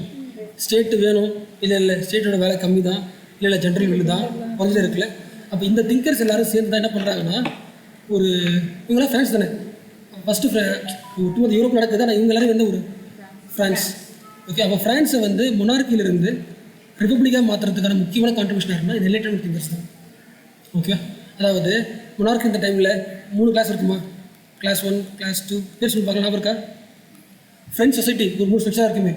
ஸ்டேட்டு வேணும், இல்லை ஸ்டேட்டோட வேலை கம்மி தான், இல்லை ஜென்ரல் வேலு தான், குறைஞ்சே இருக்குல்ல. அப்போ இந்த திங்கர்ஸ் எல்லோரும் சேர்ந்து தான் என்ன பண்ணுறாங்கன்னா, ஒரு இவங்களாம் ஃப்ரான்ஸ் தானே ஃபஸ்ட்டு ஒட்டுமொத்த யூரோப் நடக்குது, ஆனால் இவங்க எல்லாரும் வந்து ஒரு ஃப்ரான்ஸ். ஓகே, அப்போ ஃப்ரான்ஸை வந்து மொனார்க்கியிலிருந்து ரிப்பப்ளிக்காக மாற்றுறதுக்கான முக்கியமான கான்ட்ரிபியூஷன் இருந்தால் இது என்லைட்டன்மெண்ட் திங்கர்ஸ் தான். ஓகே, அதாவது மொனார்க் இந்த டைமில் 3 கிளாஸ் இருக்குமா? கிளாஸ் 1, கிளாஸ் 2, பேர் சொல்லி பார்க்கலாம், ஞாபகம் இருக்கா? ஃப்ரெஞ்ச் சொசைட்டி ஒரு 3 செக்ஷனாக இருக்குமே.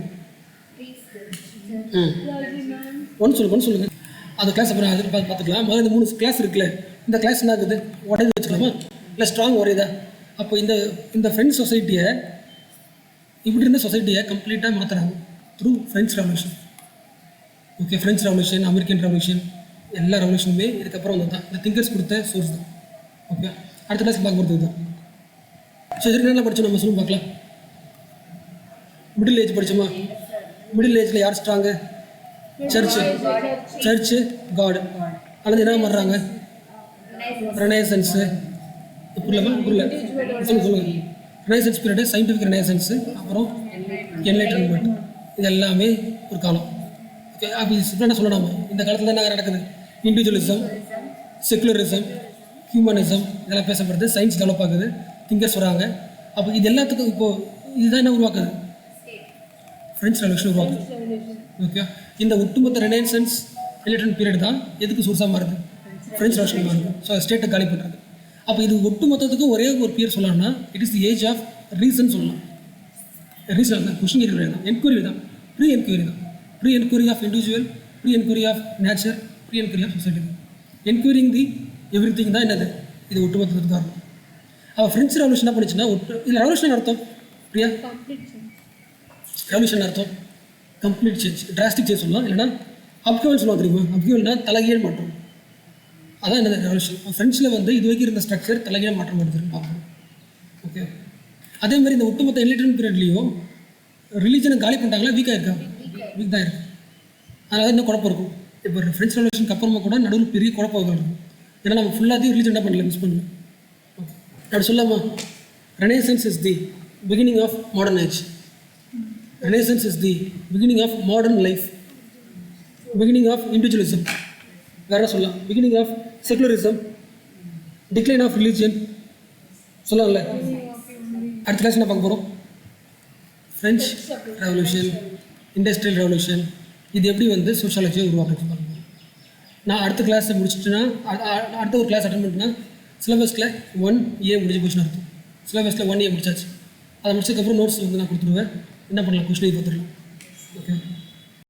ஒன்று சொல்லுங்கள். அந்த கிளாஸ் அப்புறம் அது பார்த்துக்கலாம். முதல்ல இந்த 3 கிளாஸ் இருக்குல்ல, இந்த கிளாஸ் என்ன ஆகுது, உடனே வச்சுக்கலாமா, இல்லை ஸ்ட்ராங் உரையுதா? அப்போ இந்த ஃப்ரெண்ட்ஸ் சொசைட்டியை, இப்படி இருந்த சொசைட்டியை கம்ப்ளீட்டாக மாற்றுறாங்க through French revolution. Okay, French revolution, American revolution, எல்லா ரெவல்யூஷனுமே இதுக்கப்புறம் வந்து தான் இந்த திங்கர்ஸ் கொடுத்த சோர்ஸ் தான். ஓகே, அடுத்த கிளாஸ் பார்க்க போகிறது தான். ஸோ இதுக்கு என்ன படித்தோம் நம்ம சொல்லுங்க பார்க்கலாம். Middle age படித்தோமா? மிடில் ஏஜில் யார் ஸ்ட்ராங்கு? சர்ச்சு, காடு. அல்லது என்ன மாறுறாங்க? ரெனேசன்ஸு. புரியலமா? புரியல, சொல்லுங்கள். ரெனேசன்ஸ் பீரியடு, சயின்டிஃபிக் ரெனேசன்ஸு, அப்புறம் என்லைட்டன்மெண்ட், இது எல்லாமே ஒரு காலம். ஓகே, அப்படி என்ன சொல்லணும், இந்த காலத்தில் என்ன நடக்குது? இண்டிவிஜுவலிசம், செக்குலரிசம், ஹியூமனிசம், இதெல்லாம் பேசப்படுது. சயின்ஸ் டெவலப் ஆகுது, திங்கர்ஸ் வராங்க. அப்போ இது எல்லாத்துக்கும் இப்போது இதுதான் என்ன உருவாக்குது? ஃப்ரெஞ்ச் ரெவல்யூஷன் உருவாக்குது. ஓகே, இந்த ஒட்டுமொத்த ரெனேசன்ஸ் என்லைட்டன்மெண்ட் பீரியட் தான் எதுக்கு சோர்ஸாக மாறுது? ஃப்ரெஞ்ச் ரெவல்யூஷன் மாறுது. ஸோ ஸ்டேட்டை காலி பண்ணுறது. அப்போ இது ஒட்டுமொத்தத்துக்கும் ஒரே ஒரு பேர் சொல்லலாம்னா it is the age of reason சொல்லலாம். ரீசன் தான், கொஷின் கேட்குறது தான், என்கொயரி தான், ப்ரீ என்கொயரி தான். Free enquiry of individual, free enquiry of nature, free enquiry of society. Enquiring the everything தான் என்னது, இது ஒட்டுமொத்தத்துக்கு தான் இருக்கும். அவள் ஃப்ரெஞ்ச் ரெவல்யூஷன் என்ன பண்ணிச்சுன்னா, இதில் ரெவல்யூஷன் அர்த்தம் பிரியா, ரெவல்யூஷன் அர்த்தம் கம்ப்ளீட் சேஞ்ச், டிராஸ்டிக் சேஞ்ச் சொல்லலாம். இல்லைன்னா அப்கவல் சொல்லுவாங்க தெரியுமா? அப்கவல்னா தலைகீழ் மாற்றம். அதான் என்னது ரெவல்யூஷன். ஃப்ரெஞ்சில் வந்து இது வரைக்கும் இருந்த ஸ்ட்ரக்சர் தலைகீழ் மாற்றம் எடுத்துருன்னு பார்க்கணும். ஓகே, அதே மாதிரி இந்த ஒட்டுமொத்த என்லைட்டன்மெண்ட் பீரியட்லேயும் ரிலீஜனை காலி பண்ணிட்டாங்களா, வீக்காக இருக்கா? வீக் தான் இருக்குது. அதனால இன்னும் குழப்பம் இருக்கும். இப்போ ஃப்ரெஞ்ச் ரெவல்யூஷனுக்கு அப்புறமா கூட நடுவில் பெரிய குழப்பங்கள் இருக்கும். ஏன்னா நம்ம ஃபுல்லாத்தையும் ரிலீஜன் என்ன பண்ணல, மிஸ் பண்ணல. ஓகே, அப்படி சொல்லாமா? Renaissance is the beginning of modern age. Renaissance is the beginning of modern life, beginning of individualism, வேற சொல்லலாம், beginning of secularism, decline of religion சொல்லலாம்ல. அடுத்த கிளாஸ் என்ன பார்க்க போகிறோம்? ஃப்ரெஞ்ச் ரெவல்யூஷன், இண்டஸ்ட்ரியல் ரெவல்யூஷன், இது எப்படி வந்து சோஷியாலஜியை உருவாக்குறது பார்க்க போகிறோம். நான் அடுத்த கிளாஸை முடிச்சுட்டுனா அடுத்த ஒரு கிளாஸ் அட்டன் பண்ணிட்டுனா சிலபஸில் 1A முடிஞ்சு போச்சுன்னு அர்த்தம். சிலபஸில் 1A முடிச்சாச்சு. அதை முடிச்சதுக்கப்புறம் நோட்ஸ் வந்து நான் கொடுத்துருவேன். என்ன பண்ணலாம், கொஸ்டின் பார்த்துடலாம். ஓகே.